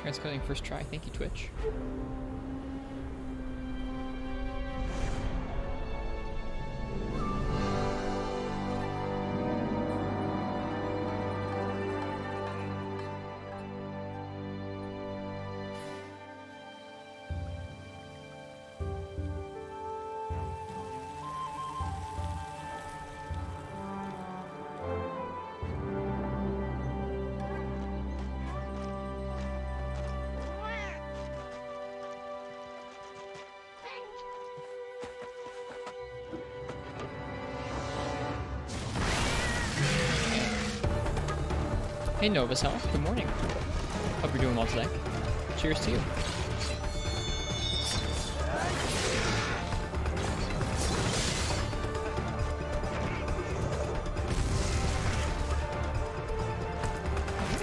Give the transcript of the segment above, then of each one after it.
Transcoding first try. Thank you, Twitch. Hey Novus Health, good morning. Hope you're doing well today. Cheers to you.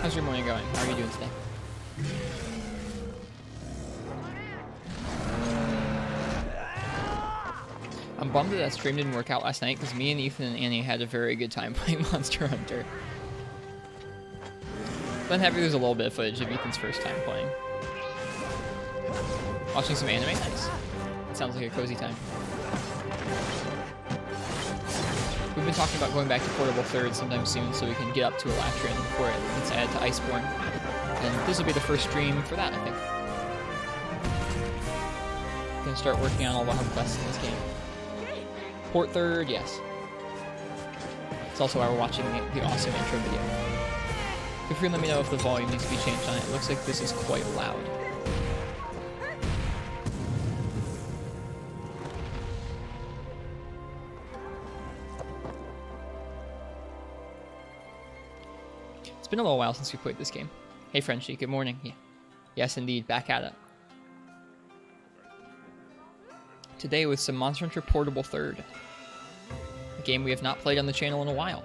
How's your morning going? How are you doing today? I'm bummed that that stream didn't work out last night because me and Ethan and Annie had a very good time playing Monster Hunter. But I'm happy there's a little bit of footage of Ethan's first time playing. Watching some anime? Nice. It sounds like a cozy time. We've been talking about going back to Portable 3rd sometime soon so we can get up to Elatrian before it gets added to Iceborne. And this will be the first stream for that, I think. Gonna start working on all the hub quests in this game. Port 3rd, yes. It's also why we're watching the awesome intro video. Feel free to let me know if the volume needs to be changed on it. It looks like this is quite loud. It's been a little while since we played this game. Hey Frenchie, good morning. Yeah. Yes indeed, back at it. Today with some Monster Hunter Portable 3rd. A game we have not played on the channel in a while.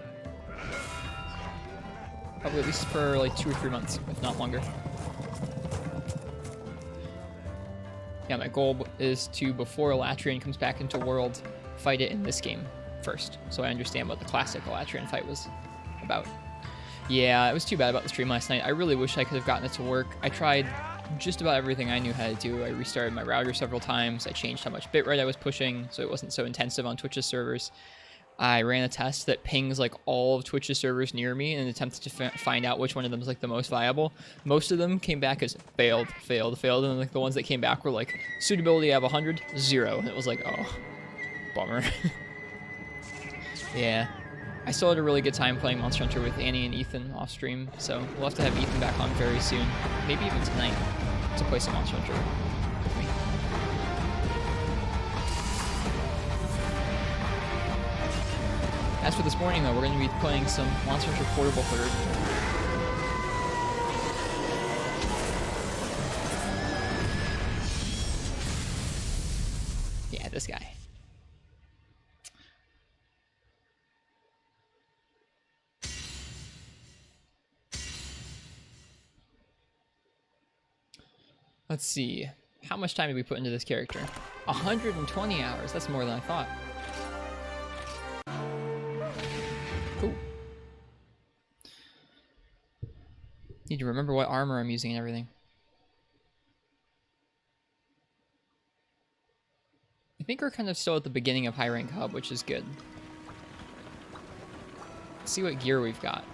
Probably at least for like 2 or 3 months, if not longer. Yeah, my goal is to, before Elatrian comes back into World, fight it in this game first, so I understand what the classic Elatrian fight was about. Yeah, it was too bad about the stream last night. I really wish I could have gotten it to work. I tried just about everything I knew how to do. I restarted my router several times. I changed how much bitrate I was pushing so it wasn't so intensive on Twitch's servers. I ran a test that pings like all of Twitch's servers near me in an attempt to find out which one of them is like the most viable. Most of them came back as failed, and like the ones that came back were like suitability of 100, 0, and it was like, oh, bummer. Yeah, I still had a really good time playing Monster Hunter with Annie and Ethan off stream, so we'll have to have Ethan back on very soon, maybe even tonight, to play some Monster Hunter with me. As for this morning, though, we're going to be playing some Monster Hunter Portable 3rd. Yeah, this guy. Let's see. How much time did we put into this character? 120 hours. That's more than I thought. Cool. Need to remember what armor I'm using and everything. I think we're kind of still at the beginning of high rank hub, which is good. Let's see what gear we've got.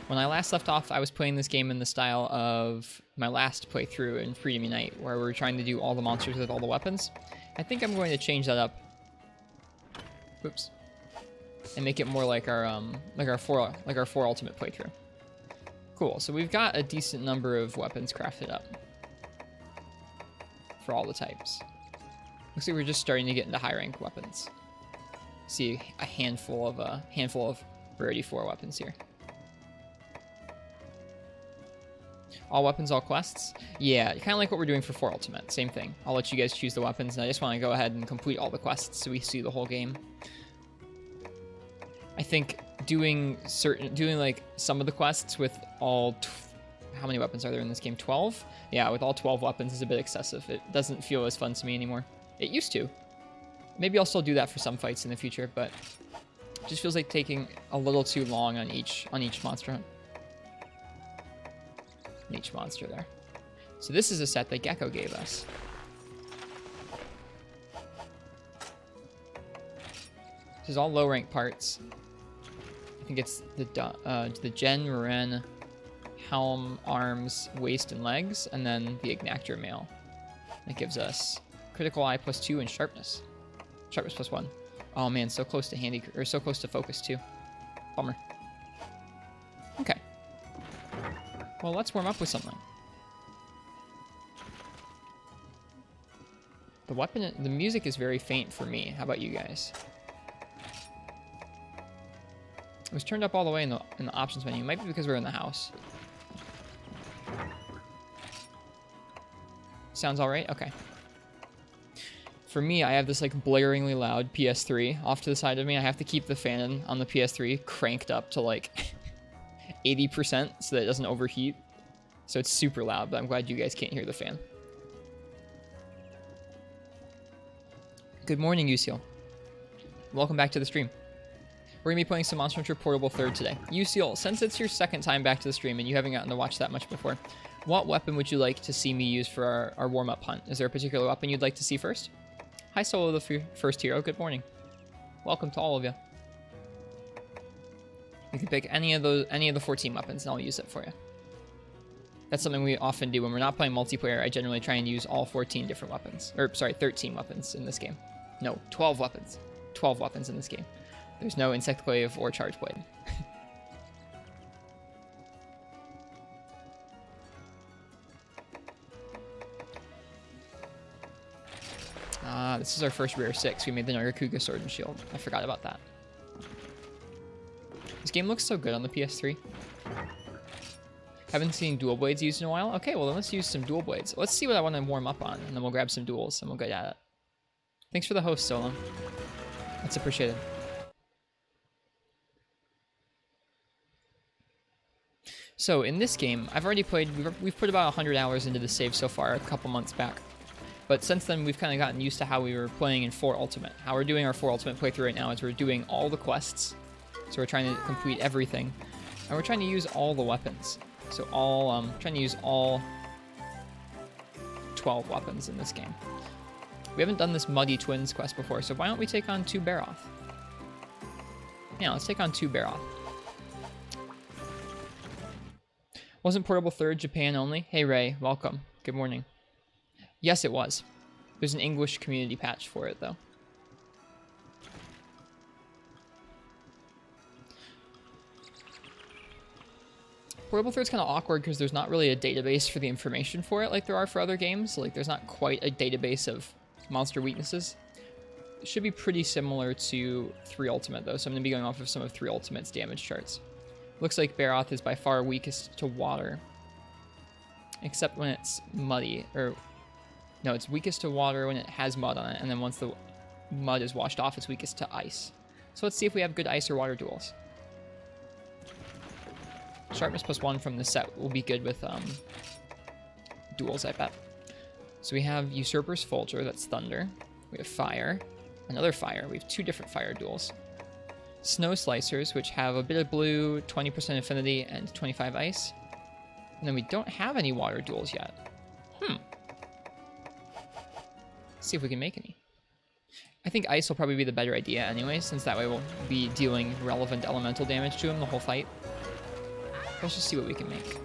When I last left off, I was playing this game in the style of my last playthrough in Freedom Unite, where we were trying to do all the monsters with all the weapons. I think I'm going to change that up. Oops. And make it more like our four ultimate playthrough. Cool. So we've got a decent number of weapons crafted up for all the types. Looks like we're just starting to get into high rank weapons. See a handful of rarity 4 weapons here. All weapons, all quests? Yeah, kind of like what we're doing for 4 Ultimate. Same thing. I'll let you guys choose the weapons, and I just want to go ahead and complete all the quests so we see the whole game. I think doing like some of the quests with all... how many weapons are there in this game? 12? Yeah, with all 12 weapons is a bit excessive. It doesn't feel as fun to me anymore. It used to. Maybe I'll still do that for some fights in the future, but it just feels like taking a little too long on each monster hunt. Niche monster there. So this is a set that Gecko gave us. This is all low rank parts. I think it's the Gen, Ren, Helm, Arms, Waist, and Legs, and then the Ignactor Mail. That gives us Critical Eye +2 and Sharpness. Sharpness +1. Oh man, so close to handy, or so close to focus too. Bummer. Okay. Well, let's warm up with something. The weapon, the music is very faint for me. How about you guys? It was turned up all the way in the options menu. It might be because we're in the house. Sounds all right? Okay. For me, I have this like blaringly loud PS3 off to the side of me. I have to keep the fan on the PS3 cranked up to like 80% so that it doesn't overheat. So it's super loud, but I'm glad you guys can't hear the fan. Good morning, Usil. Welcome back to the stream. We're going to be playing some Monster Hunter Portable 3rd today. Usil, since it's your second time back to the stream and you haven't gotten to watch that much before, what weapon would you like to see me use for our warm-up hunt? Is there a particular weapon you'd like to see first? Hi, Solo, the first hero. Good morning. Welcome to all of you. You can pick any of the 14 weapons, and I'll use it for you. That's something we often do when we're not playing multiplayer. I generally try and use all 14 different weapons. Or, sorry, 13 weapons in this game. No, 12 weapons. 12 weapons in this game. There's no Insectclave or Charge Blade. This is our first rare 6. We made the Narakuga Sword and Shield. I forgot about that. This game looks so good on the PS3. Haven't seen dual blades used in a while. Okay, well then let's use some dual blades. Let's see what I want to warm up on, and then we'll grab some duels, and we'll get at it. Thanks for the host, Solo. That's appreciated. So in this game, I've already played, we've put about 100 hours into the save so far, a couple months back. But since then, we've kind of gotten used to how we were playing in 4 Ultimate. How we're doing our 4 Ultimate playthrough right now is we're doing all the quests. So we're trying to complete everything. And we're trying to use all the weapons. So trying to use all 12 weapons in this game. We haven't done this Muddy Twins quest before, so why don't we take on 2 Baroth? Yeah, let's take on 2 Baroth. Wasn't Portable 3rd Japan only? Hey Ray, welcome. Good morning. Yes, it was. There's an English community patch for it, though. Portable 3rd's kind of awkward because there's not really a database for the information for it like there are for other games. Like, there's not quite a database of monster weaknesses. It should be pretty similar to 3 Ultimate, though, so I'm going to be going off of some of 3 Ultimate's damage charts. Looks like Baroth is by far weakest to water. Except when it's muddy, or... No, it's weakest to water when it has mud on it, and then once the mud is washed off, it's weakest to ice. So let's see if we have good ice or water duels. Sharpness +1 from the set will be good with duels, I bet. So we have Usurper's Folger, that's thunder. We have fire, another fire. We have 2 different fire duels. Snow Slicers, which have a bit of blue, 20% affinity, and 25 ice. And then we don't have any water duels yet. Let's see if we can make any. I think ice will probably be the better idea anyway, since that way we'll be dealing relevant elemental damage to him the whole fight. Let's just see what we can make.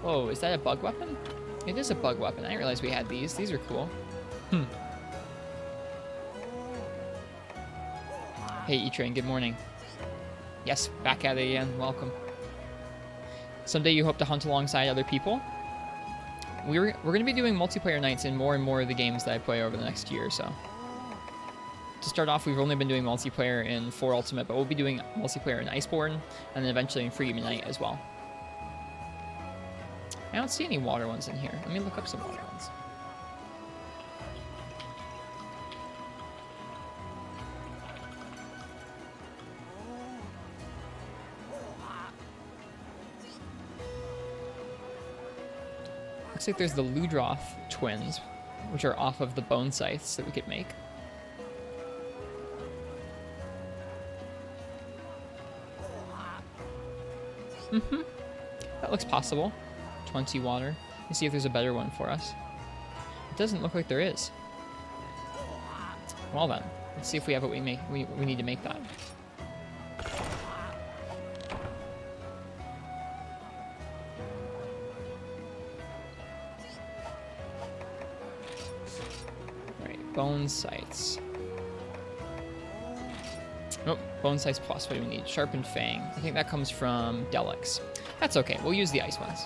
Whoa, is that a bug weapon? It is a bug weapon. I didn't realize we had these. These are cool. Hey, E-Train, good morning. Yes, back at it again. Welcome. Someday you hope to hunt alongside other people. We're going to be doing multiplayer nights in more and more of the games that I play over the next year or so. To start off, we've only been doing multiplayer in 4 Ultimate, but we'll be doing multiplayer in Iceborne, and then eventually in Freedom Unite as well. I don't see any water ones in here. Let me look up some water ones. Looks like there's the Ludroth twins, which are off of the bone scythes that we could make. That looks possible. 20 water. Let's see if there's a better one for us. It doesn't look like there is. Well then, let's see if we have what we need to make that. Alright, bone sights. Nope, bone sights plus. What do we need? Sharpened fang. I think that comes from Delix. That's okay. We'll use the ice ones.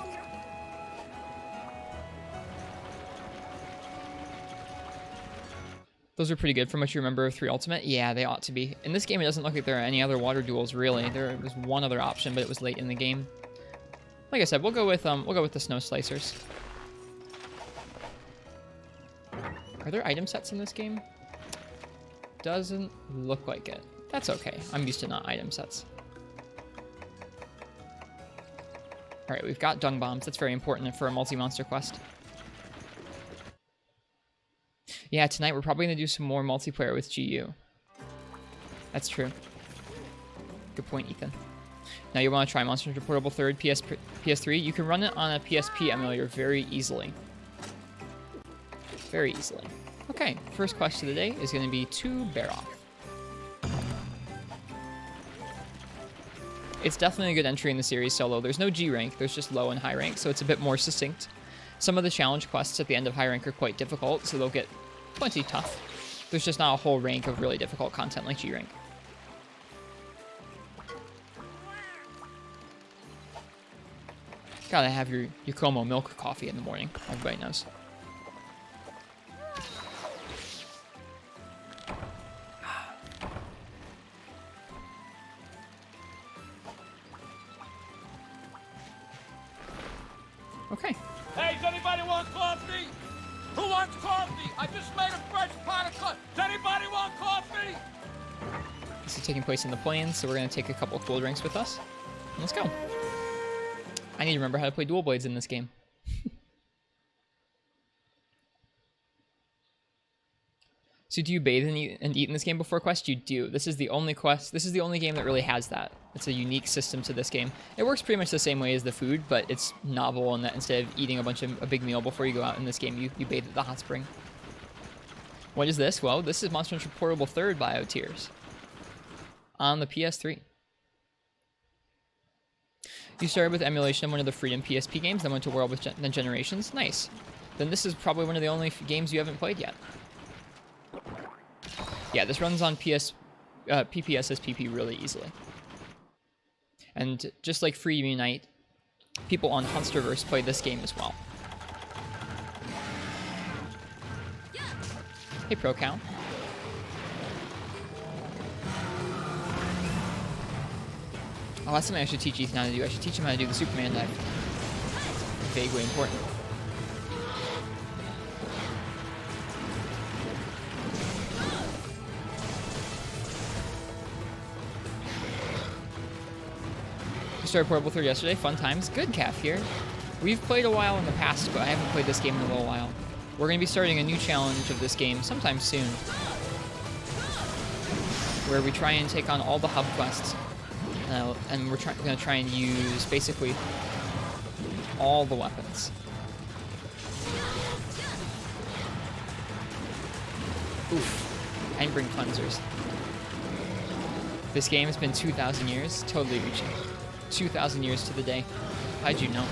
Those are pretty good from what you remember of 3 Ultimate. Yeah, they ought to be. In this game, it doesn't look like there are any other water duels, really. There was one other option, but it was late in the game. Like I said, we'll go with the Snow Slicers. Are there item sets in this game? Doesn't look like it. That's okay. I'm used to not item sets. Alright, we've got dung bombs. That's very important for a multi-monster quest. Yeah, tonight we're probably going to do some more multiplayer with GU. That's true. Good point, Ethan. Now you want to try Monster Hunter Portable 3rd PS3. You can run it on a PSP emulator very easily. Very easily. Okay, first quest of the day is going to be to Baroth. It's definitely a good entry in the series solo. There's no G rank, there's just low and high rank, so it's a bit more succinct. Some of the challenge quests at the end of high rank are quite difficult, so they'll get plenty tough. There's just not a whole rank of really difficult content like G rank. Gotta have your Como milk coffee in the morning, everybody knows. Okay. Hey, does anybody want coffee? Who wants coffee? I just made a fresh pot of coffee. Does anybody want coffee? This is taking place in the plains, so we're going to take a couple cool drinks with us. And let's go. I need to remember how to play dual blades in this game. So do you bathe and eat in this game before quest? You do. This is the only quest. This is the only game that really has that. It's a unique system to this game. It works pretty much the same way as the food, but it's novel in that instead of eating a big meal before you go out in this game, you bathe at the hot spring. What is this? Well, this is Monster Hunter Portable 3rd BioTears on the PS3. You started with emulation of one of the Freedom PSP games, then went to World with then Generations. Nice. Then this is probably one of the only games you haven't played yet. Yeah, this runs on PPSSPP really easily. And just like Free Unite, people on Hunsterverse play this game as well. Hey, Pro Cow. Oh, that's something I should teach Ethan how to do. I should teach him how to do the Superman dive. Vaguely important. Started Portable 3 yesterday. Fun times. Good, Calf here. We've played a while in the past, but I haven't played this game in a little while. We're going to be starting a new challenge of this game sometime soon, where we try and take on all the hub quests, and we're going to try and use basically all the weapons. Oof. I didn't bring cleansers. This game has been 2,000 years. Totally reaching. 2,000 years to the day. How'd you know?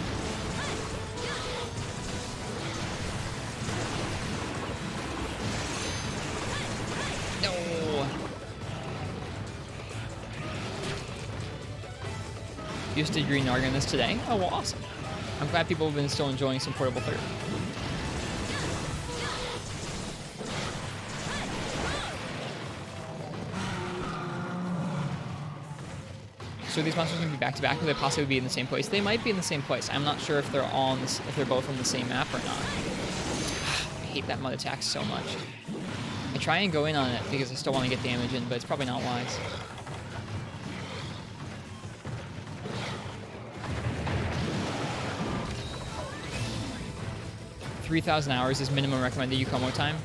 No! You just did Green Narg in this today? Oh, well, awesome. I'm glad people have been still enjoying some Portable 3rd. So these monsters going to be back to back? Will they possibly be in the same place? They might be in the same place. I'm not sure if they're all on this, if they're both on the same map or not. I hate that mud attack so much. I try and go in on it because I still want to get damage in, but it's probably not wise. $3,000 hours is minimum recommended Yukomo time.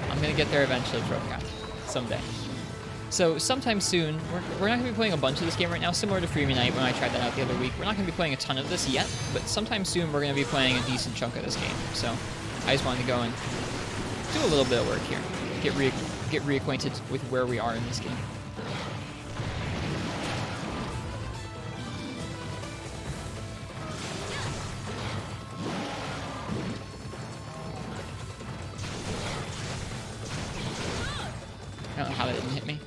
I'm gonna get there eventually, Procat. Someday. So sometime soon, we're not going to be playing a bunch of this game right now, similar to Freemium Night when I tried that out the other week. We're not going to be playing a ton of this yet, but sometime soon we're going to be playing a decent chunk of this game. So I just wanted to go and do a little bit of work here, get reacquainted with where we are in this game. I don't know how that didn't hit me.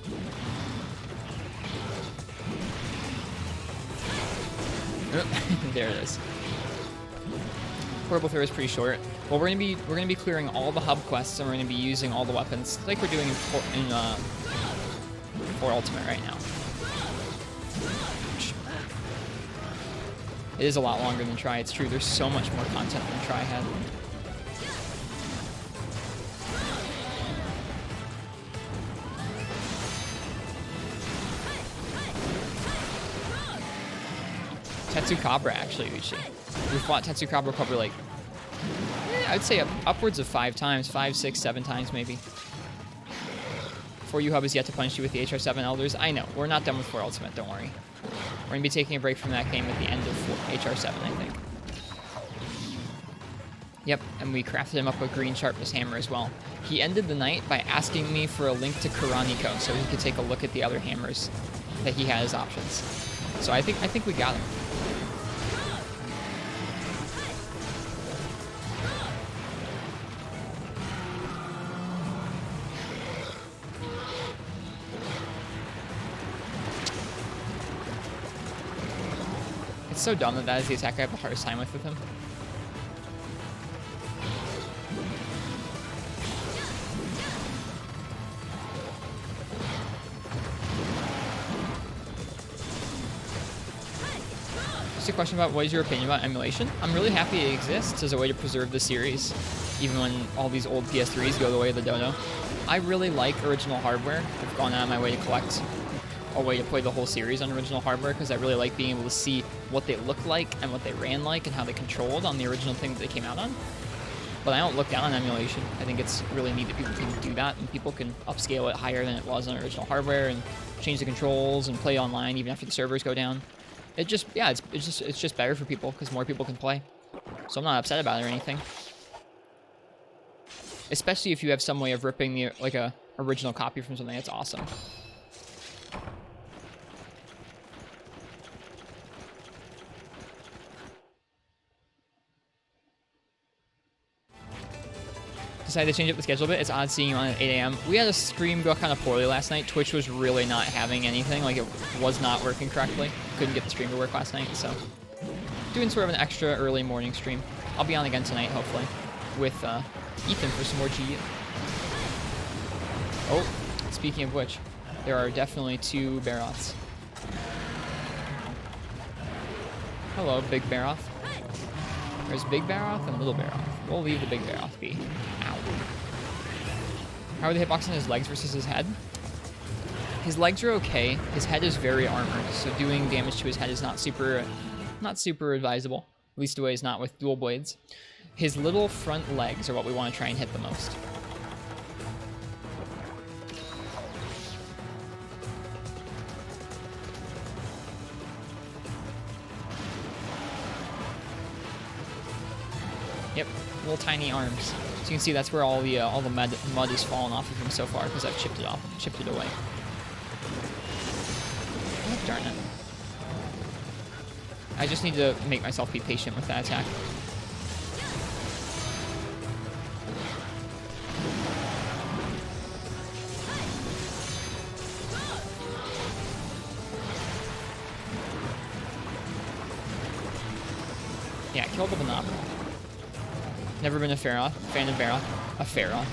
There it is. Portable throw is pretty short. Well, we're gonna be clearing all the hub quests, and we're gonna be using all the weapons like we're doing in 4 Ultimate right now. It is a lot longer than Try. It's true. There's so much more content than Try had. Tetsukabra, actually, Uchi. We fought Tetsukabra probably like, I'd say upwards of 5 times, 5, 6, 7 times maybe. 4U Hub is yet to punish you with the HR7 Elders. I know, we're not done with 4 Ultimate, don't worry. We're going to be taking a break from that game at the end of HR7, I think. Yep, and we crafted him up a green sharpness hammer as well. He ended the night by asking me for a link to Kuraniko so he could take a look at the other hammers that he had as options. So I think we got him. It's so dumb that is the attack I have the hardest time with him. Just a question about what is your opinion about emulation? I'm really happy it exists as a way to preserve the series, even when all these old PS3s go the way of the dodo. I really like original hardware. I've gone out of my way to collect a way to play the whole series on original hardware because I really like being able to see what they look like and what they ran like and how they controlled on the original thing that they came out on. But I don't look down on emulation. I think it's really neat that people can do that and people can upscale it higher than it was on original hardware and change the controls and play online even after the servers go down. It just, yeah, it's just better for people because more people can play. So I'm not upset about it or anything. Especially if you have some way of ripping the like a original copy from something that's awesome. Decided to change up the schedule a bit. It's odd seeing you on at 8 a.m. We had a stream go kind of poorly last night. Twitch was really not having anything. Like, it was not working correctly. Couldn't get the stream to work last night, so doing sort of an extra early morning stream. I'll be on again tonight, hopefully, with Ethan for some more GU. Oh, speaking of which, there are definitely 2 Baroths. Hello, Big Baroth. There's Big Baroth and Little Baroth. We'll leave the Big Baroth be. Ow. How are the hitboxing his legs versus his head? His legs are okay. His head is very armored, so doing damage to his head is not super advisable. At least the way it's not with dual blades. His little front legs are what we want to try and hit the most. Yep, little tiny arms. So you can see that's where all the mud has fallen off of him so far because I've chipped it away. Oh, darn it! I just need to make myself be patient with that attack. Yeah, kill the Banabra. Never been a fan of Baroth. A Pharaoh.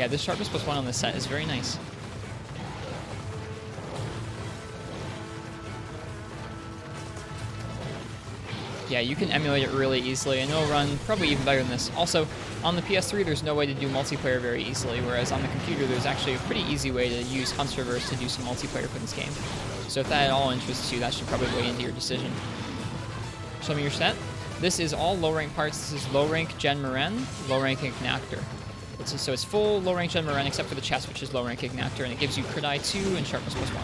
Yeah, this sharpness +1 on this set is very nice. Yeah, you can emulate it really easily, and it'll run probably even better than this. Also, on the PS3, there's no way to do multiplayer very easily, whereas on the computer, there's actually a pretty easy way to use Hunt servers to do some multiplayer for this game. So if that at all interests you, that should probably weigh into your decision. Show me your set. This is all low-rank parts. This is low-rank Gen Maren, low-rank Ignactor. So it's full low-rank Gen Maren, except for the chest, which is low-rank Ignactor, and it gives you Crit Eye 2 and Sharpness +1.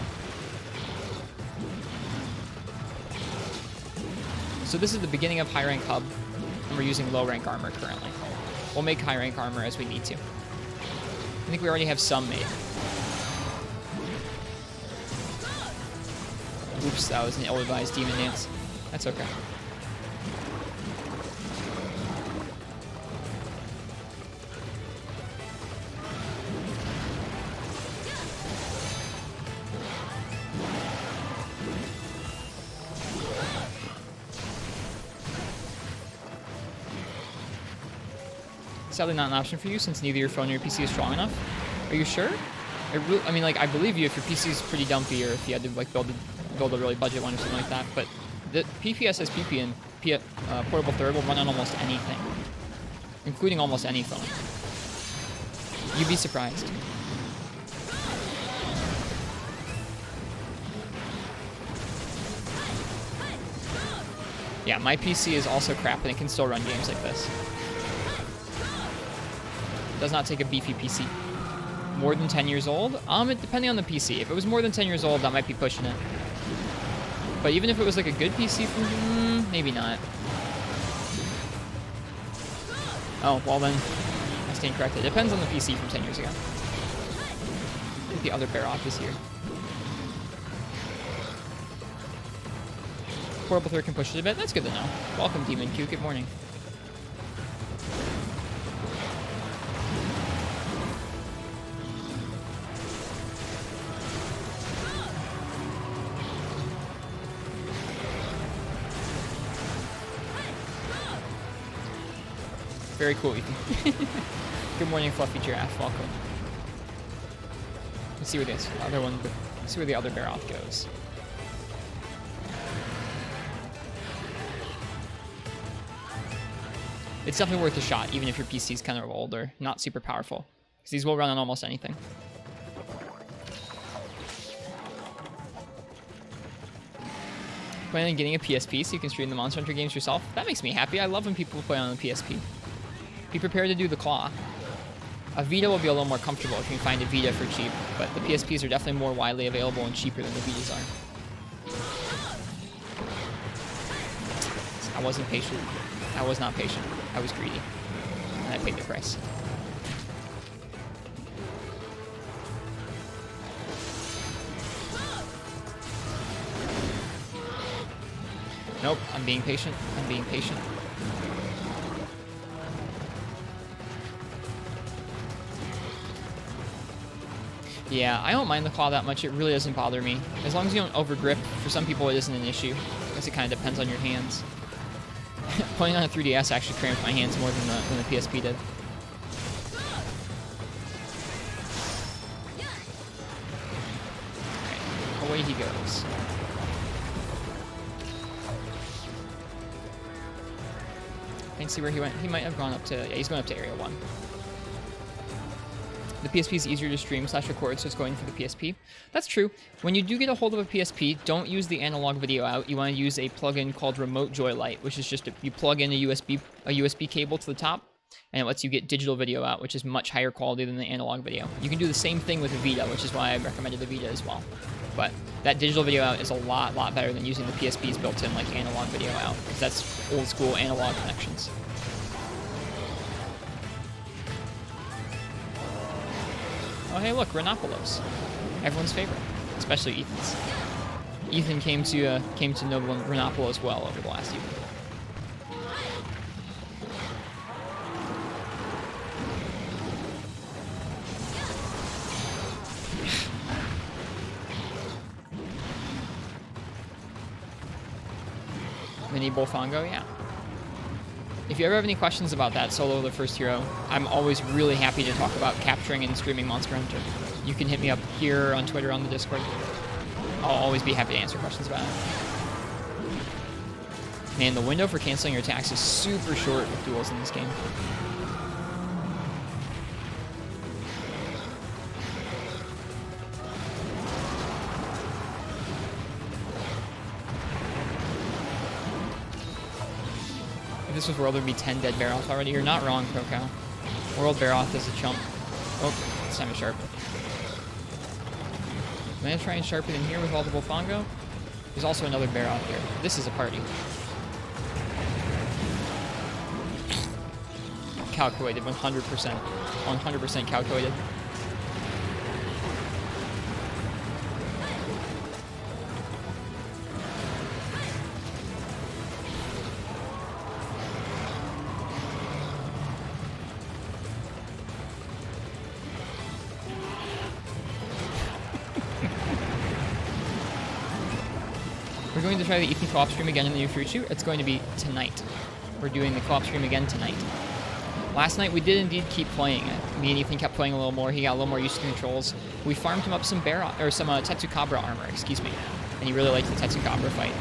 So this is the beginning of high rank hub, and we're using low rank armor currently. We'll make high rank armor as we need to. I think we already have some made. Oops, that was an ill-advised demon dance. That's okay. Sadly not an option for you since neither your phone or your PC is strong enough. Are you sure? I mean, like, I believe you if your PC is pretty dumpy or if you had to like build a really budget one or something like that. But the PPSSPP and Portable Third will run on almost anything, including almost any phone. You'd be surprised. Yeah, my PC is also crap and it can still run games like this. Does not take a beefy PC. More than 10 years old? Depending on the PC. If it was more than 10 years old, that might be pushing it. But even if it was like a good PC from, maybe not. Oh, well then, I stand corrected. It depends on the PC from 10 years ago. I think the other bear off is here. Portable Third can push it a bit. That's good to know. Welcome, Demon Q. Good morning. Very cool, Ethan. Good morning, Fluffy Giraffe. Welcome. Let's see where this other one. Let's see where the other bear off goes. It's definitely worth a shot, even if your PC is kind of older, not super powerful, because these will run on almost anything. Planning on getting a PSP so you can stream the Monster Hunter games yourself? That makes me happy. I love when people play on the PSP. Be prepared to do the claw. A Vita will be a little more comfortable if you can find a Vita for cheap, but the PSPs are definitely more widely available and cheaper than the Vitas are. I wasn't patient. I was not patient. I was greedy. And I paid the price. Nope, I'm being patient. I'm being patient. Yeah, I don't mind the claw that much. It really doesn't bother me. As long as you don't overgrip. For some people, it isn't an issue. I guess it kind of depends on your hands. Playing on a 3DS actually cramped my hands more than the PSP did. Alright, away he goes. I can see where he went. He might have gone up to... Yeah, he's going up to Area 1. The PSP is easier to stream / record, so it's going for the PSP. That's true. When you do get a hold of a PSP, don't use the analog video out. You want to use a plugin called Remote Joylight, which is just you plug in a USB cable to the top, and it lets you get digital video out, which is much higher quality than the analog video. You can do the same thing with a Vita, which is why I recommended the Vita as well. But that digital video out is a lot better than using the PSP's built-in like analog video out, because that's old school analog connections. Oh, hey, look, Renopolos. Everyone's favorite, especially Ethan's. Ethan came to know Renopolos well over the last evening. Mini Bolfongo, yeah. If you ever have any questions about that, Solo the First Hero, I'm always really happy to talk about capturing and streaming Monster Hunter. You can hit me up here on Twitter, on the Discord. I'll always be happy to answer questions about it. Man, the window for canceling your attacks is super short with duels in this game. If this was World, there'd be 10 dead Baroth already. You're not wrong, ProCow. World Baroth is a chump. Oh, it's time to sharpen. I'm gonna try and sharpen in here with all the Bullfongo. There's also another Baroth here. This is a party. Calculated, 100%. 100% calculated. We're going to try the Ethan co-op stream again in the near future. It's going to be tonight. We're doing the co-op stream again tonight. Last night we did indeed keep playing it. Me and Ethan kept playing a little more. He got a little more used to the controls. We farmed him up some some Tetsukabra armor, excuse me. And he really liked the Tetsukabra fight.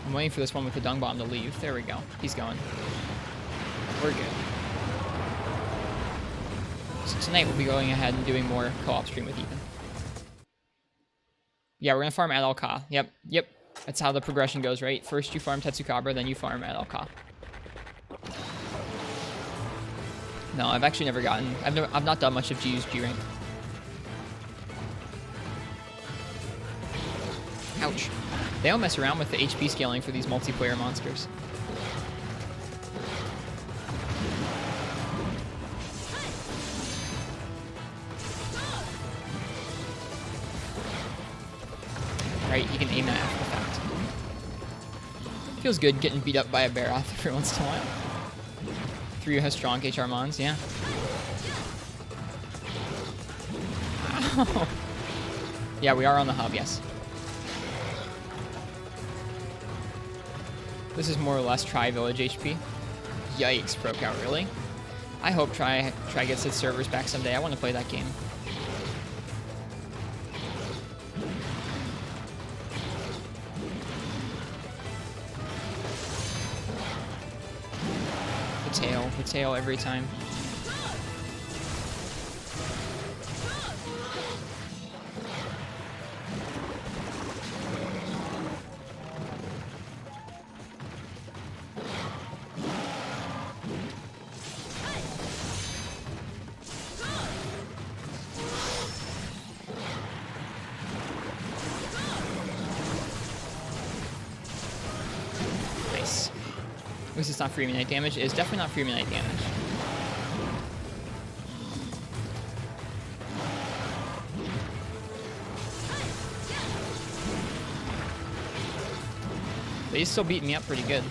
I'm waiting for this one with the dung bomb to leave. There we go. He's going. We're good. So tonight we'll be going ahead and doing more co-op stream with Ethan. Yeah, we're gonna farm Adalka. Yep. That's how the progression goes, right? First you farm Tetsukabra, then you farm Adalka. No, I've actually never gotten... I've not done much of GU's G rank. Ouch. They don't mess around with the HP scaling for these multiplayer monsters. Right, you can aim it after the fact. Feels good getting beat up by a Baroth every once in a while. 3 has strong HR Mons, yeah. Ow. Yeah, we are on the hub, yes. This is more or less Tri-Village HP. Yikes, ProCow, really? I hope Tri gets its servers back someday. I want to play that game. The tail every time. Nice. At least it's not free Immunite damage. It is definitely not free Immunite damage. But he's still beating me up pretty good.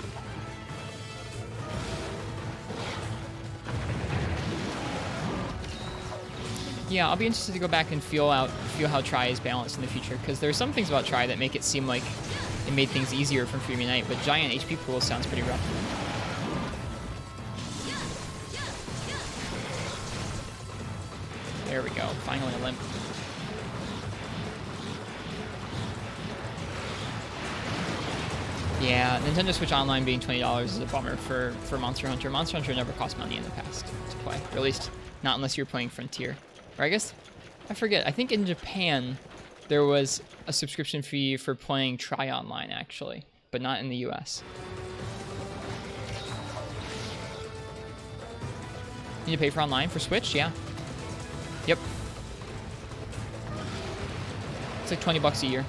Yeah, I'll be interested to go back and feel how Tri is balanced in the future, because there are some things about Tri that make it seem like it made things easier from Free Immunite, but giant HP pools sounds pretty rough. There we go, finally a limp. Yeah, Nintendo Switch Online being $20 is a bummer for Monster Hunter. Monster Hunter never cost money in the past to play, or at least not unless you're playing Frontier. Or I guess, I forget, I think in Japan there was a subscription fee for playing Tri Online actually, but not in the US. Need to pay for online for Switch? Yeah. Yep. It's like 20 bucks a year.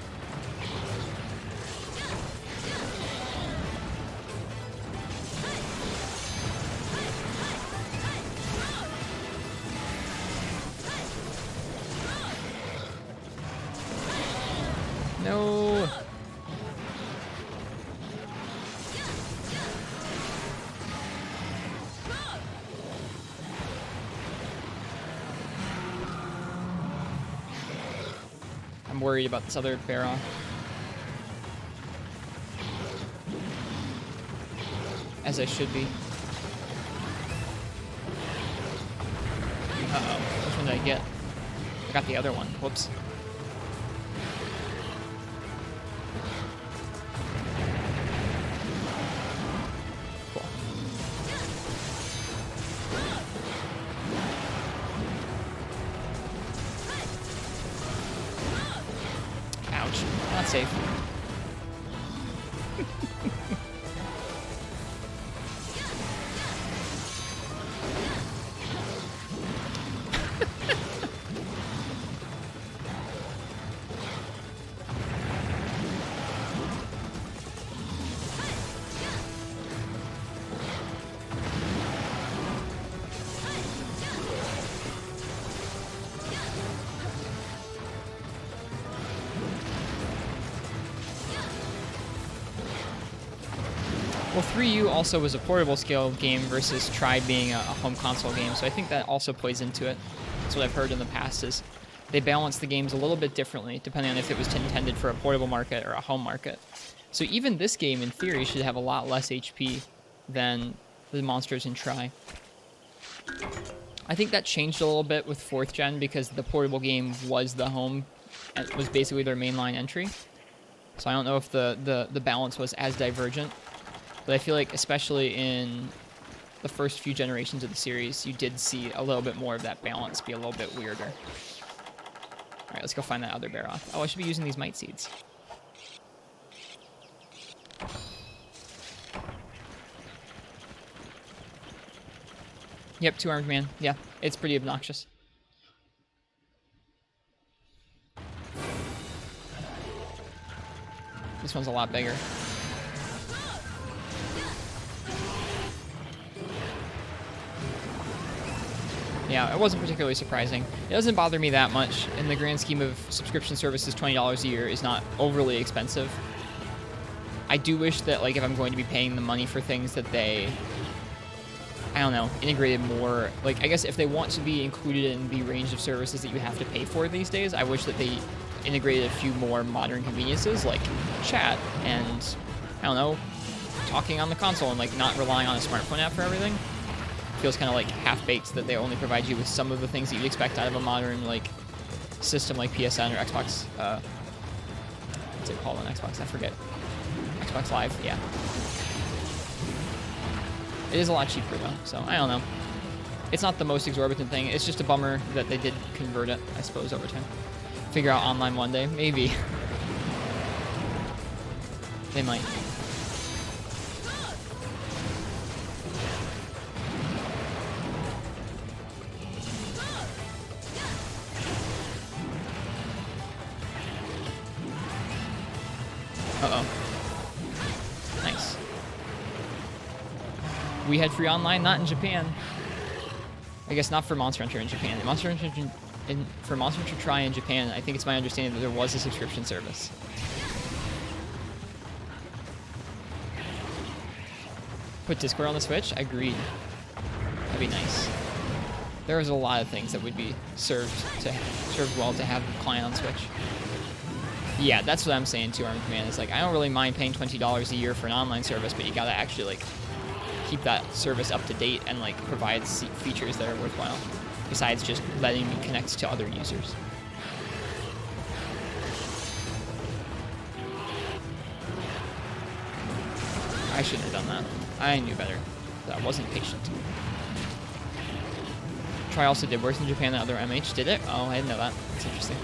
No. I'm worried about this other Baron. as I should be. Uh-oh. Which one did I get? I got the other one. Whoops. Cool. Ouch. Not safe. Well, 3U also was a portable scale game versus Tri being a home console game, so I think that also plays into it. That's what I've heard in the past, is they balance the games a little bit differently depending on if it was intended for a portable market or a home market. So even this game, in theory, should have a lot less HP than the monsters in Tri. I think that changed a little bit with 4th gen because the portable game was the home, and was basically their mainline entry. So I don't know if the balance was as divergent. But I feel like, especially in the first few generations of the series, you did see a little bit more of that balance be a little bit weirder. All right, let's go find that other Baroth. Oh, I should be using these Might Seeds. Yep, 2-armed man. Yeah, it's pretty obnoxious. This one's a lot bigger. Yeah, it wasn't particularly surprising. It doesn't bother me that much. In the grand scheme of subscription services, $20 a year is not overly expensive. I do wish that, like, if I'm going to be paying the money for things that they, I don't know, integrated more. Like, I guess if they want to be included in the range of services that you have to pay for these days, I wish that they integrated a few more modern conveniences, like chat and, I don't know, talking on the console and, like, not relying on a smartphone app for everything. Feels kind of like half-baked that they only provide you with some of the things that you'd expect out of a modern, like, system like PSN or Xbox, what's it called on Xbox? I forget. Xbox Live, yeah. It is a lot cheaper, though, so I don't know. It's not the most exorbitant thing. It's just a bummer that they did convert it, I suppose, over time. Figure out online one day. Maybe. They might. Uh-oh. Nice. We had free online, not in Japan. I guess not for Monster Hunter in Japan. For Monster Hunter Tri in Japan, I think it's my understanding that there was a subscription service. Put Discord on the Switch? Agreed. That'd be nice. There's a lot of things that would be served well to have the client on Switch. Yeah, that's what I'm saying too, Armored Command. It's like, I don't really mind paying $20 a year for an online service, but you gotta actually, like, keep that service up to date and, like, provide features that are worthwhile, besides just letting me connect to other users. I shouldn't have done that. I knew better. But I wasn't patient. Tri also did worse in Japan than other MH. Did it? Oh, I didn't know that. That's interesting.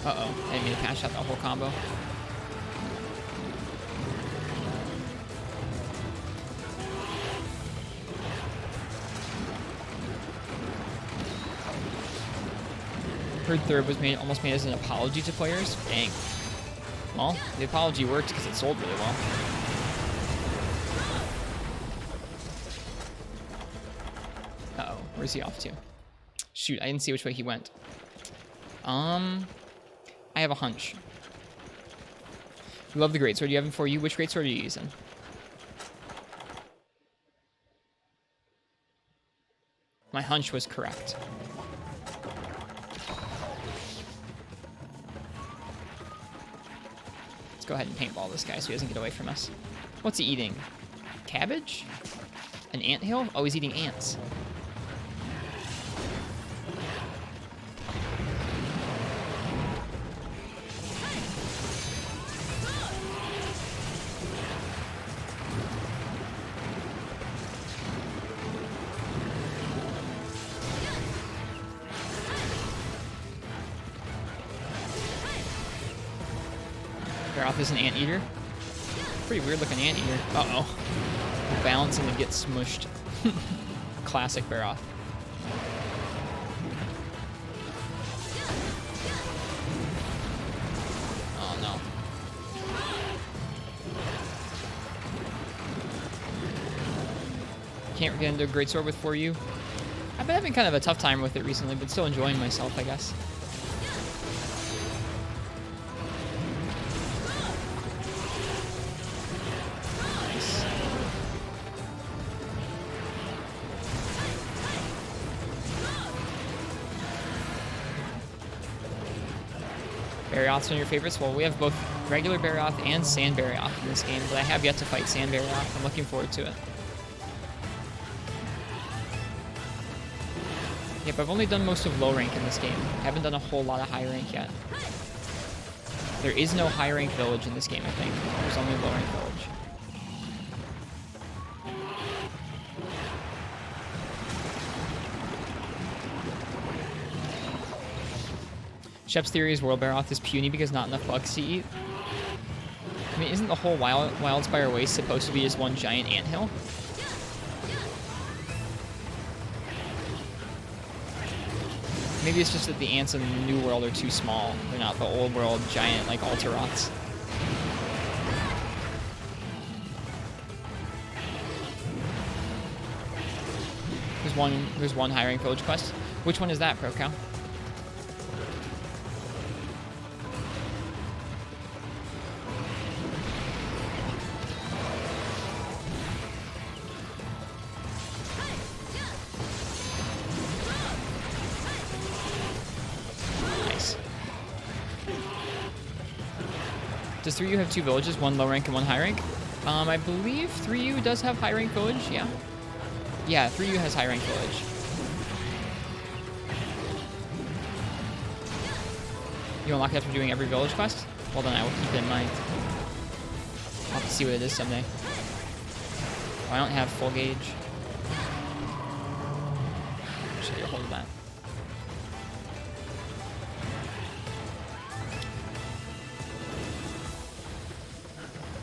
Uh-oh, I didn't mean to cash out that whole combo. Heard third was almost made as an apology to players. Dang. Well, the apology worked because it sold really well. Uh-oh, where's he off to? Shoot, I didn't see which way he went. I have a hunch. Love the greatsword you have before you. Which greatsword are you using? My hunch was correct. Let's go ahead and paintball this guy so he doesn't get away from us. What's he eating? Cabbage? An anthill? Oh, he's eating ants. Baroth is an anteater. Pretty weird looking anteater. Uh-oh. Balancing and get smushed. Classic Baroth. Oh no. Can't get into a greatsword with 4U. I've been having kind of a tough time with it recently, but still enjoying myself, I guess. Barioth's one of your favorites? Well, we have both regular Barioth and Sand Barioth in this game, but I have yet to fight Sand Barioth. I'm looking forward to it. Yep, I've only done most of low rank in this game. I haven't done a whole lot of high rank yet. There is no high rank village in this game, I think. There's only low rank village. Shep's theory is World Baroth is puny because not enough bugs to eat. I mean, isn't the whole Wildspire Waste supposed to be just one giant anthill? Maybe it's just that the ants in the New World are too small. They're not the Old World giant like Alterots. There's one high rank village quest. Which one is that, ProCow? Does 3U have two villages, one low rank and one high rank? I believe 3U does have high rank village, yeah. Yeah, 3U has high rank village. You unlock it after doing every village quest? Well then I will keep it in mind. I'll have to see what it is someday. Oh, I don't have full gauge. Should get a hold of that.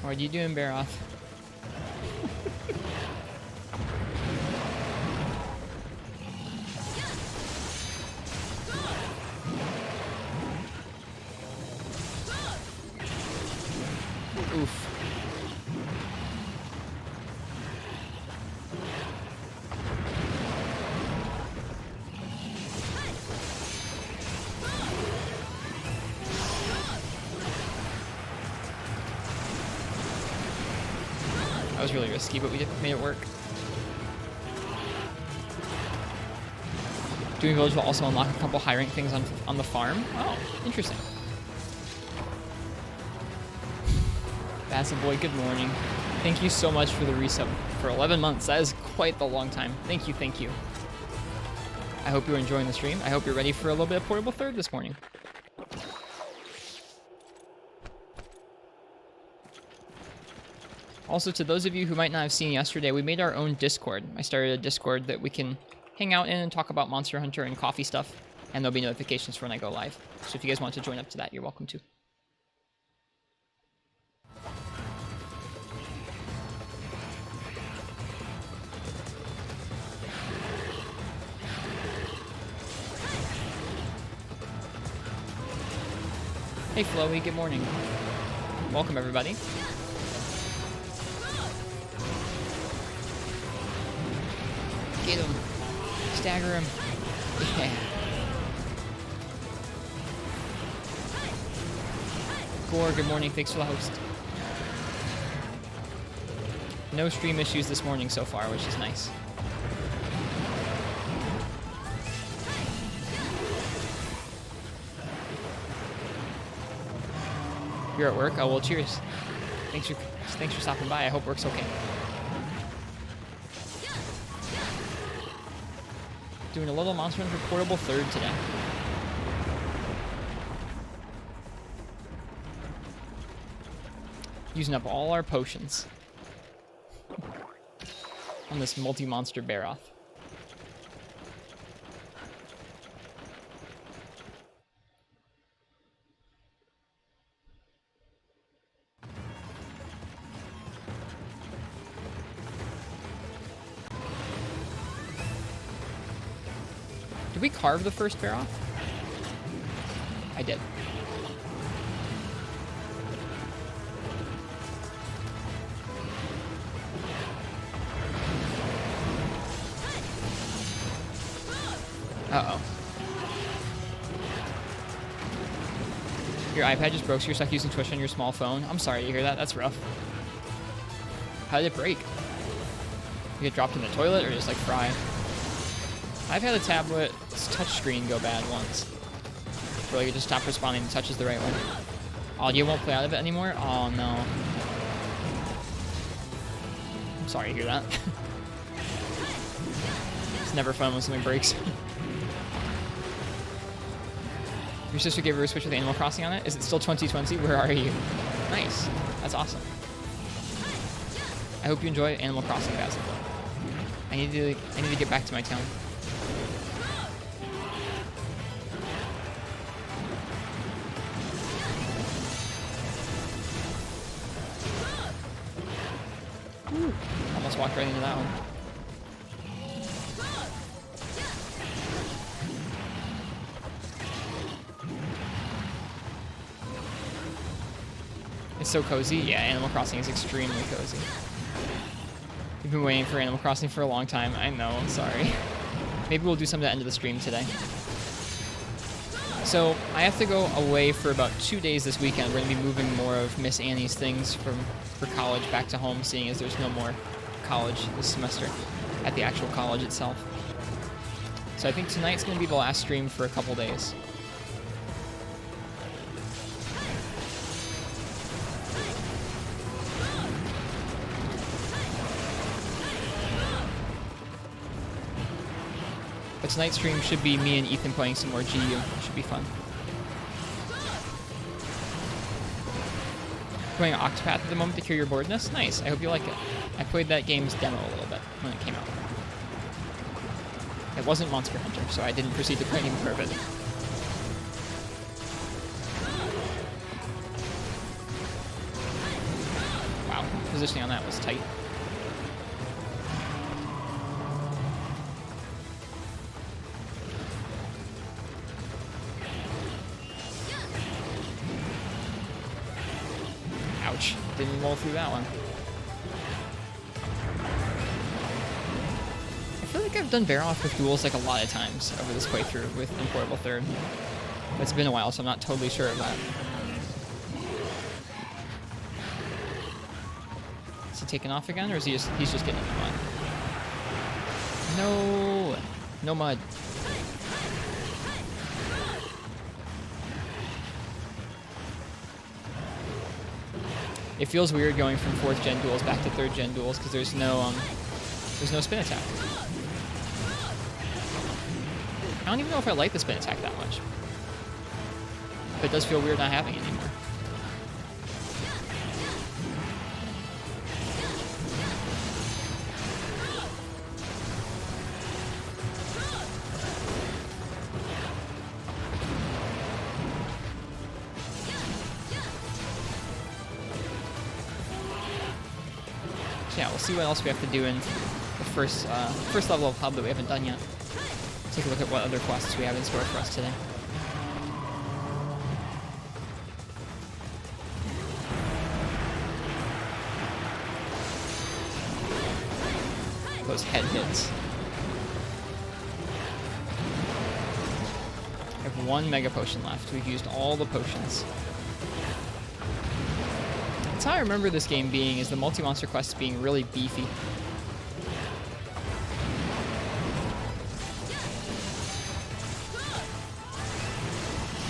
What are you doing, Baroth? Oof. That was really risky, but we made it work. Doing village will also unlock a couple high rank things on the farm. Oh, interesting. Bassett Boy, good morning. Thank you so much for the resub for 11 months. That is quite the long time. Thank you, thank you. I hope you're enjoying the stream. I hope you're ready for a little bit of Portable Third this morning. Also, to those of you who might not have seen yesterday, we made our own Discord. I started a Discord that we can hang out in and talk about Monster Hunter and coffee stuff, and there'll be notifications for when I go live. So if you guys want to join up to that, you're welcome to. Hey Floey, good morning. Welcome everybody. Get him. Stagger him. Yeah. Gore, good morning. Thanks for the host. no stream issues this morning so far, which is nice. You're at work? Oh, well, cheers. Thanks for stopping by. I hope work's okay. Doing a little Monster Hunter Portable 3rd today. Using up all our potions on this multi-monster Baroth. Did we carve the first Baroth? I did. Uh-oh. Your iPad just broke, so you're stuck using Twitch on your small phone. I'm sorry to hear that. That's rough. How did it break? You get dropped in the toilet or just like fry? I've had a tablet's touchscreen go bad once. Where like it just stopped responding and touches the right one. Audio won't play out of it anymore? Oh no. I'm sorry to hear that. It's never fun when something breaks. Your sister gave her a Switch with Animal Crossing on it? Is it still 2020? Where are you? Nice. That's awesome. I hope you enjoy Animal Crossing, Basil. I need to get back to my town. Ooh, almost walked right into that one. It's so cozy. Yeah, Animal Crossing is extremely cozy. You've been waiting for Animal Crossing for a long time. I know, I'm sorry. Maybe we'll do some at the end of the stream today. So, I have to go away for about 2 days this weekend. We're going to be moving more of Miss Annie's things for college back to home, seeing as there's no more college this semester at the actual college itself. So I think tonight's going to be the last stream for a couple days. But tonight's stream should be me and Ethan playing some more GU. It should be fun. Playing Octopath at the moment to cure your boredness? Nice. I hope you like it. I played that game's demo a little bit when it came out. It wasn't Monster Hunter, so I didn't proceed to play any more of it. Wow, positioning on that was tight. Ouch, didn't roll through that one. I feel like I've done Baroth with duels like a lot of times over this playthrough with Portable 3rd. It's been a while, so I'm not totally sure of that. Is he taking off again, or is he's just getting in the mud? No, no mud. It feels weird going from 4th gen duels back to 3rd gen duels because there's no spin attack. I don't even know if I like the spin attack that much. But it does feel weird not having it anymore. Yeah, we'll see what else we have to do in the first level of hub that we haven't done yet. Take a look at what other quests we have in store for us today. Those head hits. I have 1 Mega Potion left. We've used all the potions. That's how I remember this game being, is the multi-monster quests being really beefy.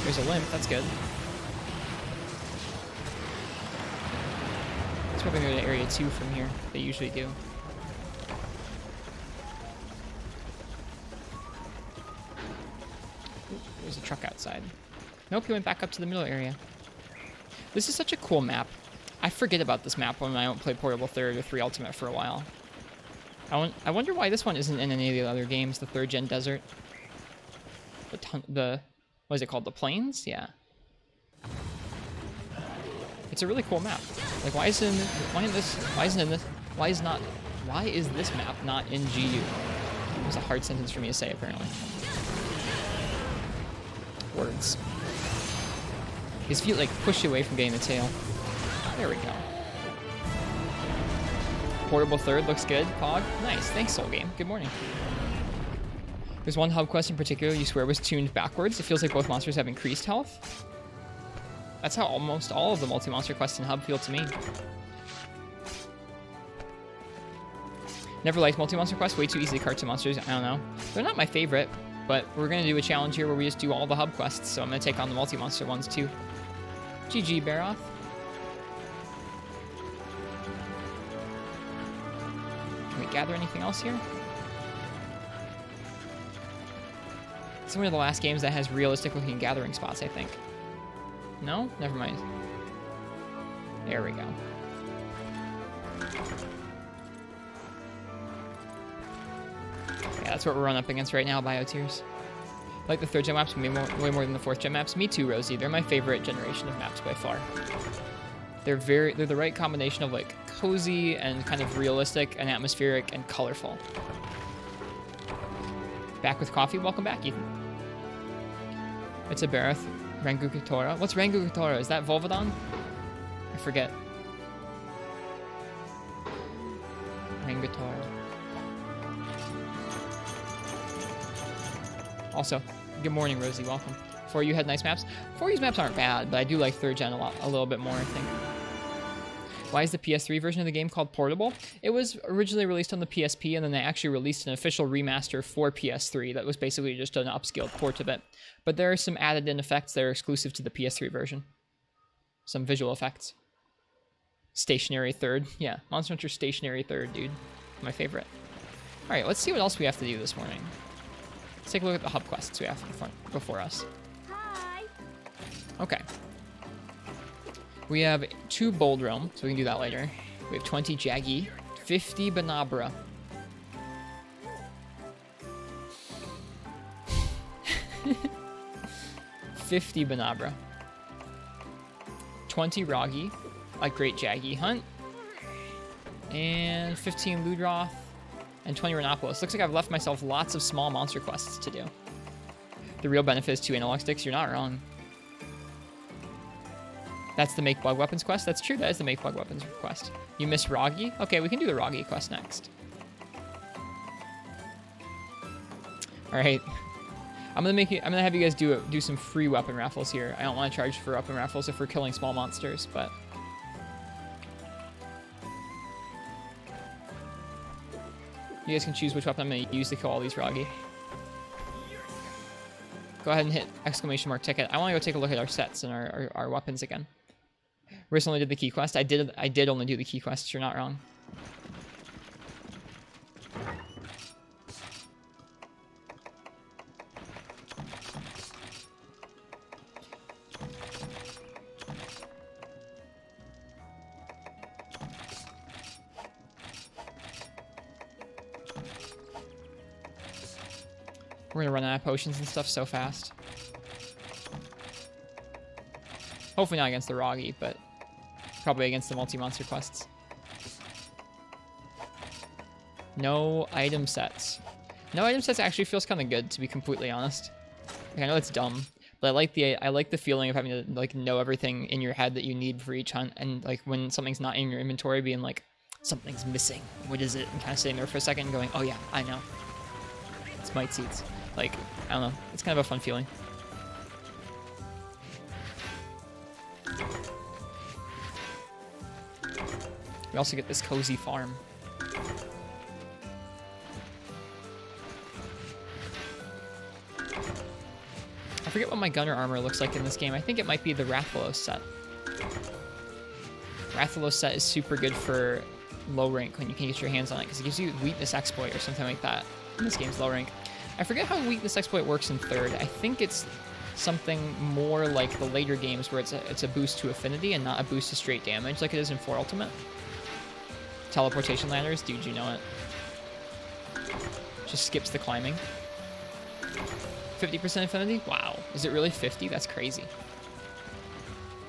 There's a limp, that's good. Let's hope they go to area 2 from here. They usually do. Ooh, there's a truck outside. Nope, he went back up to the middle area. This is such a cool map. I forget about this map when I don't play Portable 3rd or 3 Ultimate for a while. I wonder why this one isn't in any of the other games, the 3rd gen desert. The what is it called? The Plains? Yeah. It's a really cool map. Like, why is this map not in GU? It was a hard sentence for me to say, apparently. Words. His feet, like, push you away from getting the tail. There we go. Portable 3rd looks good. Pog. Nice. Thanks, Soul Game. Good morning. There's one hub quest in particular you swear was tuned backwards. It feels like both monsters have increased health. That's how almost all of the multi-monster quests in hub feel to me. Never liked multi-monster quests. Way too easy to cart to monsters. I don't know. They're not my favorite, but we're going to do a challenge here where we just do all the hub quests, so I'm going to take on the multi-monster ones too. GG, Baroth. Can we gather anything else here? It's one of the last games that has realistic looking gathering spots, I think. No? Never mind. There we go. Yeah, that's what we're running up against right now, Biotears. I like the 3rd gen maps way more than the 4th gen maps. Me too, Rosie. They're my favorite generation of maps by far. They're the right combination of like cozy and kind of realistic and atmospheric and colorful. Back with coffee. Welcome back, Ethan. It's a Bareth. Rangukatora. What's Rangukatora? Is that Volvodon? I forget. Rangukatora. Also, good morning, Rosie. Welcome. 4U had nice maps. 4U's maps aren't bad, but I do like 3rd gen a little bit more, I think. Why is the PS3 version of the game called Portable? It was originally released on the PSP, and then they actually released an official remaster for PS3 that was basically just an upscaled port of it. But there are some added-in effects that are exclusive to the PS3 version. Some visual effects. Stationary 3rd. Yeah, Monster Hunter Stationary 3rd, dude. My favorite. Alright, let's see what else we have to do this morning. Let's take a look at the hub quests we have before us. Hi. Okay. We have 2 Bold Realm, so we can do that later. We have 20 Jaggy, 50 Banabra. $50 Banabra. 20 Roggy, a Great Jaggy Hunt. And 15 Ludroth. And 20 Rhinopolis. Looks like I've left myself lots of small monster quests to do. The real benefit is 2 analog sticks. You're not wrong. That's the Make Bug Weapons quest? That's true, that is the Make Bug Weapons quest. You miss Roggy? Okay, we can do the Roggy quest next. Alright. I'm gonna have you guys do some free weapon raffles here. I don't want to charge for weapon raffles if we're killing small monsters, but you guys can choose which weapon I'm gonna use to kill all these Roggy. Go ahead and hit exclamation mark ticket. I want to go take a look at our sets and our weapons again. Riss only did the key quest. I did only do the key quest. You're not wrong. We're gonna run out of potions and stuff so fast. Hopefully not against the Roggy, but probably against the multi-monster quests. No item sets. No item sets actually feels kind of good, to be completely honest. Like, I know it's dumb, but I like the feeling of having to like know everything in your head that you need for each hunt, and like when something's not in your inventory, being like, something's missing. What is it? And kind of sitting there for a second and going, oh yeah, I know. It's Might Seeds. Like, I don't know. It's kind of a fun feeling. We also get this cozy farm. I forget what my gunner armor looks like in this game. I think it might be the Rathalos set. Rathalos set is super good for low rank when you can get your hands on it, because it gives you weakness exploit or something like that in this game's low rank. I forget how weakness exploit works in 3rd. I think it's something more like the later games where it's a boost to affinity and not a boost to straight damage like it is in 4 Ultimate. Teleportation ladders, dude, you know it. Just skips the climbing. 50% affinity? Wow. Is it really 50? That's crazy.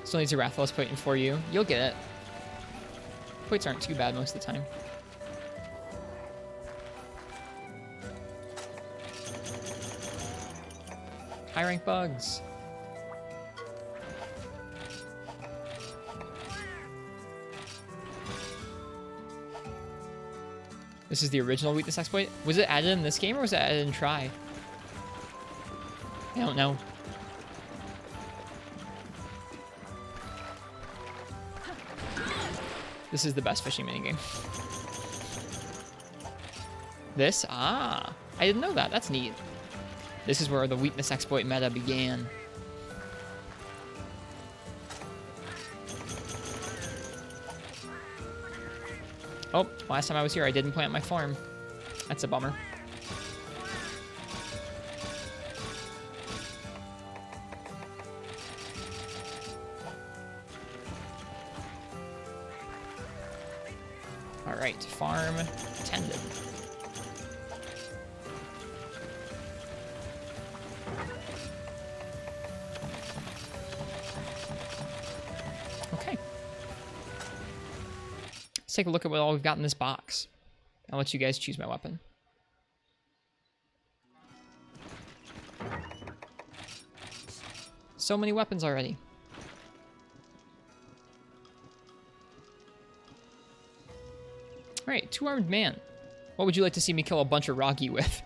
Still needs a Rathalos plate in for you. You'll get it. Plates aren't too bad most of the time. High rank bugs. This is the original weakness exploit. Was it added in this game or was it added in Try? I don't know. This is the best fishing minigame. This? Ah, I didn't know that. That's neat. This is where the weakness exploit meta began. Oh, last time I was here, I didn't plant my farm. That's a bummer. All right, farm tended. Okay. Let's take a look at what all we've got in this box. I'll let you guys choose my weapon. So many weapons already. Alright, 2-armed man. What would you like to see me kill a bunch of Roggy with?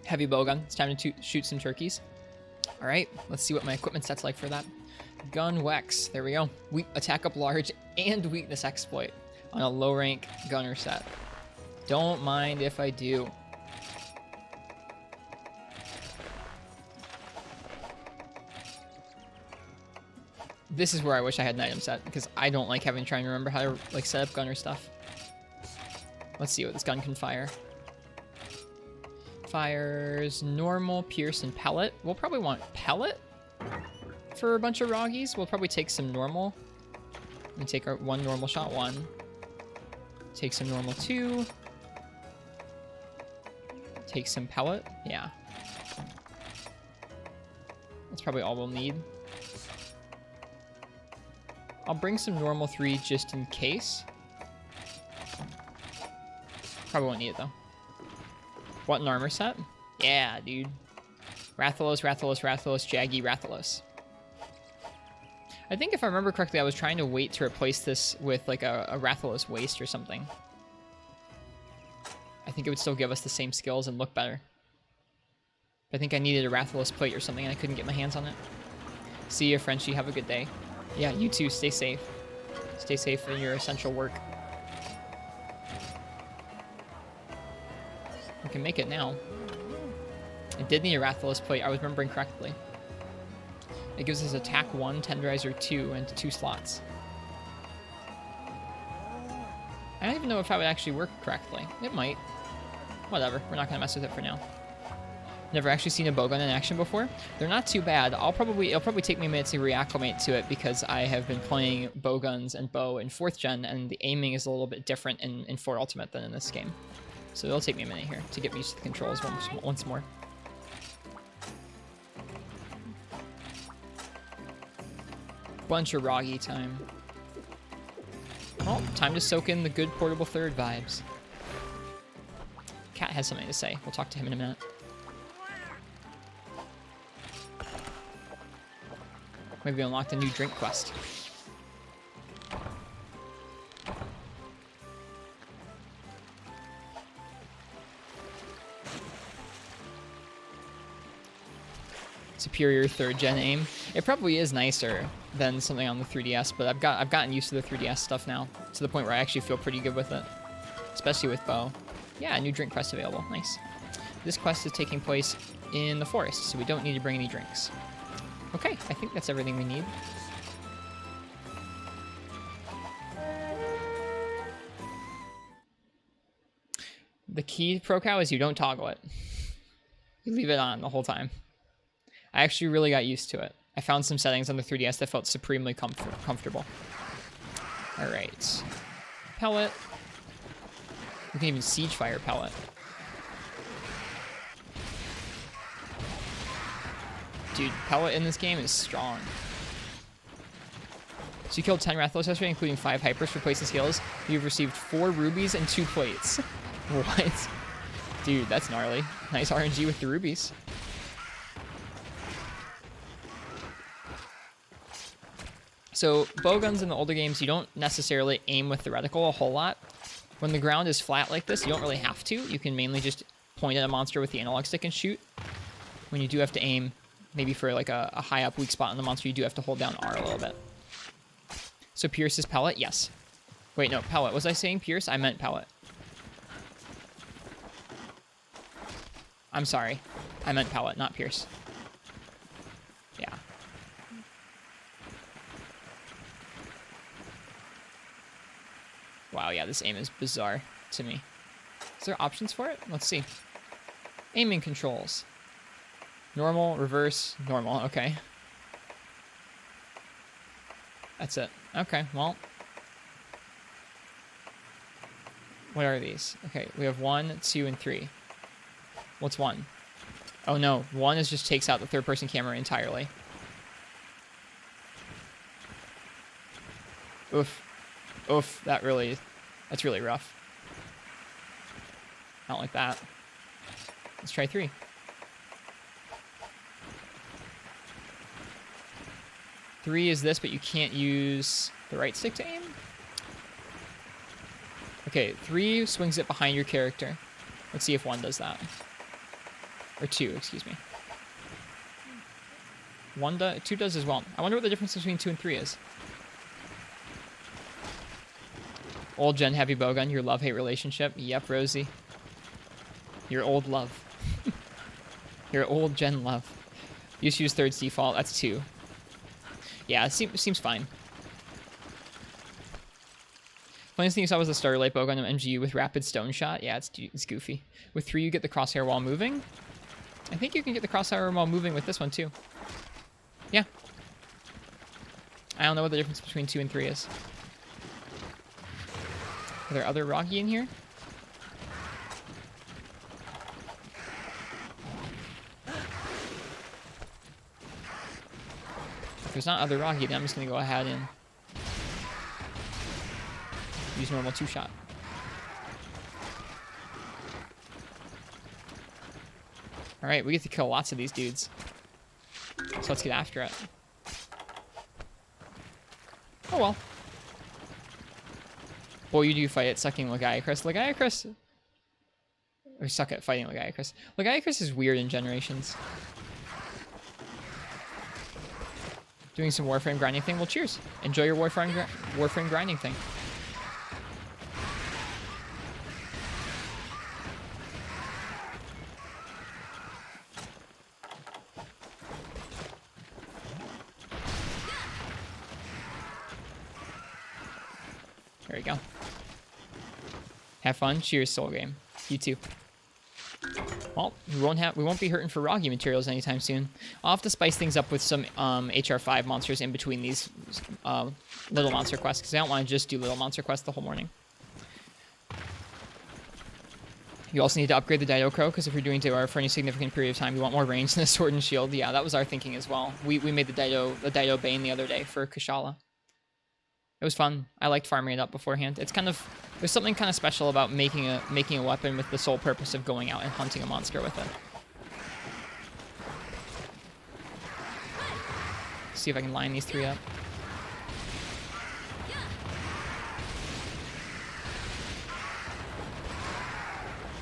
Heavy bowgun. It's time to shoot some turkeys. All right, let's see what my equipment set's like for that. Gun Wex. There we go. Attack up large and weakness exploit on a low rank gunner set. Don't mind if I do. This is where I wish I had an item set, because I don't like having to try and remember how to like set up gunner stuff. Let's see what this gun can fire. Fires normal, pierce, and pellet. We'll probably want pellet for a bunch of Roggies. We'll probably take some normal. We take our one normal shot, one. Take some normal, two. Take some pellet. Yeah. That's probably all we'll need. I'll bring some normal 3 just in case. Probably won't need it though. Want an armor set? Yeah, dude. Rathalos, Rathalos, Rathalos, Jaggy, Rathalos. I think if I remember correctly, I was trying to wait to replace this with like a Rathalos waist or something. I think it would still give us the same skills and look better. I think I needed a Rathalos plate or something and I couldn't get my hands on it. See you, Frenchie. Have a good day. Yeah, you too. Stay safe. Stay safe in your essential work. We can make it now. I did need a Rathalos plate. I was remembering correctly. It gives us attack 1, tenderizer 2, and 2 slots. I don't even know if that would actually work correctly. It might. Whatever. We're not going to mess with it for now. Never actually seen a bowgun in action before. They're not too bad. It'll probably take me a minute to reacclimate to it because I have been playing bowguns and bow in 4th gen, and the aiming is a little bit different in 4 Ultimate than in this game. So it'll take me a minute here to get used to the controls once more. Bunch of Roggy time. Well, time to soak in the good portable 3rd vibes. Cat has something to say. We'll talk to him in a minute. Maybe we unlocked a new drink quest. Superior 3rd gen aim. It probably is nicer than something on the 3DS, but I've gotten used to the 3DS stuff now to the point where I actually feel pretty good with it, especially with bow. Yeah, a new drink quest available. Nice. This quest is taking place in the forest, so we don't need to bring any drinks. Okay, I think that's everything we need. The key Pro Cow is you don't toggle it. You leave it on the whole time. I actually really got used to it. I found some settings on the 3DS that felt supremely comfortable. All right. Pellet. We can even siege fire pellet. Dude, pellet in this game is strong. So you killed 10 Rathalos yesterday, including 5 hypers for placing skills. You've received 4 rubies and 2 plates. What? Dude, that's gnarly. Nice RNG with the rubies. So bowguns in the older games, you don't necessarily aim with the reticle a whole lot. When the ground is flat like this, you don't really have to. You can mainly just point at a monster with the analog stick and shoot. When you do have to aim, maybe for like a high up weak spot on the monster, you do have to hold down R a little bit. So Pierce is pellet? Yes. Wait, no, pellet. Was I saying Pierce? I meant pellet. I'm sorry. I meant pellet, not Pierce. Yeah. Wow, yeah, this aim is bizarre to me. Is there options for it? Let's see. Aiming controls. Normal, reverse, normal. Okay. That's it. Okay, well. What are these? Okay, we have 1, 2, and 3. What's 1? Oh no, 1 is just takes out the third-person camera entirely. Oof. Oof, that's really rough. I don't like that. Let's try 3. Three is this, but you can't use the right stick to aim? Okay, 3 swings it behind your character. Let's see if 1 does that. Or 2, excuse me. 2 does as well. I wonder what the difference between 2 and 3 is. Old gen heavy bowgun, your love-hate relationship. Yep, Rosie. Your old love. Your old gen love. You use 3rd's default. That's 2. Yeah, it seems fine. Funniest thing you saw was the Starlight bowgun of MGU with rapid stone shot. Yeah, it's goofy. With 3, you get the crosshair while moving. I think you can get the crosshair while moving with this one too. Yeah. I don't know what the difference between 2 and 3 is. Are there other Rocky in here? If there's not other Rocky, then I'm just going to go ahead and use normal 2-shot. Alright, we get to kill lots of these dudes. So let's get after it. Oh well. Boy, you do fight at sucking Lagiacrus. Lagiacrus... Or suck at fighting Lagiacrus. Lagiacrus is weird in Generations. Doing some Warframe grinding thing? Well, cheers. Enjoy your Warframe grinding thing. There we go. Have fun. Cheers, Soul Game. You too. Well, we won't be hurting for Rocky materials anytime soon. I'll have to spice things up with some HR5 monsters in between these little monster quests, because I don't want to just do little monster quests the whole morning. You also need to upgrade the Dido Crow, because if you're doing Deora for any significant period of time, you want more range than a sword and shield. Yeah, that was our thinking as well. We made the Dido Bane the other day for Kushala. It was fun. I liked farming it up beforehand. It's kind of There's something kind of special about making a weapon with the sole purpose of going out and hunting a monster with it. See if I can line these 3 up.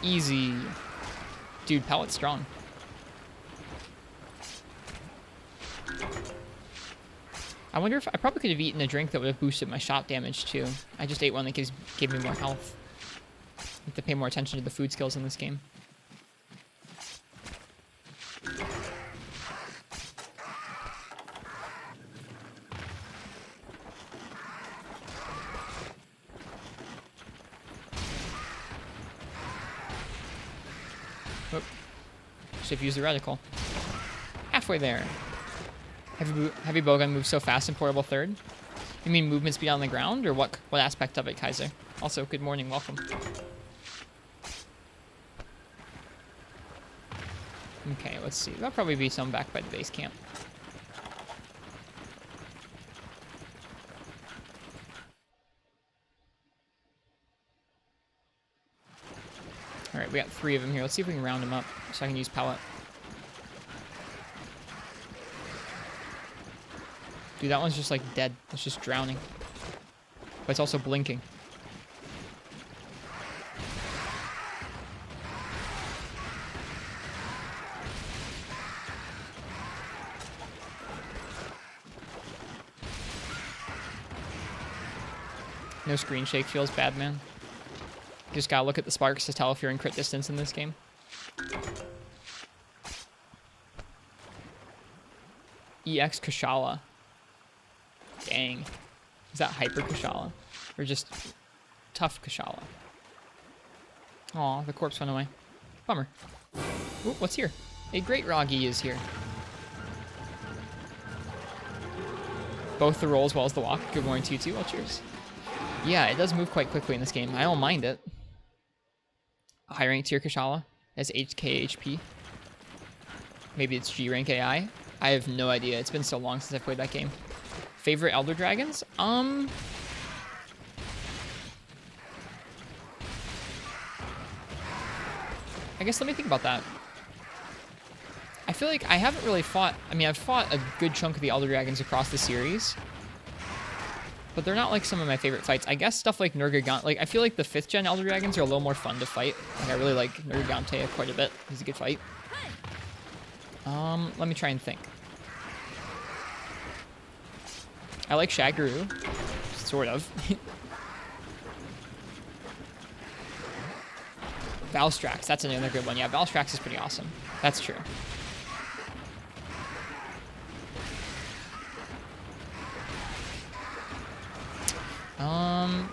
Easy. Dude, pellet's strong. I wonder if I probably could have eaten a drink that would have boosted my shot damage too. I just ate one that gave me more health. I have to pay more attention to the food skills in this game. Oop. Should have used the reticle. Halfway there. Heavy bowgun moves so fast in portable 3rd. You mean movement speed on the ground, or what aspect of it, Kaiser? Also, good morning, welcome. Okay, let's see. There'll probably be some back by the base camp. Alright, we got 3 of them here. Let's see if we can round them up so I can use pellet. Dude, that one's just like dead. It's just drowning. But it's also blinking. No screen shake feels bad, man. You just gotta look at the sparks to tell if you're in crit distance in this game. EX Kashala. Dang. Is that Hyper Kashala? Or just Tough Kashala? Aw, the corpse went away. Bummer. Ooh, what's here? A Great Roggy is here. Both the roll as well as the walk. Good morning to you too. Well, cheers. Yeah, it does move quite quickly in this game. I don't mind it. A high rank tier Kashala as HK HP. Maybe it's G rank AI. I have no idea. It's been so long since I've played that game. Favorite Elder Dragons? I guess let me think about that. I feel like I haven't really fought... I mean, I've fought a good chunk of the Elder Dragons across the series. But they're not like some of my favorite fights. I guess stuff like Nergigante... Like, I feel like the 5th gen Elder Dragons are a little more fun to fight. Like, I really like Nergigante quite a bit. He's a good fight. Let me try and think. I like Shaguru. Sort of. Valstrax, that's another good one. Yeah, Valstrax is pretty awesome. That's true.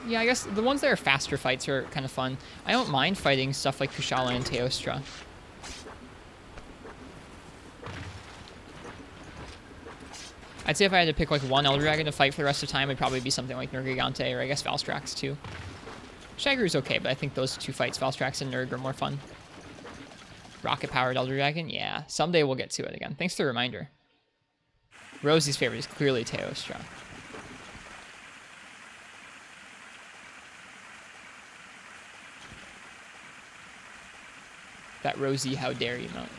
Yeah, I guess the ones that are faster fights are kind of fun. I don't mind fighting stuff like Kushala and Teostra. I'd say if I had to pick like one Elder Dragon to fight for the rest of the time, it'd probably be something like Nergigante or I guess Valstrax too. Shagru's okay, but I think those 2 fights, Valstrax and Nerg, are more fun. Rocket-powered Elder Dragon? Yeah, someday we'll get to it again. Thanks for the reminder. Rosie's favorite is clearly Teostra. That Rosie, how dare you emote.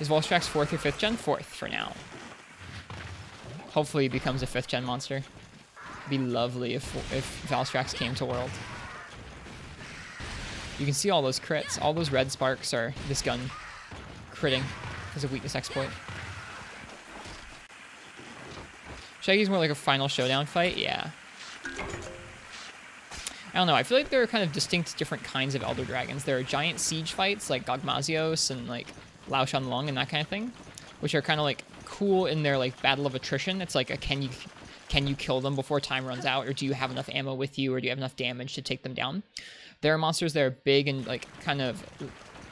Is Valstrax 4th or 5th gen? 4th for now. Hopefully he becomes a 5th gen monster. It'd be lovely if Valstrax came to World. You can see all those crits. All those red sparks are this gun critting because of weakness exploit. Shaggy's more like a final showdown fight? Yeah. I don't know. I feel like there are kind of distinct different kinds of Elder Dragons. There are giant siege fights like Gogmazios and like Lao Shanlong and that kind of thing, which are kind of like cool in their like battle of attrition. It's like a can you kill them before time runs out, or do you have enough ammo with you, or do you have enough damage to take them down? There are monsters that are big and like kind of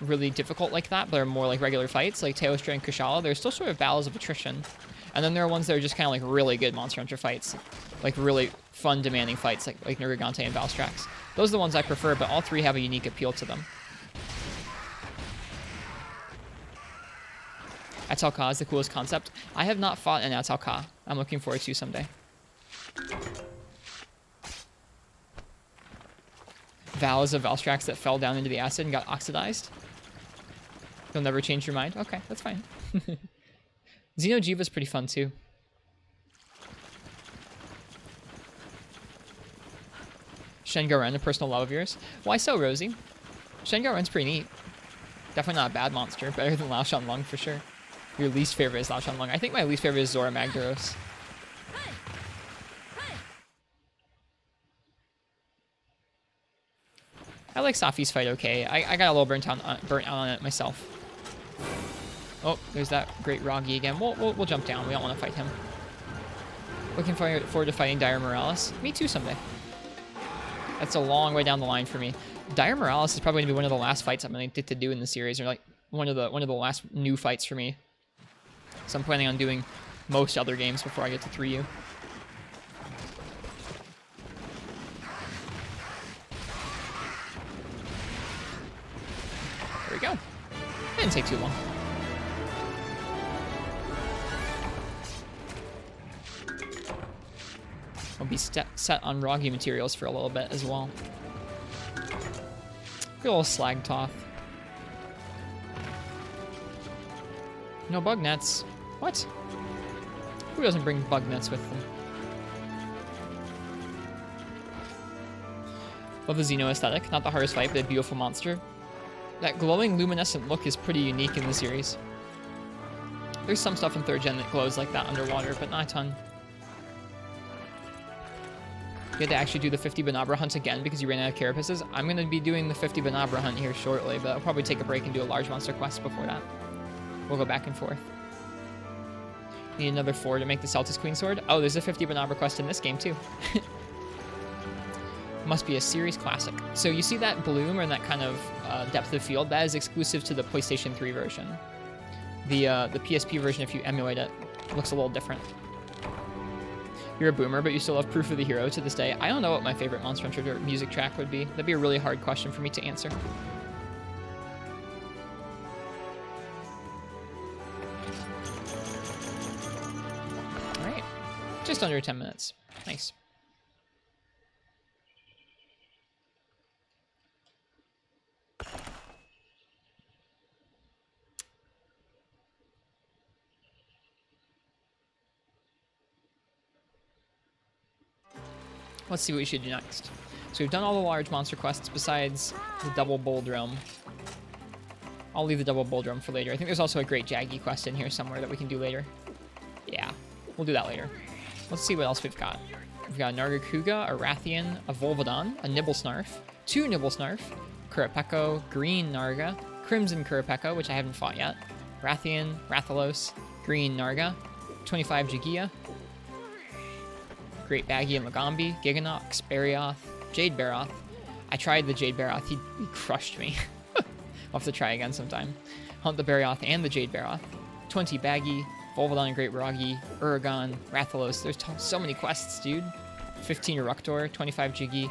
really difficult like that, but are more like regular fights, like Teostra and Kushala. They're still sort of battles of attrition. And then there are ones that are just kind of like really good Monster Hunter fights, like really fun, demanding fights, like Nergigante and Valstrax. Those are the ones I prefer, but all 3 have a unique appeal to them. Atal'ka is the coolest concept. I have not fought an Atal'ka. I'm looking forward to someday. Vals of Valstrax that fell down into the acid and got oxidized. You'll never change your mind? Okay, that's fine. Xenojiva's pretty fun too. Shengoren, a personal love of yours? Why so, Rosie? Shengoren's pretty neat. Definitely not a bad monster. Better than Lao Shan Lung for sure. Your least favorite is Lao Shan Lung. I think my least favorite is Zora Magdaros. I like Safi's fight okay. I got a little burnt out on it myself. Oh, there's that great Roggy again. We'll jump down. We don't want to fight him. Looking forward to fighting Dire Morales. Me too someday. That's a long way down the line for me. Dire Morales is probably going to be one of the last fights I'm going to get to do in the series, or like one of the last new fights for me. So I'm planning on doing most other games before I get to 3U. There we go. Didn't take too long. I'll be set on Roggy materials for a little bit as well. Good old Slag Toth. No bug nets. What? Who doesn't bring bug nets with them? Love the Xeno aesthetic. Not the hardest fight, but a beautiful monster. That glowing luminescent look is pretty unique in the series. There's some stuff in 3rd gen that glows like that underwater, but not a ton. You had to actually do the 50 Banabra hunt again because you ran out of carapaces. I'm going to be doing the 50 Banabra hunt here shortly, but I'll probably take a break and do a large monster quest before that. We'll go back and forth. Need another 4 to make the Celtis Queen Sword. Oh, there's a 50 Banabra quest in this game too. Must be a series classic. So you see that bloom or that kind of depth of field? That is exclusive to the PlayStation 3 version. The PSP version, if you emulate it, looks a little different. You're a boomer, but you still have Proof of the Hero to this day. I don't know what my favorite Monster Hunter music track would be. That'd be a really hard question for me to answer. Alright. Just under 10 minutes. Nice. Let's see what we should do next. So we've done all the large monster quests besides the double Bull Drum. I'll leave the double Bull Drum for later. I think there's also a great Jaggy quest in here somewhere that we can do later. Yeah, we'll do that later. Let's see what else we've got. We've got a Nargacuga, a Rathian, a Volvodon, a Nibblesnarf, 2 Nibblesnarf, Kurapeko, Green Narga, Crimson Kurapeko, which I haven't fought yet, Rathian, Rathalos, Green Narga, 25 Jigia, Great Baggy and Lagambi, Giganox, Barioth, Jade Baroth. I tried the Jade Baroth. He crushed me. I'll have to try again sometime. Hunt the Barioth and the Jade Baroth. 20 Baggy, Volvodon and Great Roggy, Uragon, Rathalos. There's so many quests, dude. 15 Eructor, 25 Jiggy,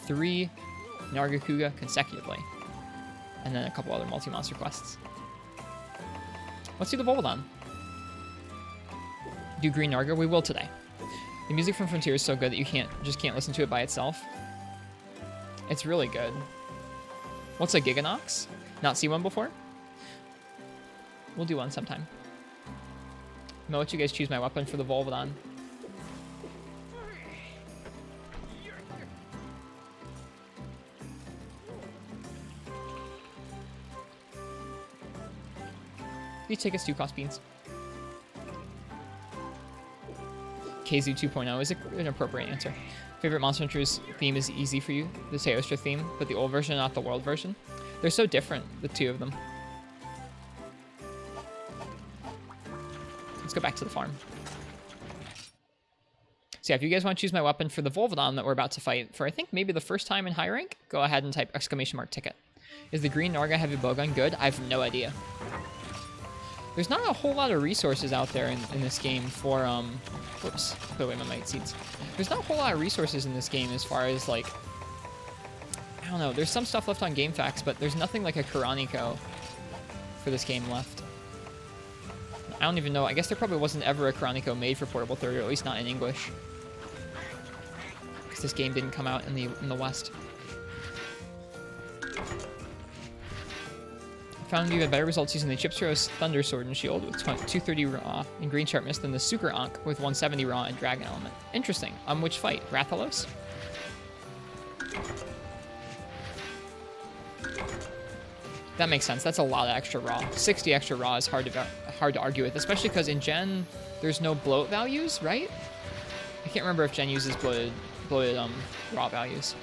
3 Nargacuga consecutively. And then a couple other multi-monster quests. Let's do the Volvodon. Do Green Narga? We will today. The music from Frontier is so good that you just can't listen to it by itself. It's really good. What's a Giganox? Not seen one before? We'll do one sometime. I'll let you guys choose my weapon for the Volvodon. These take us 2 cost beans. KZoo 2.0 is an appropriate answer. Favorite Monster Hunter's theme is easy for you, the Teostra theme, but the old version, not the world version. They're so different, the two of them. Let's go back to the farm. So yeah, if you guys want to choose my weapon for the Volvodon that we're about to fight for, I think maybe the first time in high rank, go ahead and type !ticket. Is the Green Narga heavy bowgun good? I have no idea. There's not a whole lot of resources out there in this game for, whoops, put away my might seeds. There's not a whole lot of resources in this game as far as, like, I don't know, there's some stuff left on GameFAQs, but there's nothing like a Kuraniko for this game left. I don't even know, I guess there probably wasn't ever a Kuraniko made for Portable 3rd, or at least not in English. Because this game didn't come out in the West. Found you had better results using the Chipsrose Thunder Sword and Shield with 230 raw and green sharpness than the Suker Ankh with 170 raw and dragon element. Interesting. Which fight? Rathalos? That makes sense. That's a lot of extra raw. 60 extra raw is hard to argue with, especially because in Gen there's no bloat values, right? I can't remember if Gen uses bloated raw values.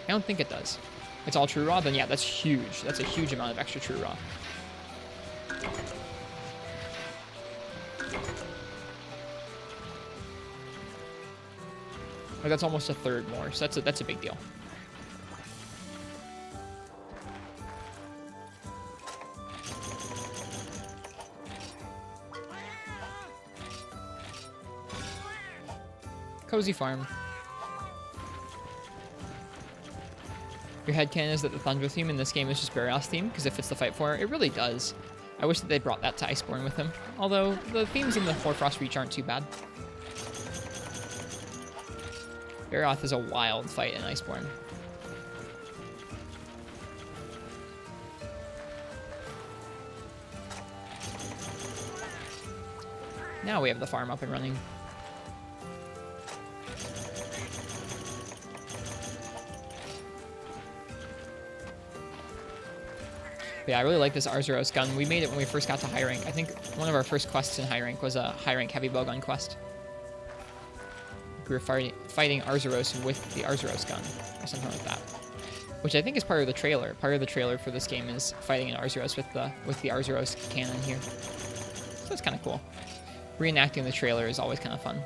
I don't think it does. It's all true raw, then yeah, that's huge. That's a huge amount of extra true raw. Like that's almost a third more, so that's a big deal. Cozy farm. Your headcanon is that the Thunder theme in this game is just Barrios theme, because it fits the fight for it. It really does. I wish that they brought that to Iceborne with him. Although, the themes in the Hoarfrost Reach aren't too bad. Barioth is a wild fight in Iceborne. Now we have the farm up and running. But yeah, I really like this Arzuros gun. We made it when we first got to high rank. I think one of our first quests in high rank was a high rank heavy bowgun quest. We were fighting Arzuros with the Arzuros gun, or something like that. Which I think is part of the trailer. Part of the trailer for this game is fighting an Arzuros with the Arzuros cannon here. So it's kind of cool. Reenacting the trailer is always kind of fun.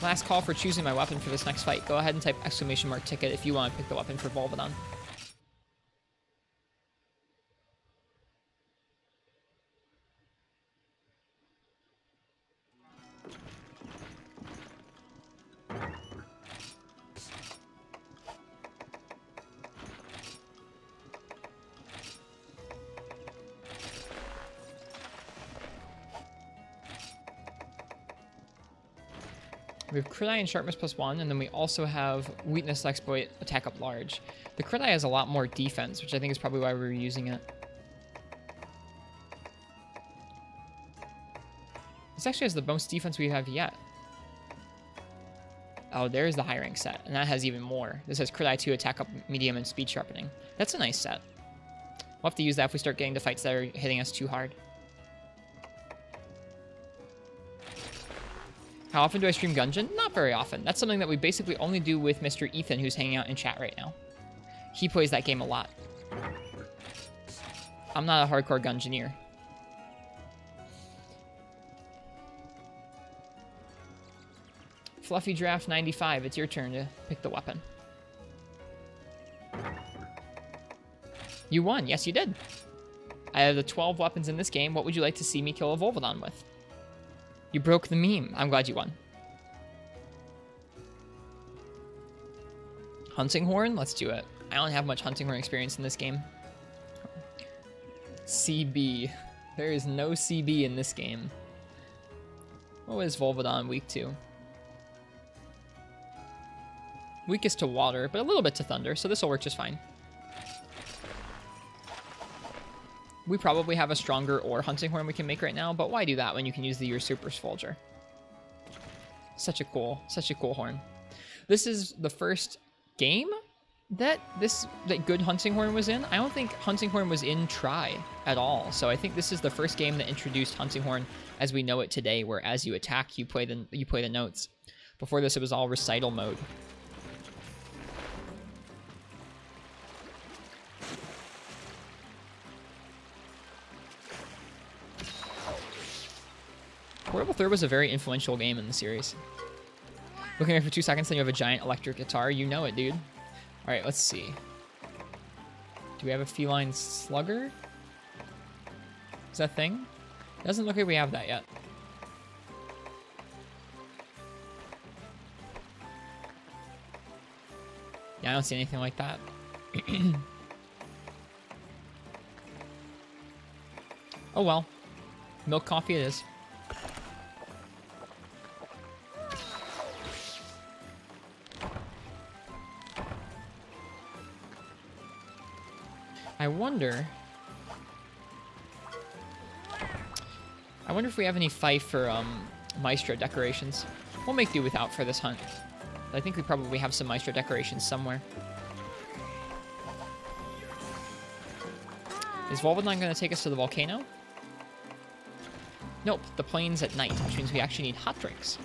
Last call for choosing my weapon for this next fight. Go ahead and type !ticket if you want to pick the weapon for Volvodon. We have Crit Eye and Sharpness +1, and then we also have Weakness Exploit, Attack Up Large. The Crit Eye has a lot more defense, which I think is probably why we were using it. This actually has the most defense we have yet. Oh, there's the high rank set, and that has even more. This has Crit Eye 2, Attack Up Medium, and Speed Sharpening. That's a nice set. We'll have to use that if we start getting to fights that are hitting us too hard. How often do I stream Gungeon? Not very often. That's something that we basically only do with Mr. Ethan, who's hanging out in chat right now. He plays that game a lot. I'm not a hardcore Gungeoneer. Fluffy Draft 95, it's your turn to pick the weapon. You won. Yes, you did. I have the 12 weapons in this game. What would you like to see me kill a Volvodon with? You broke the meme. I'm glad you won. Hunting Horn? Let's do it. I don't have much Hunting Horn experience in this game. CB. There is no CB in this game. What is Volvodon weak to? Weakest to water, but a little bit to thunder, so this will work just fine. We probably have a stronger or Hunting Horn we can make right now, but why do that when you can use the Usurper's Folger? Such a cool horn. This is the first game that good Hunting Horn was in. I don't think Hunting Horn was in Tri at all, so I think this is the first game that introduced Hunting Horn as we know it today, where as you attack, you play the notes. Before this, it was all recital mode. Portable Third was a very influential game in the series. Looking at it for 2 seconds, then you have a giant electric guitar. You know it, dude. Alright, let's see. Do we have a feline slugger? Is that a thing? Doesn't look like we have that yet. Yeah, I don't see anything like that. Oh well. Milk coffee it is. I wonder if we have any fife or maestro decorations. We'll make do without for this hunt. I think we probably have some maestro decorations somewhere. Is Volvadon going to take us to the volcano? Nope, the plane's at night, which means we actually need hot drinks.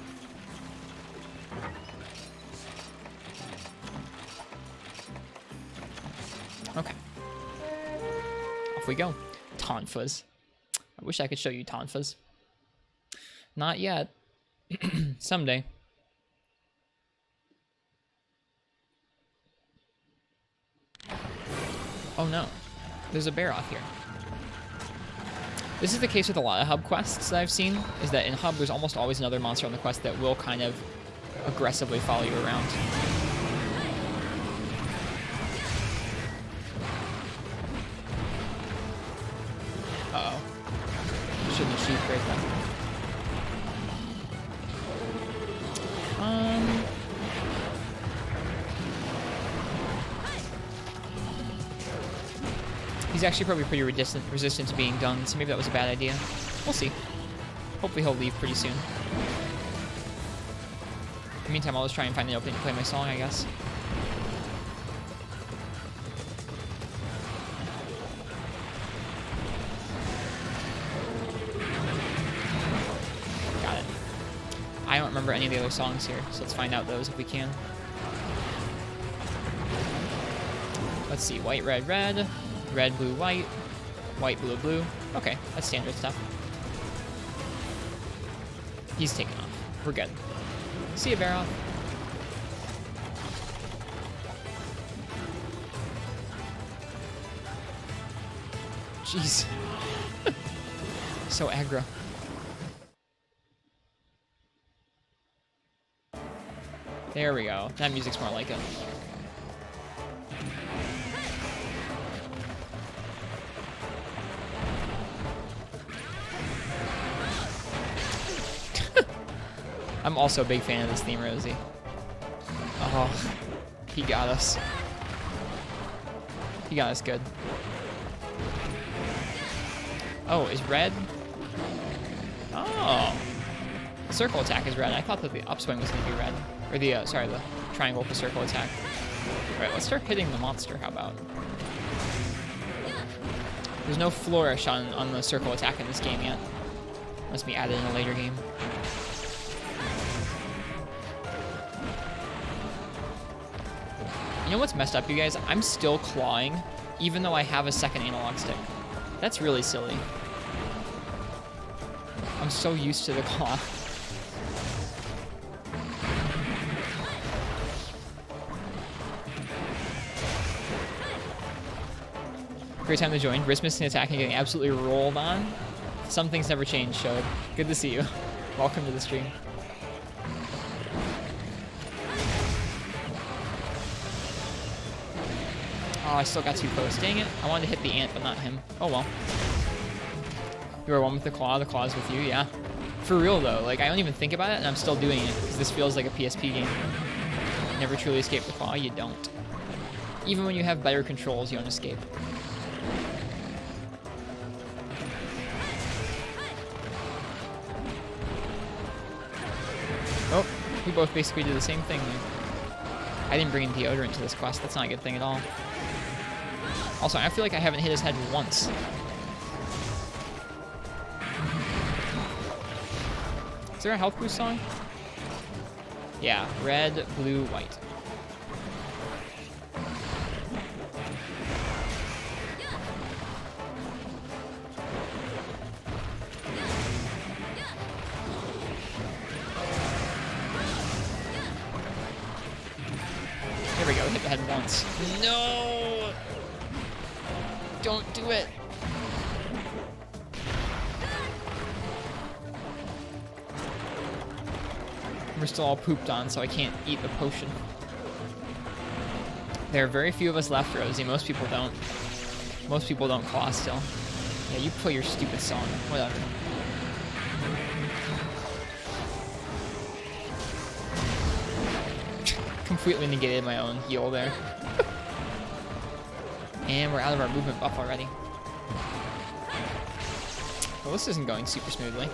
Okay. Off we go. Tonfas. I wish I could show you Tonfas. Not yet. Someday. Oh no. There's a bear off here. This is the case with a lot of hub quests that I've seen, is that in hub there's almost always another monster on the quest that will kind of aggressively follow you around. Uh-oh. Shouldn't have sheathed right then. He's actually probably pretty resistant to being done, so maybe that was a bad idea. We'll see. Hopefully he'll leave pretty soon. In the meantime, I'll just try and find an opening to play my song, I guess. Got it. I don't remember any of the other songs here, so let's find out those if we can. Let's see, white, red, red. Red, blue, white. White, blue, blue. Okay, that's standard stuff. He's taken off. We're good. See you, Baroth. Jeez. So aggro. There we go. That music's more like it. I'm also a big fan of this theme, Rosie. Oh, he got us. He got us good. Oh, is red? Oh. The circle attack is red. I thought that the upswing was going to be red. Or the, sorry, the triangle for circle attack. Alright, let's start hitting the monster. How about? There's no flourish on the circle attack in this game yet. Must be added in a later game. You know what's messed up, you guys? I'm still clawing, even though I have a second analog stick. That's really silly. I'm so used to the claw. Great time to join. Risk missing attack and getting absolutely rolled on. Some things never change, Showed. Good to see you. Welcome to the stream. Oh, I still got too close. Dang it. I wanted to hit the ant, but not him. Oh well. You are one with the claw's with you, yeah. For real though, like I don't even think about it and I'm still doing it, because this feels like a PSP game. Never truly escape the claw, you don't. Even when you have better controls, you don't escape. Oh, we both basically did the same thing. I didn't bring in deodorant to this quest, that's not a good thing at all. Also, I feel like I haven't hit his head once. Is there a health boost song? Yeah, red, blue, white. There we go, hit the head once. No! Don't do it! We're still all pooped on, so I can't eat the potion. There are very few of us left, Rosie. Most people don't. Most people don't claw still. Yeah, you play your stupid song. Whatever. Completely negated my own heal there. And we're out of our movement buff already. Well, this isn't going super smoothly.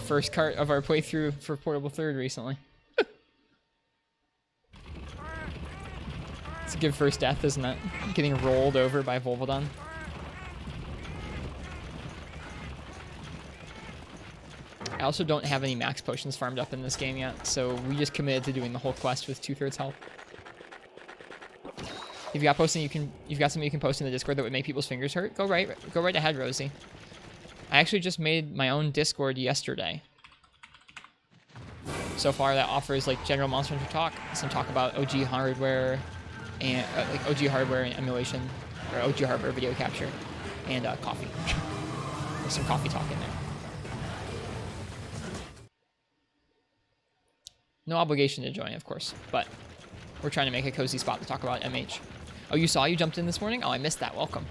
First cart of our playthrough for Portable Third recently. It's a good first death, isn't it? Getting rolled over by Volvodon. I also don't have any max potions farmed up in this game yet, so we just committed to doing the whole quest with 2/3 health. If you got posting, you've got something you can post in the Discord that would make people's fingers hurt. Go right ahead, Rosie. I actually just made my own Discord yesterday. So far, that offers like general Monster Hunter talk, some talk about OG hardware, and like OG hardware and emulation, or OG hardware video capture, and coffee. There's some coffee talk in there. No obligation to join, of course, but we're trying to make a cozy spot to talk about MH. Oh, you jumped in this morning? Oh, I missed that. Welcome.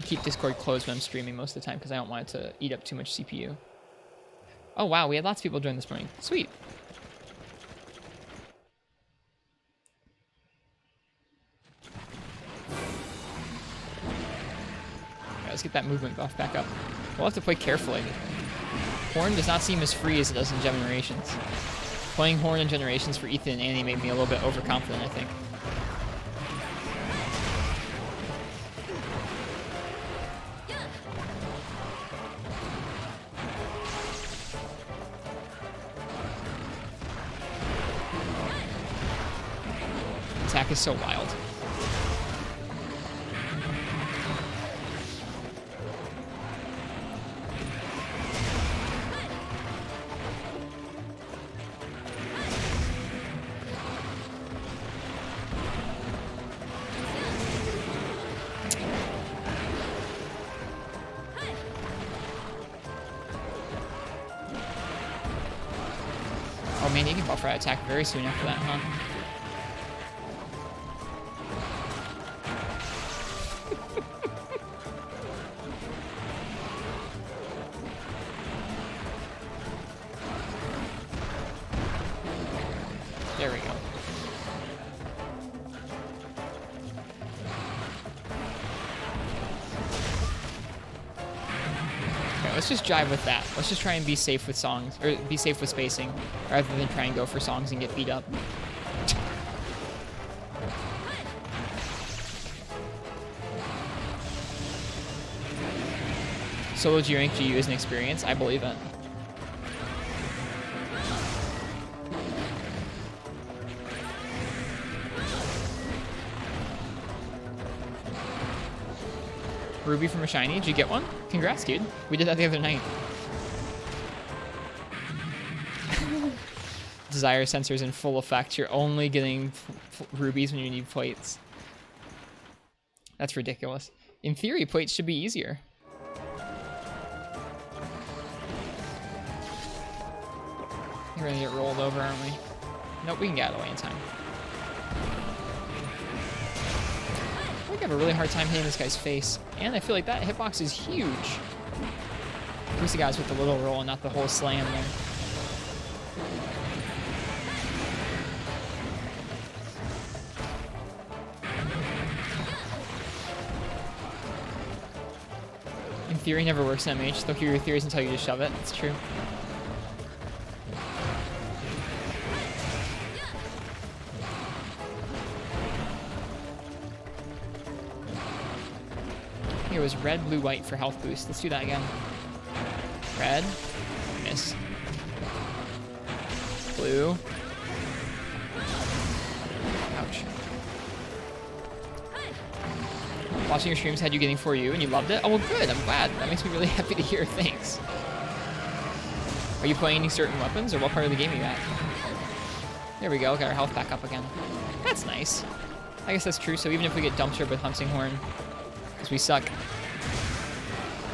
Keep Discord closed when I'm streaming most of the time because I don't want it to eat up too much CPU. Oh wow, we had lots of people join this morning. Sweet. Right, let's get that movement buff back up. We'll have to play carefully. Horn does not seem as free as it does in Generations. Playing Horn in Generations for Ethan and Annie made me a little bit overconfident, I think. Attack is so wild. Oh man, you can buffer that attack very soon after that, huh? There we go. Okay, let's just jive with that. Let's just try and be safe with songs, or be safe with spacing, rather than try and go for songs and get beat up. Solo G-Rank GU is an experience. I believe it. Ruby from a shiny. Did you get one? Congrats, dude. We did that the other night. Desire sensors in full effect. You're only getting rubies when you need plates. That's ridiculous. In theory, plates should be easier. We're gonna get rolled over, aren't we? Nope, we can get out of the way in time. I think I have a really hard time hitting this guy's face. And I feel like that hitbox is huge. Who's the guys with the little roll and not the whole slam there? In theory never works in MH. They'll hear your theories and tell you to shove it. It's true. It was red, blue, white for health boost. Let's do that again. Red. Miss. Blue. Ouch. Watching your streams had you getting for you and you loved it? Oh, well, good. I'm glad. That makes me really happy to hear. Thanks. Are you playing any certain weapons or what part of the game are you at? There we go. Got our health back up again. That's nice. I guess that's true. So even if we get dumpster with Hunting Horn, because we suck,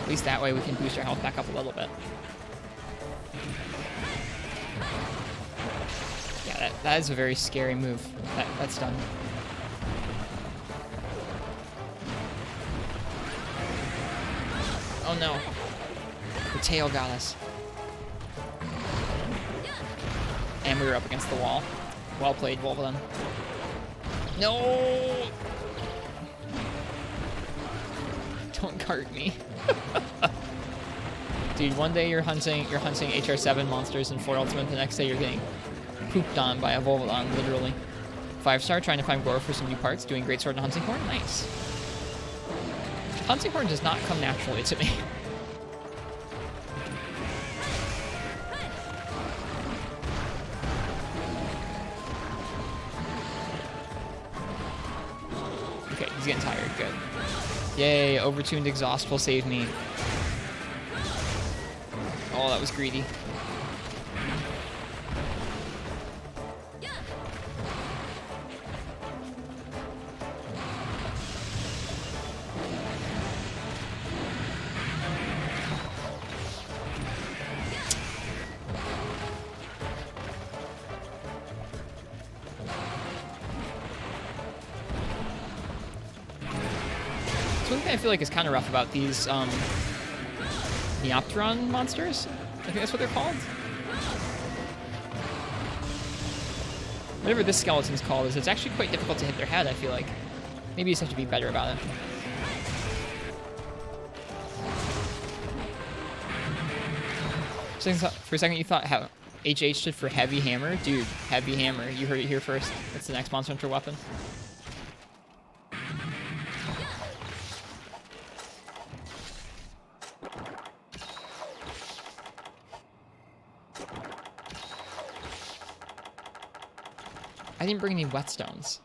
at least that way we can boost our health back up a little bit. Yeah, that is a very scary move. That's done. Oh no. The tail got us. And we were up against the wall. Well played, Wolverine. No! Don't cart me. Dude, one day you're hunting HR7 monsters in 4 Ultimate, the next day you're getting pooped on by a Volvodon, literally. 5-star, trying to find Gore for some new parts, doing great sword and Hunting Horn. Nice. Hunting Horn does not come naturally to me. Okay, he's getting tired. Good. Yay, overtuned exhaust will save me. Oh, that was greedy. One thing I feel like is kind of rough about these Neopteron monsters, I think that's what they're called. Whatever this skeleton's called is, it's actually quite difficult to hit their head, I feel like. Maybe you just have to be better about it. So for a second you thought how HH stood for Heavy Hammer? Dude, Heavy Hammer. You heard it here first. That's the next Monster Hunter weapon. I didn't bring any whetstones.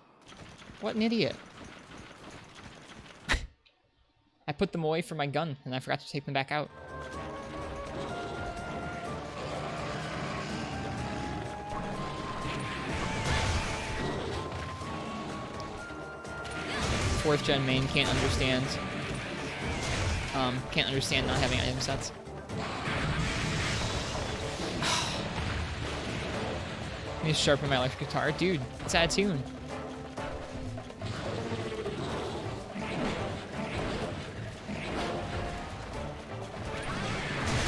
What an idiot. I put them away from my gun, and I forgot to take them back out. Fourth gen main can't understand not having item sets. I need to sharpen my electric guitar. Dude, sad tune.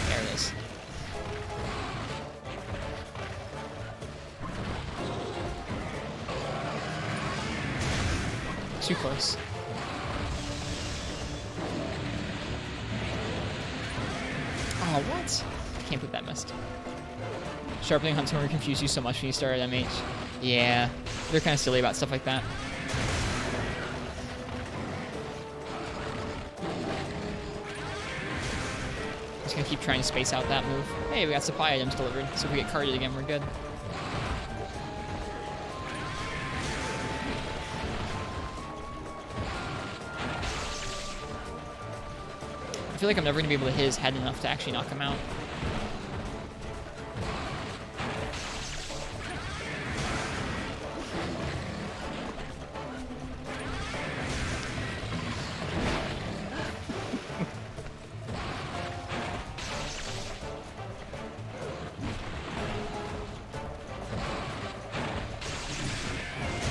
There it is. Too close. Oh, what? I can't believe that missed. Sharpening Hunting Horn confused you so much when you started MH. Yeah, they're kind of silly about stuff like that. Just gonna keep trying to space out that move. Hey, we got supply items delivered, so if we get carded again, we're good. I feel like I'm never gonna be able to hit his head enough to actually knock him out.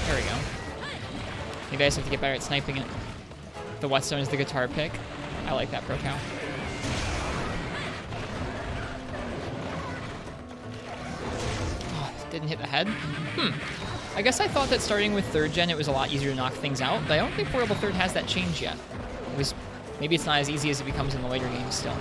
There we go. You guys have to get better at sniping it. The whetstone is the guitar pick. I like that pro cow. Oh, didn't hit the head? I guess I thought that starting with 3rd gen it was a lot easier to knock things out, but I don't think Portable 3rd has that change yet. Maybe it's not as easy as it becomes in the later games still.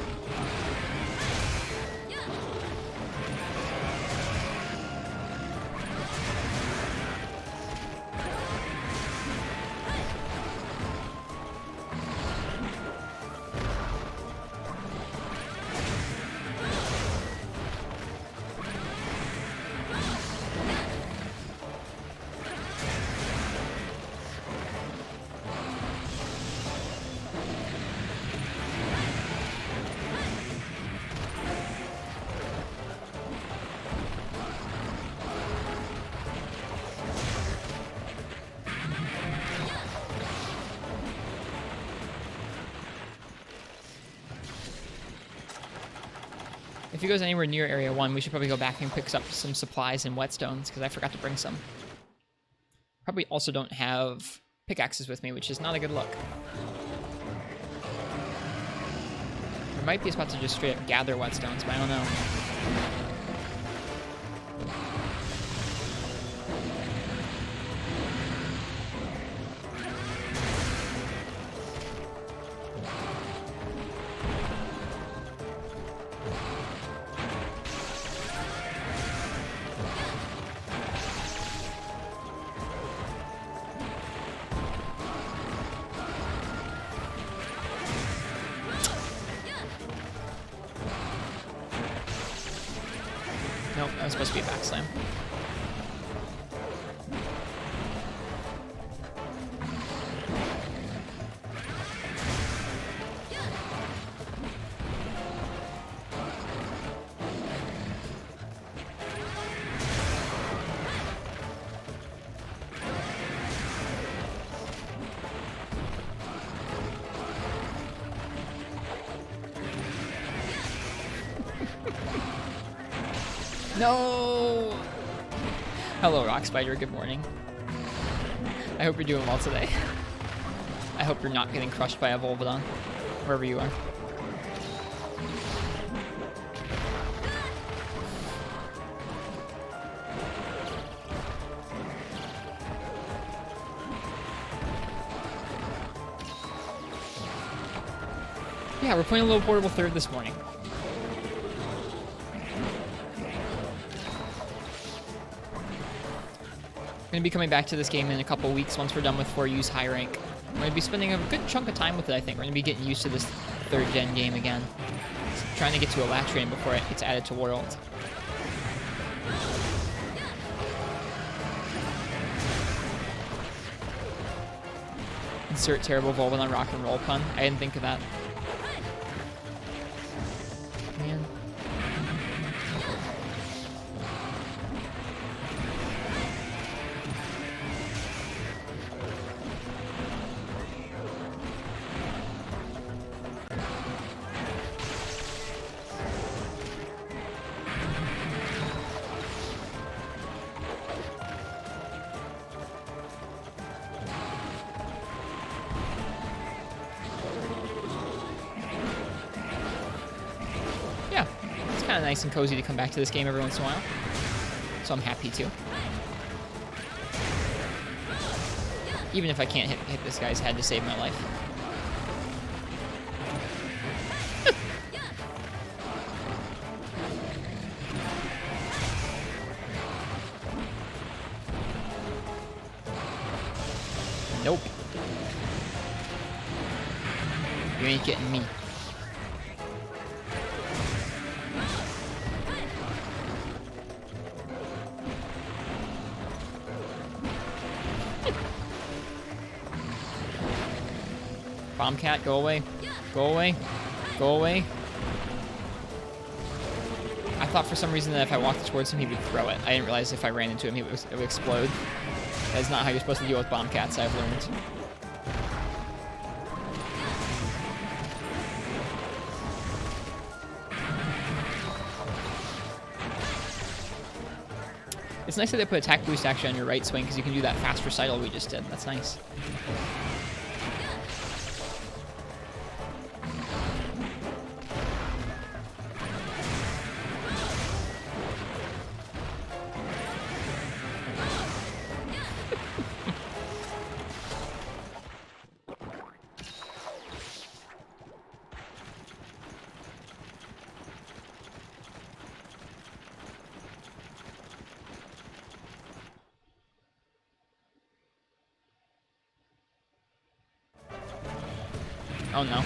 If he goes anywhere near Area 1, we should probably go back and pick up some supplies and whetstones, because I forgot to bring some. Probably also don't have pickaxes with me, which is not a good look. There might be a spot to just straight up gather whetstones, but I don't know. Nope, that was supposed to be a backslam. No! Hello, Rock Spider. Good morning. I hope you're doing well today. I hope you're not getting crushed by a Volvodon, wherever you are. Yeah, we're playing a little portable third this morning. Going to be coming back to this game in a couple weeks once we're done with 4U's high rank. We're going to be spending a good chunk of time with it, I think. We're going to be getting used to this 3rd gen game again. Trying to get to Elatrian before it gets added to World. Insert terrible Volvodon rock and roll pun. I didn't think of that. Man. Kind of nice and cozy to come back to this game every once in a while, so I'm happy to. Even if I can't hit this guy's head to save my life. Nope. You ain't getting me. Bombcat, go away. Go away. Go away. I thought for some reason that if I walked towards him, he would throw it. I didn't realize if I ran into him, it would explode. That is not how you're supposed to deal with Bombcats, I've learned. It's nice that they put attack boost actually on your right swing, because you can do that fast recital we just did. That's nice. Oh no.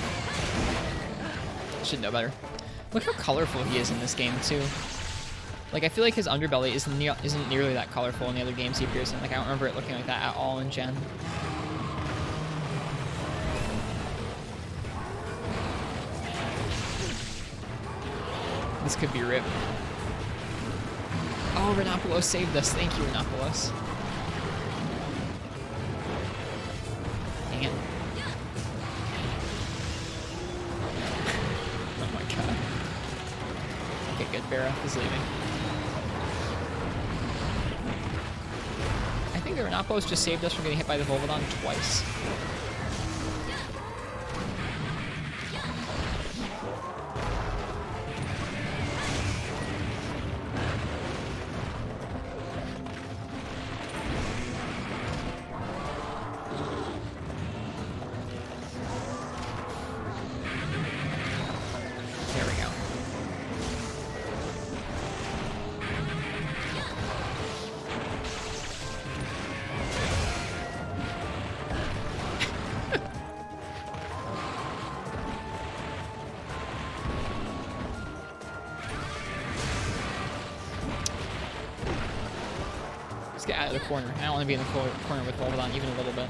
Should know better. Look how colorful he is in this game too. Like, I feel like his underbelly isn't nearly that colorful in the other games he appears in. Like, I don't remember it looking like that at all in Gen. This could be RIP. Oh, Renopolos saved us. Thank you, Renopolos. Dang it. Bareth is leaving. I think the Renapos just saved us from getting hit by the Volvodon twice. There we go. Let's get out of the corner. I don't want to be in the corner with Volvodon even a little bit.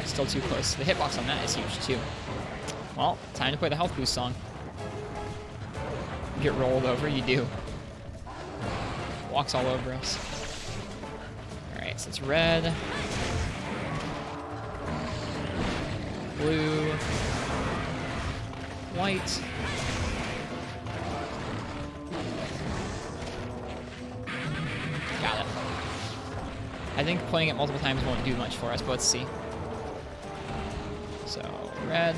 Still too close. The hitbox on that is huge too. Well, time to play the health boost song. Get rolled over, you do. Walks all over us. Alright, so it's red. Blue. White. Got it. I think playing it multiple times won't do much for us, but let's see. So, red.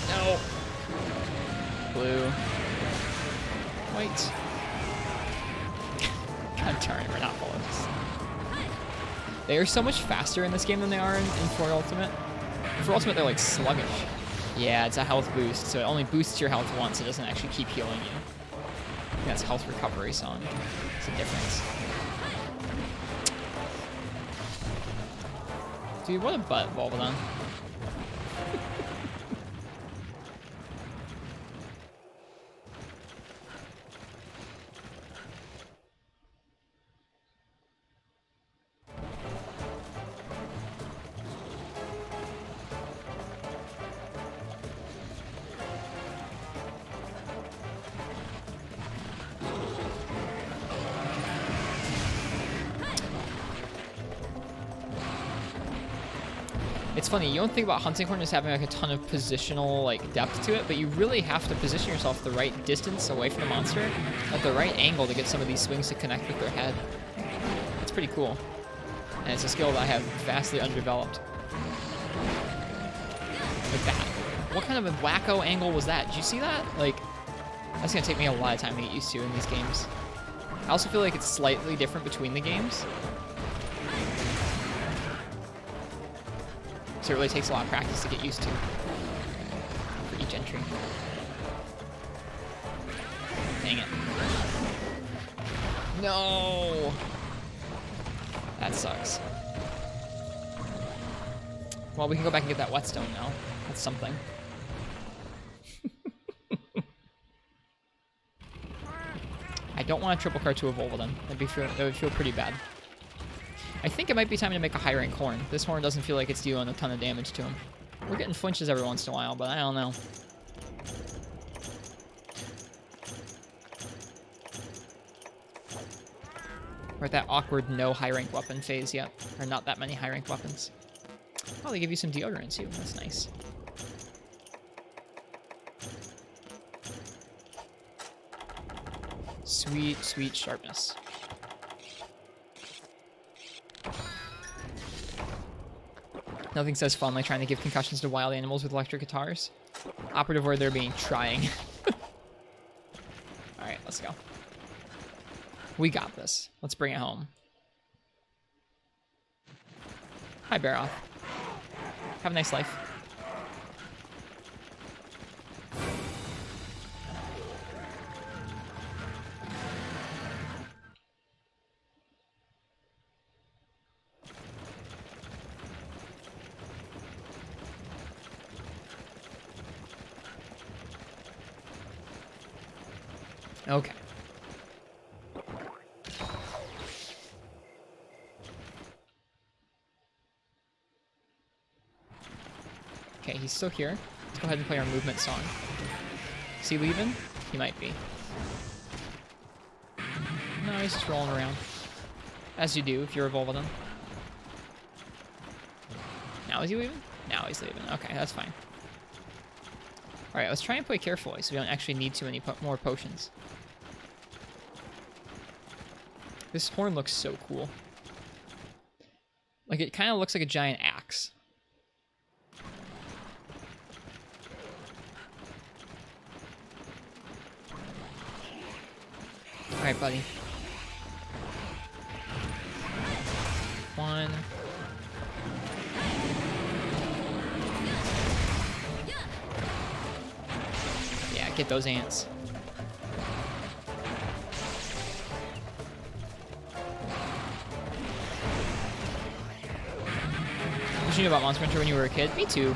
No. Blue. White. God darn it, we're not bullets. They are so much faster in this game than they are in 4 Ultimate. In 4 Ultimate, they're like sluggish. Yeah, it's a health boost, so it only boosts your health once. It doesn't actually keep healing you. I think that's health recovery song. It's a difference. Dude, what a butt, Volvodon. It's funny, you don't think about Hunting Horn as having like a ton of positional like depth to it, but you really have to position yourself the right distance away from the monster at the right angle to get some of these swings to connect with their head. It's pretty cool. And it's a skill that I have vastly underdeveloped. Like that. What kind of a wacko angle was that? Did you see that? Like, that's gonna take me a lot of time to get used to in these games. I also feel like it's slightly different between the games. So it really takes a lot of practice to get used to for each entry. Dang it. No! That sucks. Well, we can go back and get that whetstone now. That's something. I don't want a triple card to a Volvodon. That would feel pretty bad. I think it might be time to make a high rank horn. This horn doesn't feel like it's dealing a ton of damage to him. We're getting flinches every once in a while, but I don't know. We're at that awkward no high rank weapon phase yet. Or not that many high rank weapons. Oh, they give you some deodorant too. That's nice. Sweet, sweet sharpness. Nothing says fun like trying to give concussions to wild animals with electric guitars. Operative word there being trying. Alright, let's go. We got this. Let's bring it home. Hi, Baroth. Have a nice life. Okay. Okay, he's still here. Let's go ahead and play our movement song. Is he leaving? He might be. No, he's just rolling around. As you do if you're a Volvodon. Now is he leaving? Now he's leaving. Okay, that's fine. Alright, let's try and play carefully so we don't actually need too many more potions. This horn looks so cool. Like, it kind of looks like a giant axe. Alright, buddy. 1. Yeah, get those ants. Did you know about Monster Hunter when you were a kid? Me too.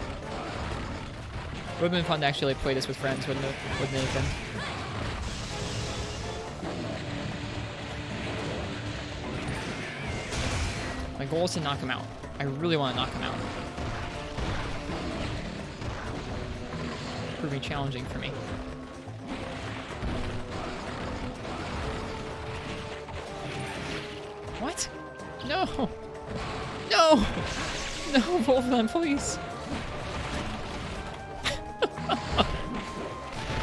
Would have been fun to actually like, play this with friends, wouldn't it? Wouldn't it have been? My goal is to knock him out. I really want to knock him out. Proving challenging for me. What? No! No! No, Wolfman, please!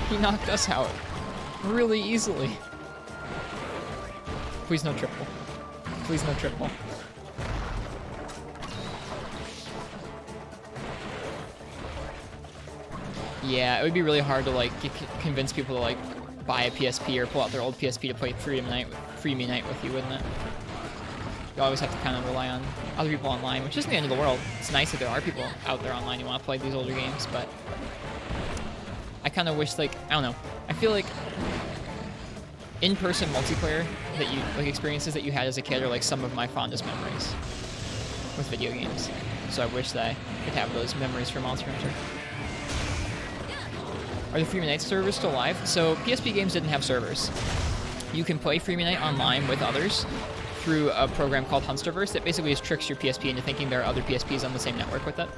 He knocked us out. Really easily. Please no triple. Please no triple. Yeah, it would be really hard to like convince people to like buy a PSP or pull out their old PSP to play Free Me Night with you, wouldn't it? You always have to kind of rely on other people online, which isn't the end of the world. It's nice that there are people out there online who want to play these older games, but I kind of wish, like, I don't know. I feel like in-person multiplayer that you like experiences that you had as a kid are like some of my fondest memories with video games. So I wish that I could have those memories for Monster Hunter. Are the Free Me Night servers still live? So PSP games didn't have servers. You can play Free Me Night online with others through a program called Hunsterverse that basically just tricks your PSP into thinking there are other PSPs on the same network with it,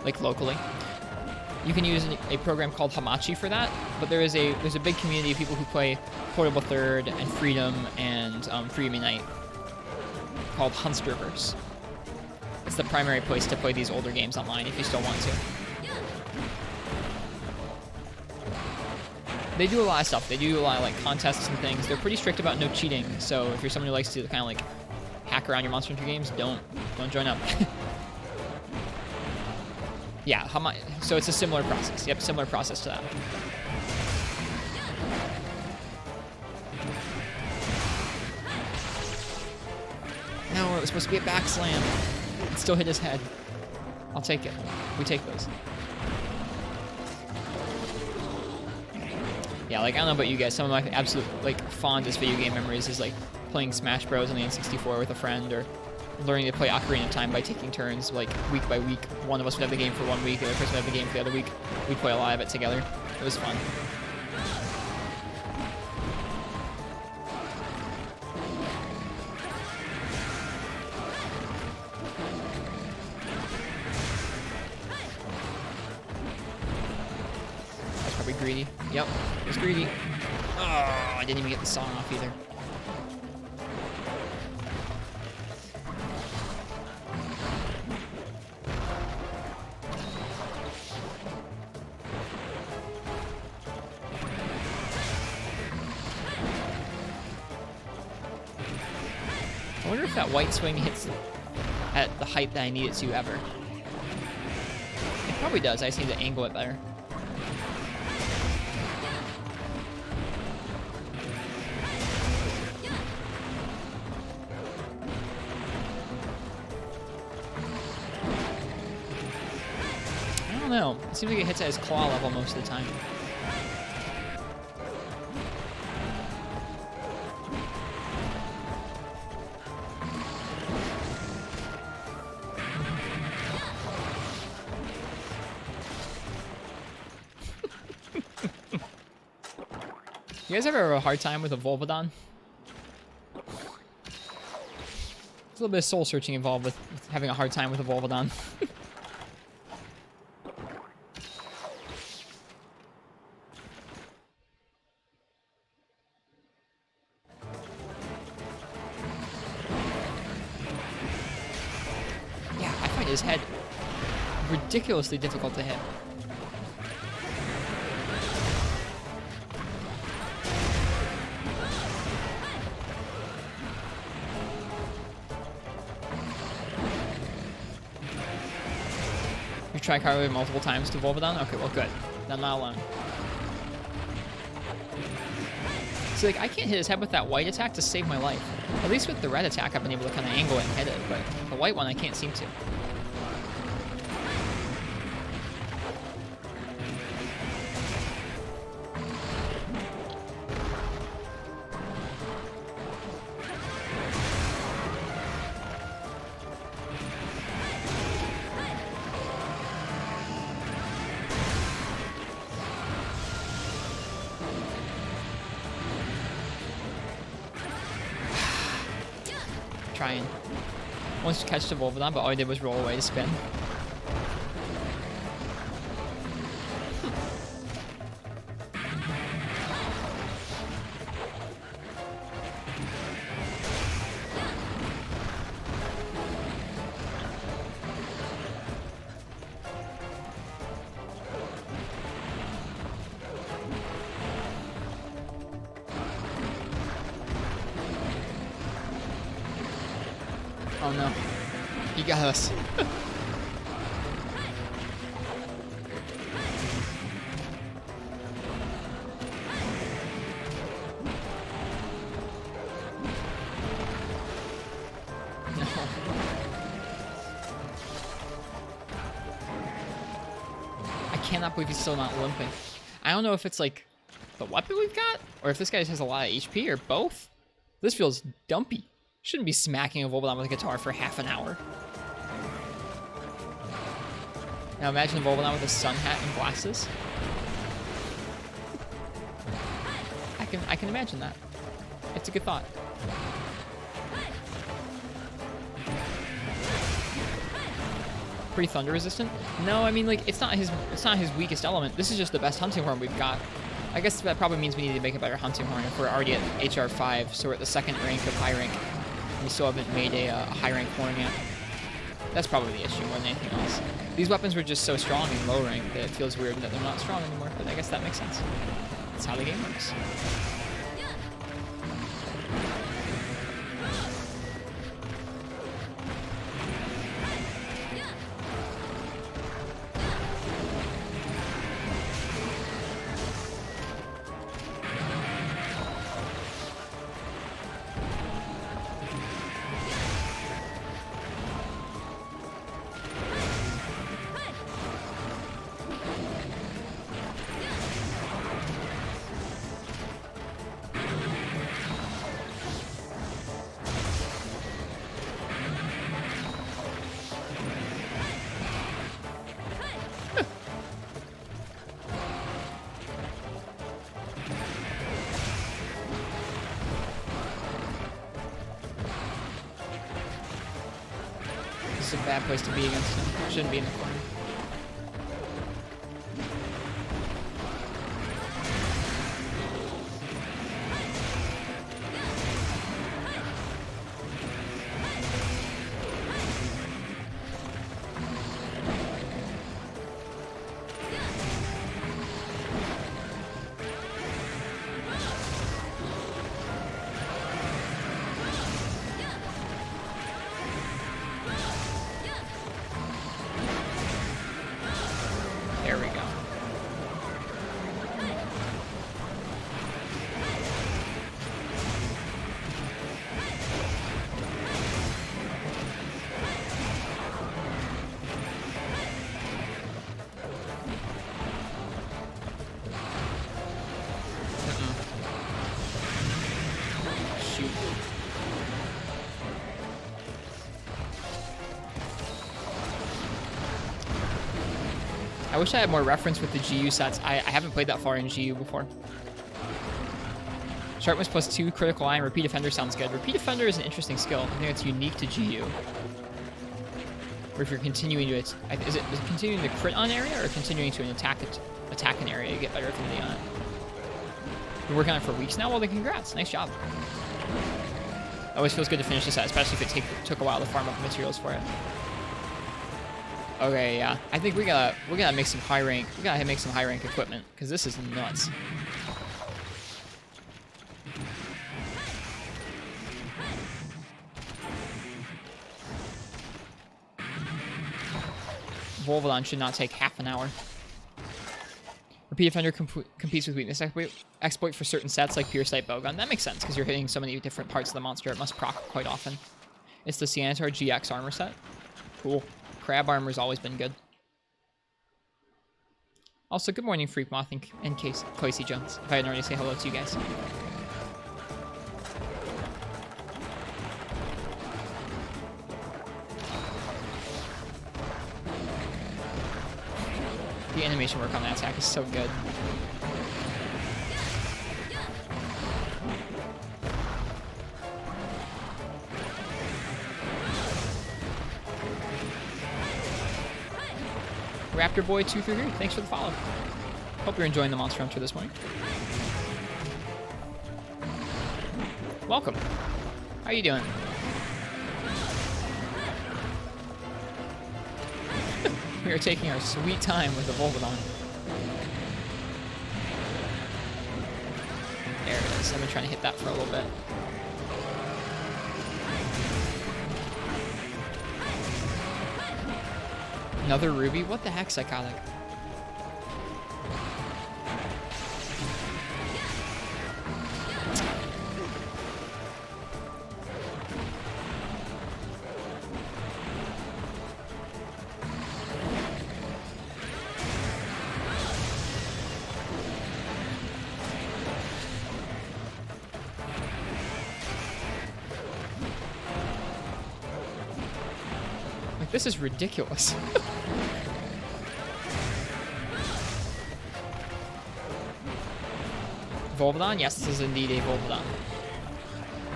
like locally. You can use a program called Hamachi for that, but there's a big community of people who play Portable Third and Freedom and Free Me Night called Hunsterverse. It's the primary place to play these older games online if you still want to. They do a lot of stuff. They do a lot of like contests and things. They're pretty strict about no cheating, so if you're someone who likes to kind of like hack around your Monster Hunter games, don't join up. Yeah, so it's a similar process. Yep, similar process to that. No, it was supposed to be a back slam. It still hit his head. I'll take it. We take those. Yeah, like, I don't know about you guys, some of my absolute, like, fondest video game memories is, like, playing Smash Bros. On the N64 with a friend, or learning to play Ocarina of Time by taking turns, like, week by week. One of us would have the game for 1 week, the other person would have the game for the other week. We'd play a lot of it together. It was fun. That's probably greedy. Yep, it was greedy. Oh, I didn't even get the song off either. I wonder if that white swing hits at the height that I need it to ever. It probably does, I just need to angle it better. I don't know. It seems like it hits at his claw level most of the time. You guys ever have a hard time with a Volvodon? There's a little bit of soul searching involved with having a hard time with a Volvodon. Yeah, I find his head ridiculously difficult to hit. You try carry multiple times to Volvidon? Okay, well good. I'm not alone. See, like, I can't hit his head with that white attack to save my life. At least with the red attack, I've been able to kind of angle it and hit it, but the white one, I can't seem to. Trying. Wants to catch the Volvidon, but all I did was roll away to spin. Oh no. He got us. No. I cannot believe he's still not limping. I don't know if it's like the weapon we've got, or if this guy just has a lot of HP, or both. This feels dumpy. Shouldn't be smacking a Volvidon with a guitar for half an hour. Now imagine a Volvidon with a sun hat and glasses. I can imagine that. It's a good thought. Pretty thunder resistant? No, I mean, like, it's not his weakest element. This is just the best hunting horn we've got. I guess that probably means we need to make a better hunting horn if we're already at HR 5, so we're at the second rank of high rank. We still haven't made a high rank horn yet. That's probably the issue more than anything else. These weapons were just so strong in low rank that it feels weird that they're not strong anymore, but I guess that makes sense. That's how the game works. This is a bad place to be against him. Shouldn't be in the corner. There we go. Shoot. I wish I had more reference with the GU sets. I haven't played that far in GU before. Sharpness +2, critical eye, and repeat defender sounds good. Repeat defender is an interesting skill. I think it's unique to GU. Or if you're continuing to, is it continuing to crit on area or continuing to attack an area to get better affinity on it? Been working on it for weeks now. Well, then congrats. Nice job. Always feels good to finish the set, especially if it took a while to farm up materials for it. Okay, yeah. I think we gotta make some high rank. We gotta make some high rank equipment because this is nuts. Volvodon should not take half an hour. Repeat offender competes with weakness exploit for certain sets like pure sight bowgun. That makes sense because you're hitting so many different parts of the monster. It must proc quite often. It's the Sianatar GX armor set. Cool. Crab armor's always been good. Also, good morning, Freak Moth and Casey Jones. If I hadn't already say hello to you guys. The animation work on that attack is so good. Raptor Boy 233, thanks for the follow. Hope you're enjoying the Monster Hunter this morning. Welcome. How are you doing? We are taking our sweet time with the Volvodon. There it is. I've been trying to hit that for a little bit. Another Ruby? What the heck, Psychotic? Like, this is ridiculous. Volvodon? Yes, this is indeed a Volvodon.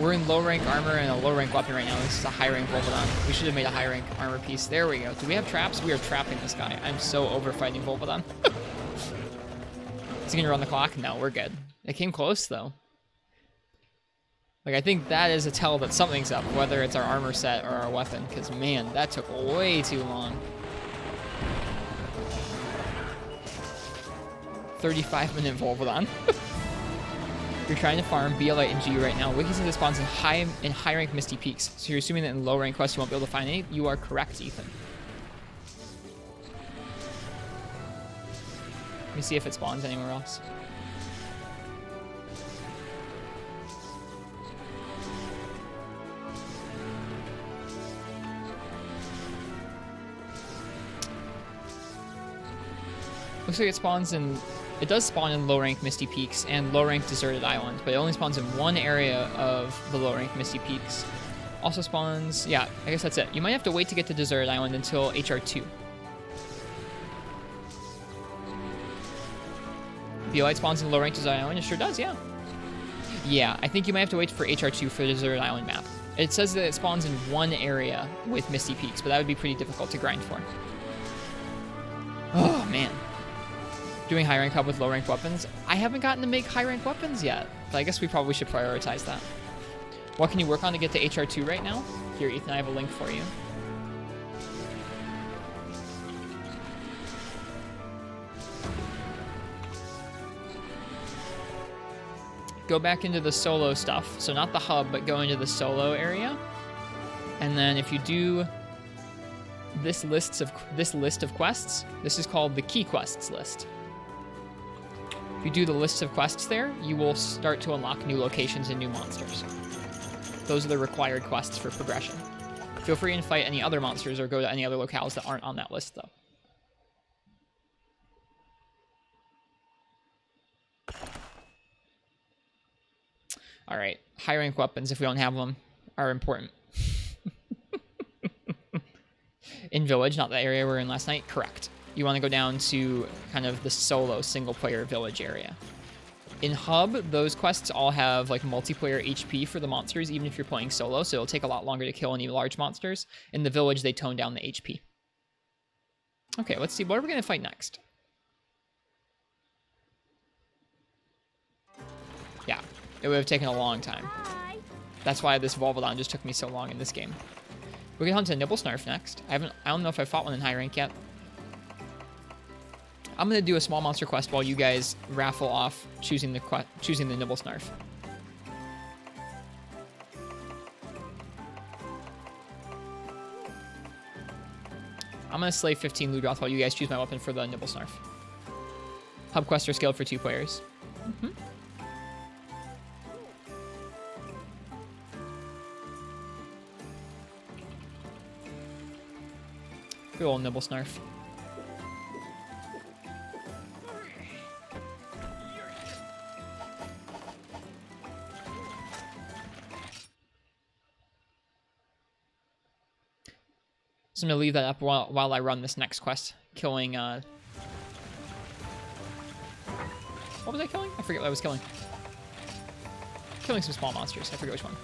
We're in low rank armor and a low rank weapon right now. This is a high rank Volvodon. We should have made a high rank armor piece. There we go. Do we have traps? We are trapping this guy. I'm so over fighting Volvodon. Is he gonna run the clock? No, we're good. It came close though. Like, I think that is a tell that something's up, whether it's our armor set or our weapon, because man, that took way too long. 35-minute Volvodon. You're trying to farm BLite and G right now. Wikisynth spawns in high rank Misty Peaks. So you're assuming that in low rank quests you won't be able to find any? You are correct, Ethan. Let me see if it spawns anywhere else. Looks like it spawns in... It does spawn in low-rank Misty Peaks and low-rank Deserted Islands, but it only spawns in one area of the low-rank Misty Peaks. Also spawns... Yeah, I guess that's it. You might have to wait to get to Deserted Island until HR2. BLite spawns in low-rank Deserted Island? It sure does, yeah. Yeah, I think you might have to wait for HR2 for the Deserted Island map. It says that it spawns in one area with Misty Peaks, but that would be pretty difficult to grind for. Oh, man. Doing high rank hub with low rank weapons. I haven't gotten to make high rank weapons yet, but I guess we probably should prioritize that. What can you work on to get to HR2 right now? Here, Ethan, I have a link for you. Go back into the solo stuff. So not the hub, but go into the solo area. And then if you do this list of quests, this is called the key quests list. If you do the list of quests there, you will start to unlock new locations and new monsters. Those are the required quests for progression. Feel free to fight any other monsters or go to any other locales that aren't on that list, though. Alright, high rank weapons, if we don't have them, are important. In Village, not the area we were in last night, correct. You want to go down to kind of the solo single-player Village area. In Hub, those quests all have like multiplayer HP for the monsters, even if you're playing solo, so it'll take a lot longer to kill any large monsters. In the Village, they tone down the HP. Okay, let's see. What are we going to fight next? Yeah, it would have taken a long time. That's why this Volvodon just took me so long in this game. We can hunt a Nibblesnarf next. I don't know if I fought one in high rank yet. I'm gonna do a small monster quest while you guys raffle off choosing the Nibblesnarf. I'm gonna slay 15 Ludroth while you guys choose my weapon for the Nibblesnarf. Hub quests are scaled for 2 players. Mm-hmm. Good old Nibblesnarf. So I'm gonna leave that up while I run this next quest, killing. What was I killing? I forget what I was killing. Killing some small monsters. I forget which one.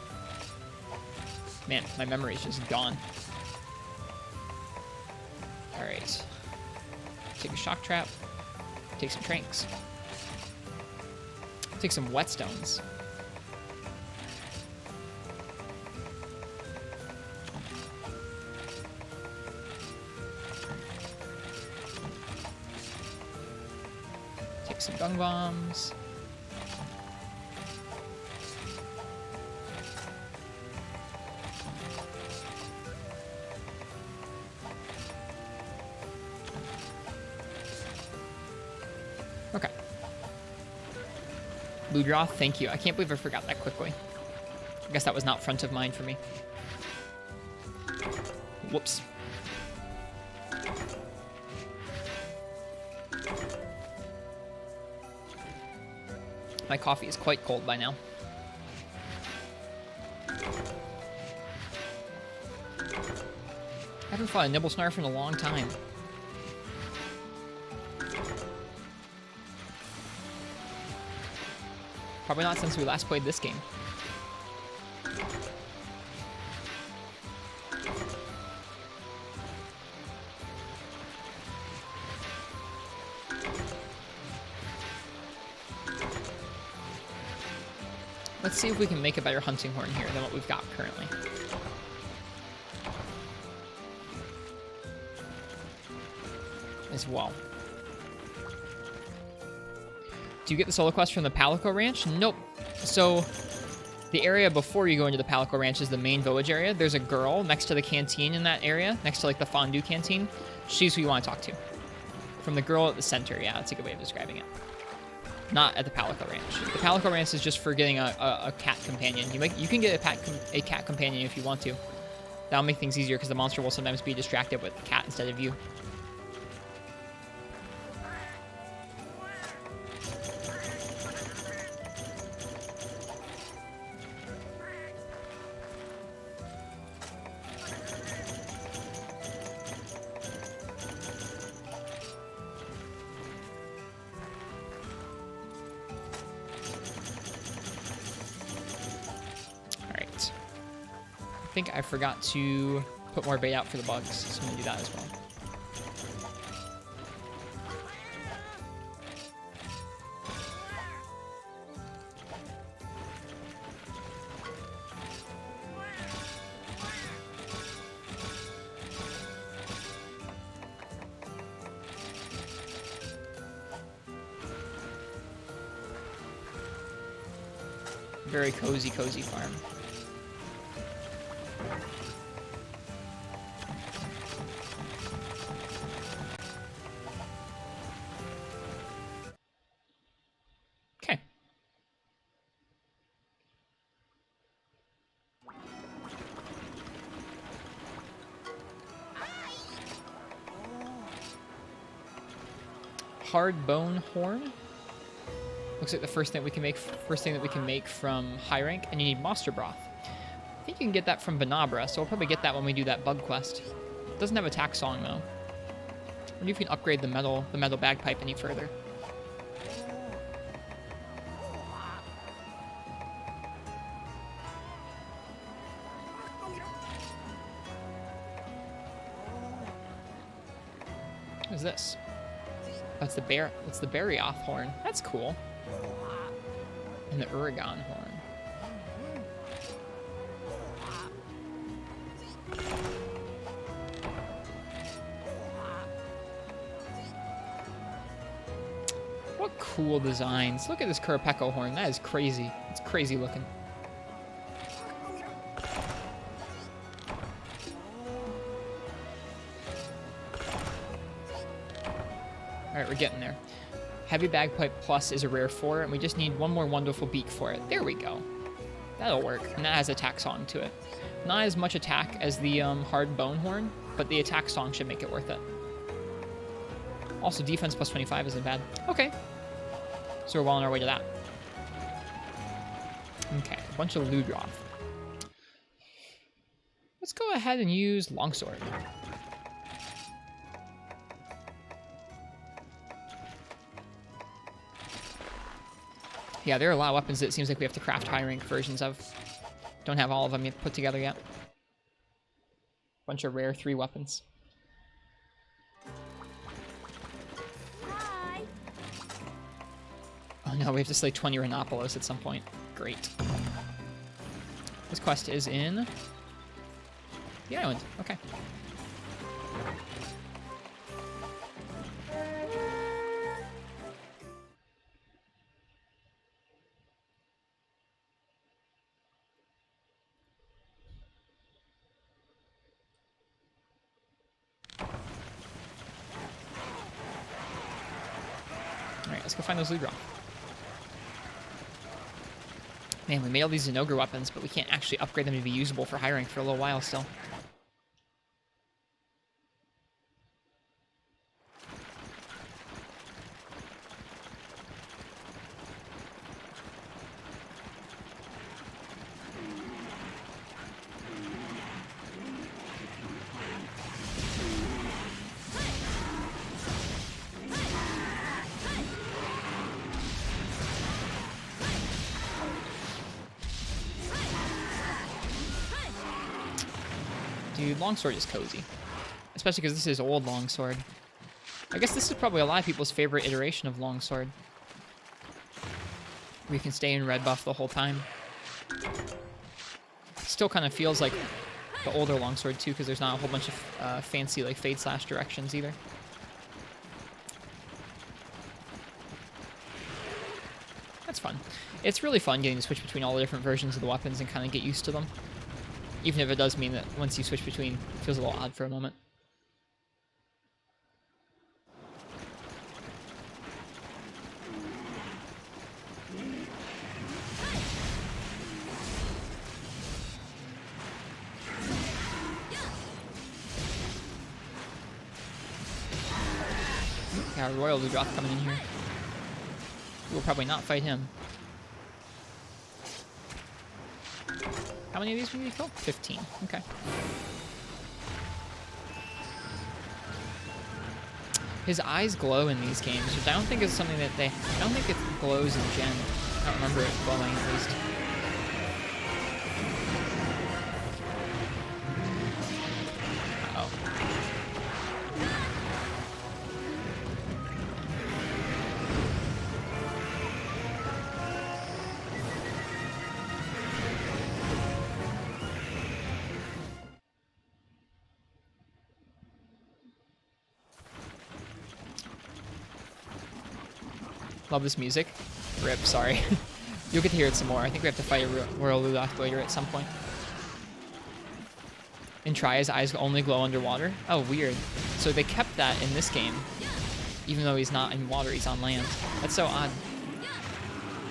Man, my memory is just gone. All right. Take a shock trap. Take some tranks. Take some whetstones. Take some dung bombs. Okay. Ludroth, thank you. I can't believe I forgot that quickly. I guess that was not front of mind for me. Whoops. My coffee is quite cold by now. I haven't fought a Nibblesnarf in a long time. Probably not since we last played this game. Let's see if we can make a better hunting horn here than what we've got currently. As well. Do you get the solo quest from the Palico Ranch? Nope. So, the area before you go into the Palico Ranch is the main village area. There's a girl next to the canteen in that area, next to like the fondue canteen. She's who you want to talk to. From the girl at the center, yeah, that's a good way of describing it. Not at the Palico Ranch. The Palico Ranch is just for getting a cat companion. You can get a cat companion if you want to. That'll make things easier because the monster will sometimes be distracted with the cat instead of you. I think I forgot to put more bait out for the bugs, so I'm going to do that as well. Very cozy farm. Hard bone horn. Looks like the first thing that we can make from high rank, and you need monster broth. I think you can get that from Banabra, so we'll probably get that when we do that bug quest. It doesn't have attack song though. I wonder if you can upgrade the metal bagpipe any further. What is this? That's the Barioth horn. That's cool. And the Uragon horn. cool designs. Look at this Kurapeko horn. That is crazy. It's crazy looking. Alright, we're getting there. Heavy Bagpipe Plus is a rare 4, and we just need one more wonderful beak for it. There we go. That'll work. And that has attack song to it. Not as much attack as the hard bone horn, but the attack song should make it worth it. Also, defense plus 25 isn't bad. Okay. So we're well on our way to that. Okay, a bunch of Ludroth. Let's go ahead and use Longsword. Yeah, there are a lot of weapons that it seems like we have to craft high rank versions of. Don't have all of them yet put together yet. Bunch of rare 3 weapons. Hi. Oh no, we have to slay 20 Rhinopolis at some point. Great. This quest is in the island. Okay. Alright, let's go find those Ludroth. Man, we made all these Zenogre weapons, but we can't actually upgrade them to be usable for high rank for a little while still. Dude, Longsword is cozy. Especially because this is old Longsword. I guess this is probably a lot of people's favorite iteration of Longsword. We can stay in red buff the whole time. Still kind of feels like the older Longsword too, because there's not a whole bunch of fancy like Fade Slash directions either. That's fun. It's really fun getting to switch between all the different versions of the weapons and kind of get used to them. Even if it does mean that once you switch between, it feels a little odd for a moment. Got a Royal Ludroth coming in here. We'll probably not fight him. How many of these we need to kill? 15. Okay. His eyes glow in these games, which I don't think is something that they... I don't think it glows in Gen. I don't remember it glowing, at least. Uh-oh. Love this music. Rip, sorry. You'll get to hear it some more. I think we have to fight a Royal Ludroth later at some point. In Tri's eyes only glow underwater? Oh, weird. So they kept that in this game. Even though he's not in water, he's on land. That's so odd.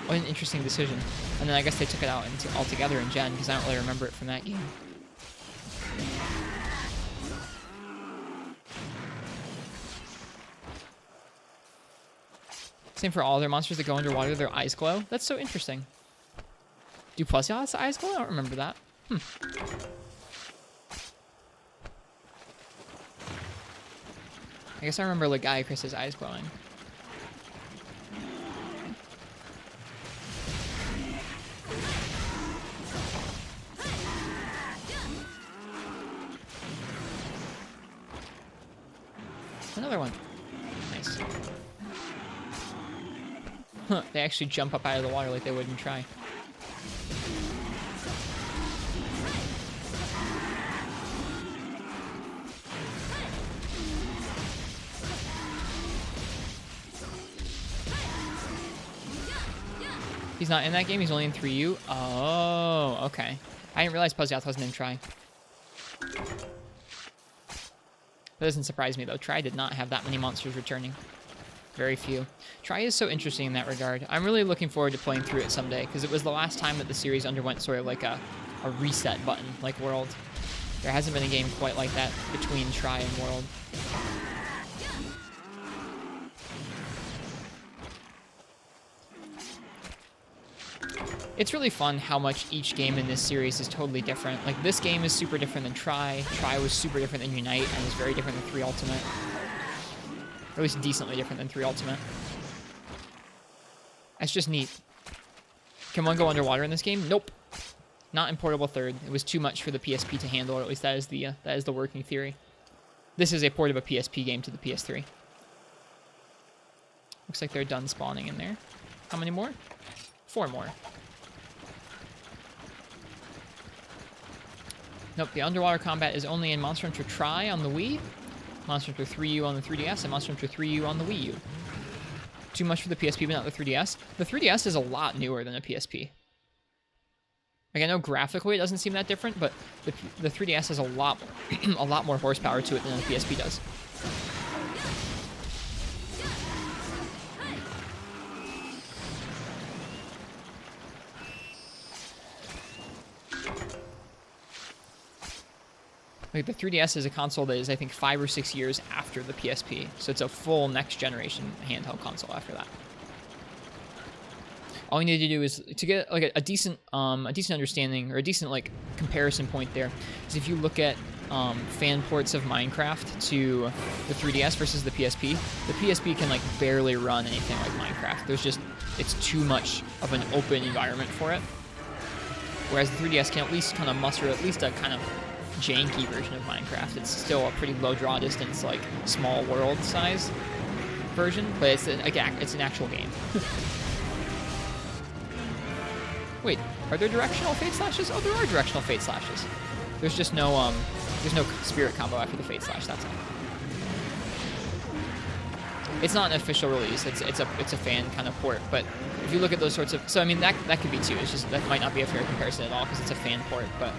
What an interesting decision. And then I guess they took it out altogether in Gen, because I don't really remember it from that game. Same for all their monsters that go underwater, their eyes glow. That's so interesting. Do Plesioth's eyes glow? I don't remember that. I guess I remember Legiacris's eyes glowing. Another one. Nice. Huh, they actually jump up out of the water like they would in Tri. He's not in that game. He's only in 3U. Oh, okay. I didn't realize Puzziath wasn't in Tri. That doesn't surprise me, though. Tri did not have that many monsters returning. Very few. Tri is so interesting in that regard. I'm really looking forward to playing through it someday, because it was the last time that the series underwent sort of like a reset button, like World. There hasn't been a game quite like that between Tri and World. It's really fun how much each game in this series is totally different. Like, this game is super different than Tri. Tri was super different than Unite, and is very different than 3 Ultimate. Or at least decently different than 3 Ultimate. That's just neat. Can one go underwater in this game? Nope. Not in Portable 3rd. It was too much for the PSP to handle, or at least that is the working theory. This is a port of a PSP game to the PS3. Looks like they're done spawning in there. How many more? 4 more. Nope, the underwater combat is only in Monster Hunter Tri on the Wii, Monster Hunter 3U on the 3DS, and Monster Hunter 3U on the Wii U. Too much for the PSP, but not the 3DS. The 3DS is a lot newer than a PSP. Like, I know graphically it doesn't seem that different, but the 3DS has a lot more horsepower to it than the PSP does. Like, the 3DS is a console that is, I think, 5 or 6 years after the PSP. So it's a full next-generation handheld console after that. All you need to do is, to get like a decent understanding, or a decent like comparison point there, is if you look at fan ports of Minecraft to the 3DS versus the PSP can like barely run anything like Minecraft. It's too much of an open environment for it. Whereas the 3DS can at least kind of muster at least a kind of janky version of Minecraft. It's still a pretty low draw distance, like small world size version, but it's an actual game. Wait, are there directional Fate Slashes? Oh, there are directional Fate Slashes. There's just no spirit combo after the Fate Slash. That's all. It's not an official release. It's a fan kind of port. But if you look at those sorts of, so I mean that could be too. It's just that might not be a fair comparison at all because it's a fan port. But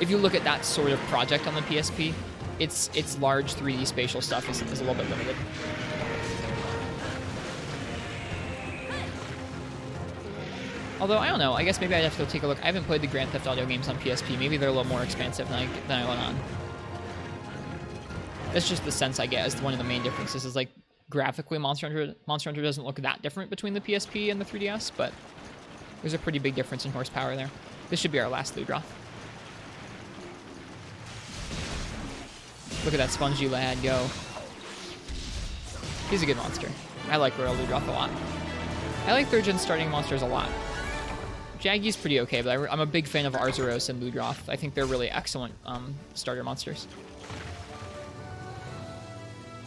if you look at that sort of project on the PSP, its large 3D spatial stuff is a little bit limited. Although, I don't know. I guess maybe I'd have to go take a look. I haven't played the Grand Theft Auto games on PSP. Maybe they're a little more expansive than I went on. That's just the sense I get as one of the main differences is, like, graphically, Monster Hunter doesn't look that different between the PSP and the 3DS, but there's a pretty big difference in horsepower there. This should be our last Ludroth. Look at that spongy lad go. He's a good monster. I like Royal Ludroth a lot. I like 3rd gen starting monsters a lot. Jaggy's pretty okay, but I'm a big fan of Arzuros and Ludroth. I think they're really excellent starter monsters.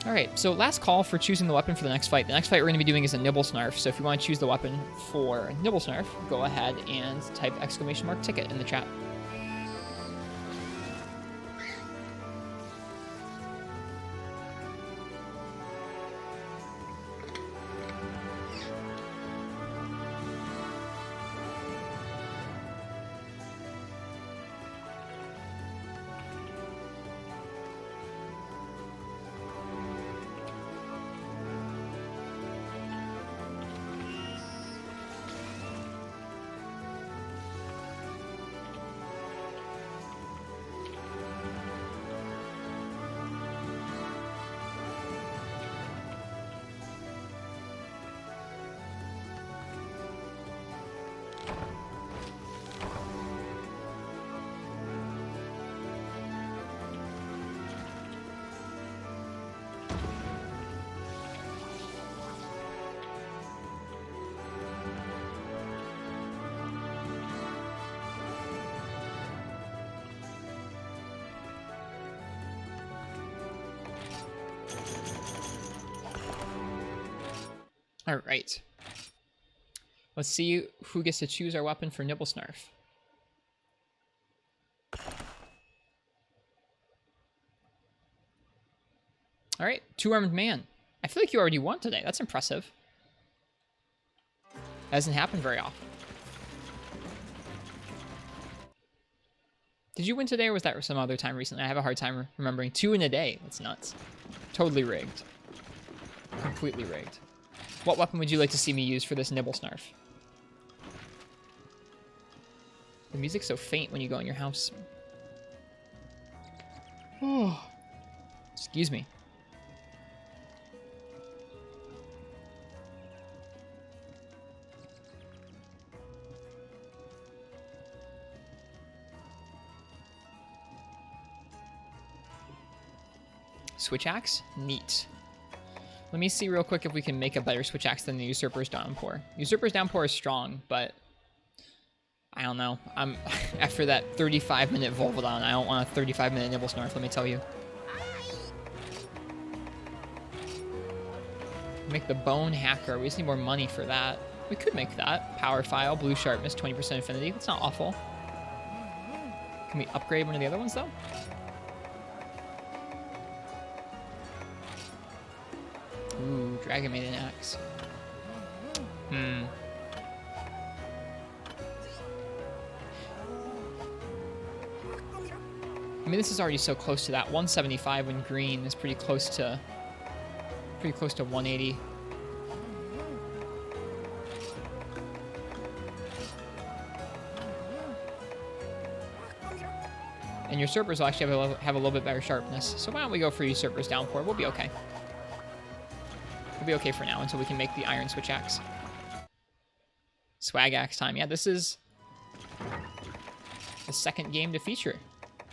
Alright, so last call for choosing the weapon for the next fight. The next fight we're going to be doing is a Nibblesnarf, so if you want to choose the weapon for Nibblesnarf, go ahead and type !ticket in the chat. All right. Let's see who gets to choose our weapon for Nibblesnarf. All right, 2-armed man. I feel like you already won today. That's impressive. Hasn't happened very often. Did you win today, or was that some other time recently? I have a hard time remembering. 2 in a day. That's nuts. Totally rigged. Completely rigged. What weapon would you like to see me use for this nibble snarf? The music's so faint when you go in your house. Oh. Excuse me. Switch axe? Neat. Let me see real quick if we can make a better switch axe than the Usurper's Downpour. Usurper's Downpour is strong, but I don't know. I'm after that 35-minute Volvodon, I don't want a 35-minute Nibble Snarf, let me tell you. Make the Bone Hacker. We just need more money for that. We could make that. Power File, Blue Sharpness, 20% Affinity. That's not awful. Can we upgrade one of the other ones, though? Ooh, Dragon Maiden Axe. I mean, this is already so close to that. 175 when green is pretty close to 180. And Usurpers will actually have a little bit better sharpness. So why don't we go for Usurper's Downpour? We'll be okay. We'll be okay for now until we can make the Iron Switch Axe. Swag Axe time. Yeah, this is the second game to feature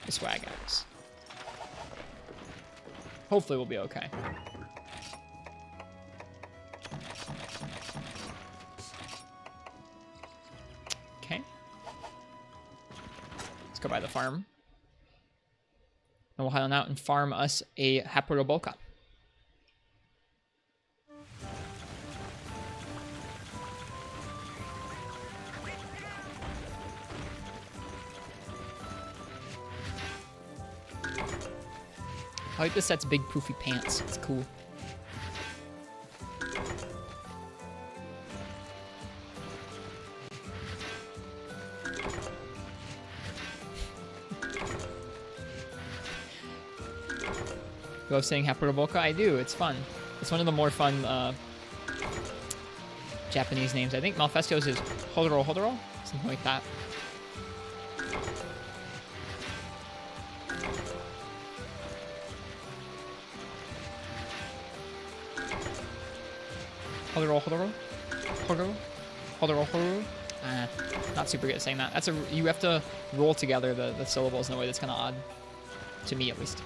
the Swag Axe. Hopefully we'll be okay. Okay. Let's go by the farm. And we'll head on out and farm us a Hapurobolka. I like this set's big poofy pants. It's cool. You love saying Hapurobolka? I do. It's fun. It's one of the more fun Japanese names. I think Malfestio's is Hodoro Hodoro? Something like that. Not super good at saying that. You have to roll together the syllables in a way that's kind of odd. To me, at least.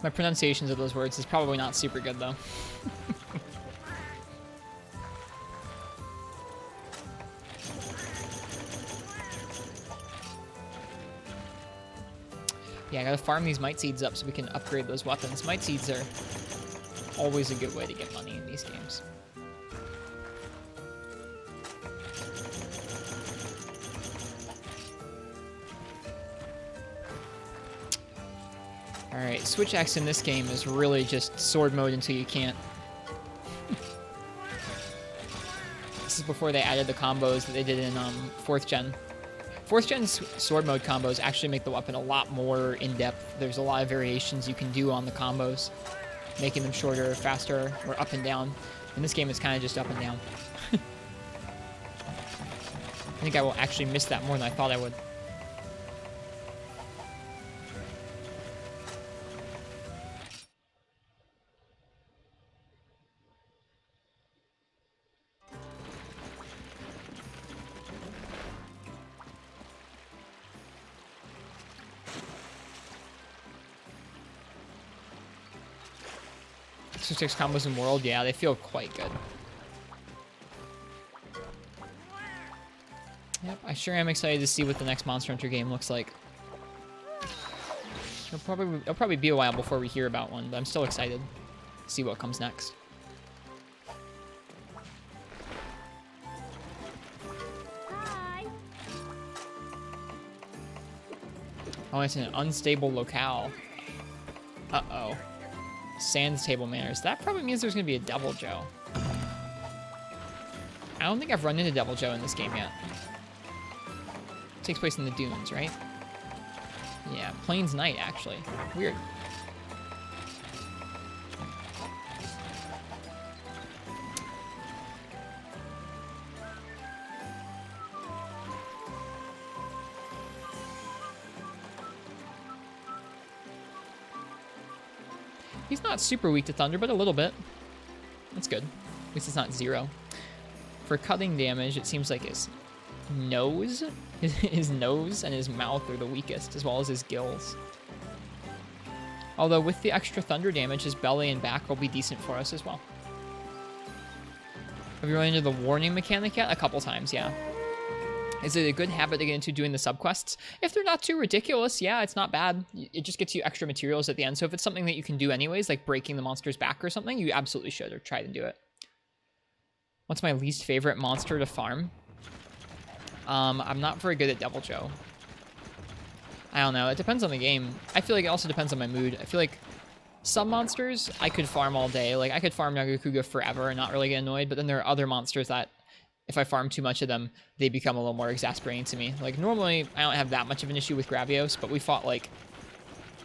My pronunciations of those words is probably not super good, though. Yeah, I gotta farm these Might Seeds up so we can upgrade those weapons. Might Seeds are always a good way to get money in these games. Alright, Switch Axe in this game is really just sword mode until you can't. This is before they added the combos that they did in 4th gen. 4th gen's sword mode combos actually make the weapon a lot more in-depth. There's a lot of variations you can do on the combos, making them shorter, faster, or up and down. In this game, it's kind of just up and down. I think I will actually miss that more than I thought I would. Six combos in World, yeah, they feel quite good. Yep, I sure am excited to see what the next Monster Hunter game looks like. It'll probably be a while before we hear about one, but I'm still excited to see what comes next. Hi. Oh, it's in an unstable locale. Uh-oh. Sans table manners. That probably means there's going to be a Devil Joe. I don't think I've run into Devil Joe in this game yet. It takes place in the dunes, right? Yeah, Plains Night, actually. Weird. He's not super weak to thunder, but a little bit. That's good. At least it's not 0. For cutting damage, it seems like his nose, his nose and his mouth are the weakest, as well as his gills. Although with the extra thunder damage, his belly and back will be decent for us as well. Have you run into the warning mechanic yet? A couple times, yeah. Is it a good habit to get into doing the subquests? If they're not too ridiculous, yeah, it's not bad. It just gets you extra materials at the end. So if it's something that you can do anyways, like breaking the monster's back or something, you absolutely should, or try to do it. What's my least favorite monster to farm? I'm not very good at Devil Joe. I don't know. It depends on the game. I feel like it also depends on my mood. I feel like some monsters I could farm all day. Like I could farm Nagakuga forever and not really get annoyed. But then there are other monsters that if I farm too much of them, they become a little more exasperating to me. Like normally I don't have that much of an issue with Gravios, but we fought like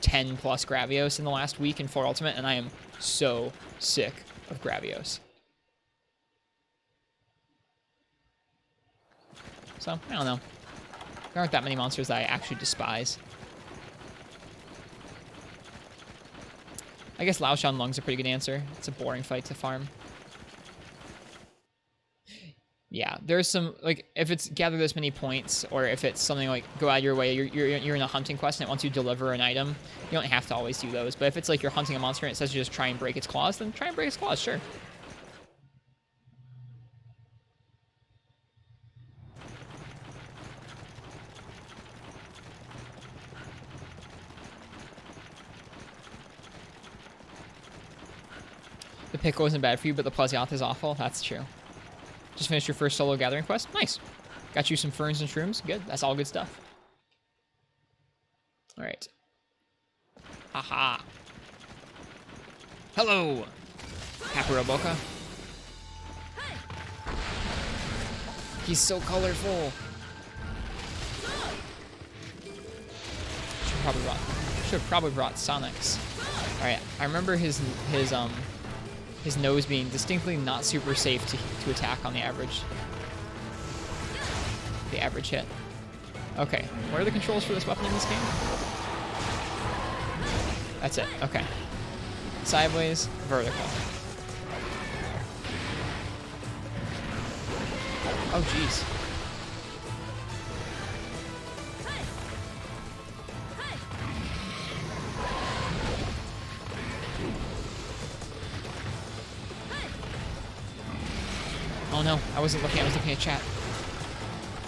10 plus Gravios in the last week in 4 Ultimate, and I am so sick of Gravios. So, I don't know. There aren't that many monsters that I actually despise. I guess Laoshan Lung's a pretty good answer. It's a boring fight to farm. Yeah, there's some, like, if it's gather this many points, or if it's something like go out of your way, you're in a hunting quest and it wants you to deliver an item, you don't have to always do those. But if it's like you're hunting a monster and it says you just try and break its claws, then try and break its claws, sure. The pickle isn't bad for you, but the Plesioth is awful. That's true. Just finished your first solo gathering quest. Nice. Got you some ferns and shrooms. Good. That's all good stuff. All right. Haha. Hello, Hakuroboka. He's so colorful. Should have probably brought Sonics. All right. I remember his nose being distinctly not super safe to attack on the average hit. Okay, what are the controls for this weapon in this game? That's it, okay. Sideways, vertical. Oh, jeez. Oh no, I wasn't looking, I was looking at chat.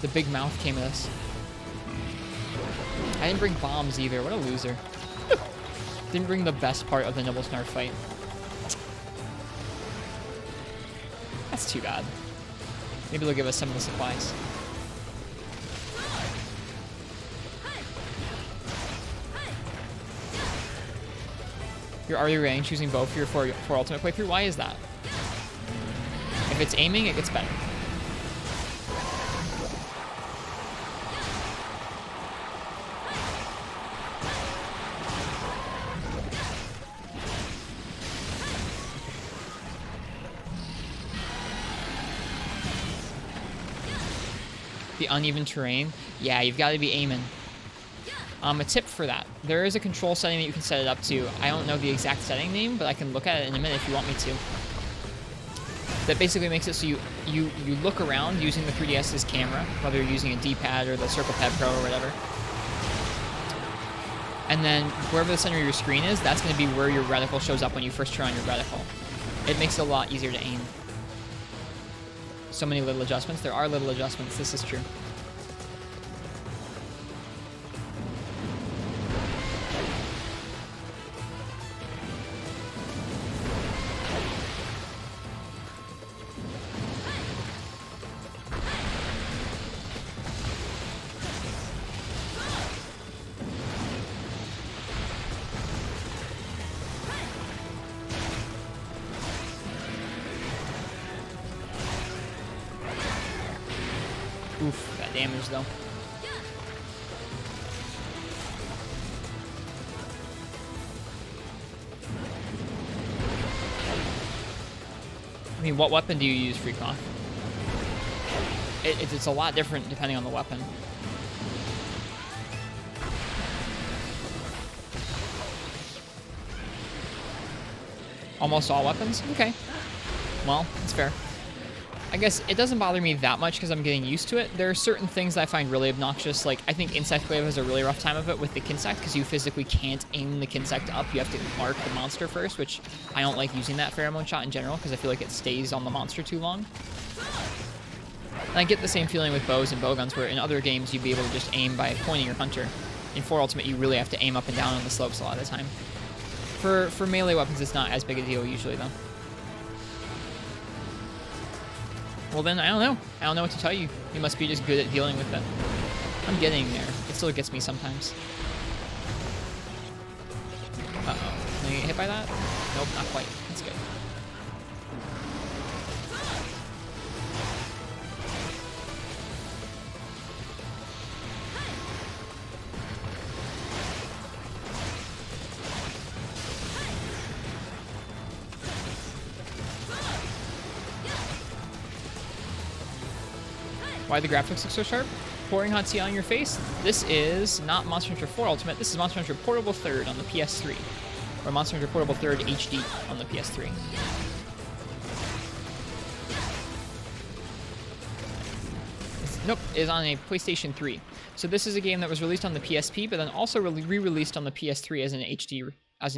The big mouth came at us. I didn't bring bombs either, what a loser. Didn't bring the best part of the Nibblesnarf fight. That's too bad. Maybe they'll give us some of the supplies. You're already range choosing both for your 4 Ultimate playthrough? Why is that? If it's aiming, it gets better. The uneven terrain? Yeah, you've got to be aiming. A tip for that. There is a control setting that you can set it up to. I don't know the exact setting name, but I can look at it in a minute if you want me to. That basically makes it so you look around using the 3DS's camera, whether you're using a D-pad or the Circle Pad Pro or whatever. And then wherever the center of your screen is, that's going to be where your reticle shows up when you first turn on your reticle. It makes it a lot easier to aim. So many little adjustments. There are little adjustments. This is true. Oof, that damage though. I mean, what weapon do you use, Freakoff? It's a lot different depending on the weapon. Almost all weapons? Okay. Well, that's fair. I guess it doesn't bother me that much because I'm getting used to it. There are certain things that I find really obnoxious. Like, I think Insect Wave has a really rough time of it with the Kinsect because you physically can't aim the Kinsect up. You have to mark the monster first, which I don't like using that pheromone shot in general because I feel like it stays on the monster too long. And I get the same feeling with bows and bowguns where in other games you'd be able to just aim by pointing your hunter. In 4 Ultimate, you really have to aim up and down on the slopes a lot of the time. For melee weapons, it's not as big a deal usually, though. Well, then, I don't know. I don't know what to tell you. You must be just good at dealing with it. I'm getting there. It still gets me sometimes. Uh-oh. Can I get hit by that? Nope, not quite. That's good. Why the graphics look so sharp? Pouring hot tea on your face? This is not Monster Hunter 4 Ultimate. This is Monster Hunter Portable 3rd on the PS3. Or Monster Hunter Portable 3rd HD on the PS3. Nope, it is on a PlayStation 3. So this is a game that was released on the PSP, but then also re-released on the PS3 as an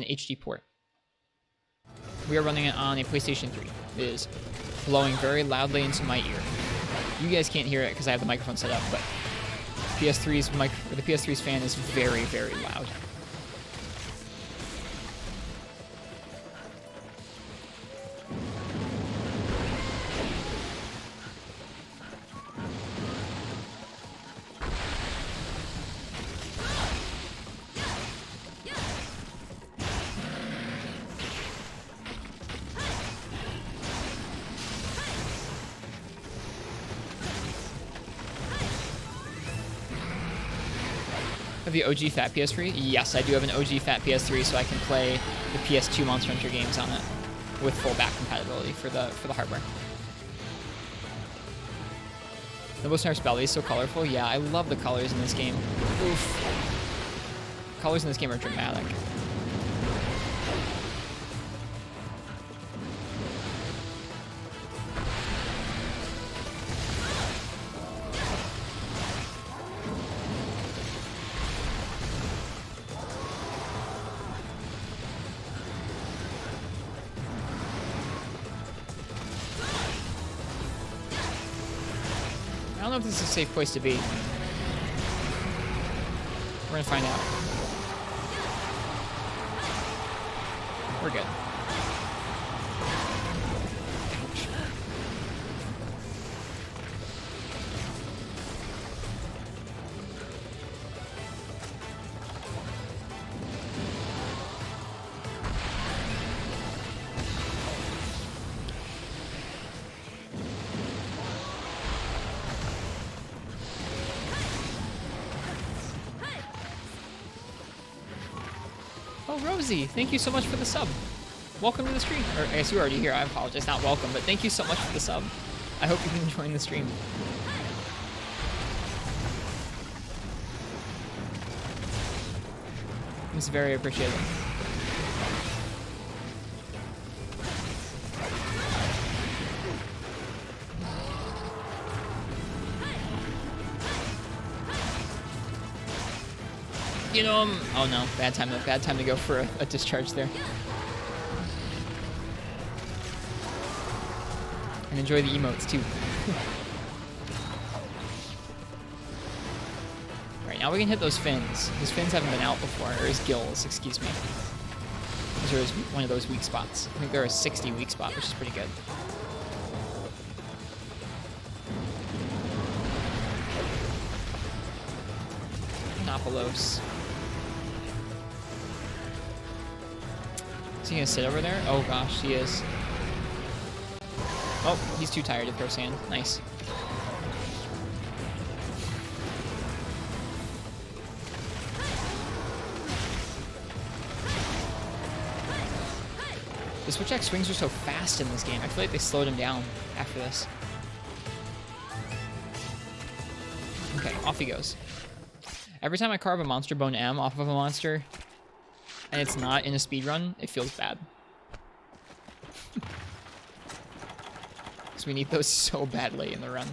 HD port. We are running it on a PlayStation 3. It is blowing very loudly into my ear. You guys can't hear it because I have the microphone set up, but the PS3's fan is very, very loud. The OG Fat PS3? Yes, I do have an OG Fat PS3, so I can play the PS2 Monster Hunter games on it with full back compatibility for the hardware. The Noble belly is so colorful. Yeah, I love the colors in this game. Oof. Colors in this game are dramatic. I don't know if this is a safe place to be. We're gonna find out. We're good. Oh, Rosie, thank you so much for the sub. Welcome to the stream. Or I guess you're already here. I apologize. Not welcome, but thank you so much for the sub. I hope you've been enjoying the stream. It's very appreciated. You know, oh no, bad time to go for a discharge there. And enjoy the emotes too. Alright, now we can hit those fins. His fins haven't been out before, or his gills, excuse me. Those are one of those weak spots. I think they're a 60 weak spot, which is pretty good. Nopolos. Is he gonna sit over there? Oh gosh, he is. Oh, he's too tired to throw sand. Nice. The switchback swings are so fast in this game. I feel like they slowed him down after this. Okay, off he goes. Every time I carve a monster bone M off of a monster, and it's not in a speedrun, it feels bad. Because we need those so badly in the run.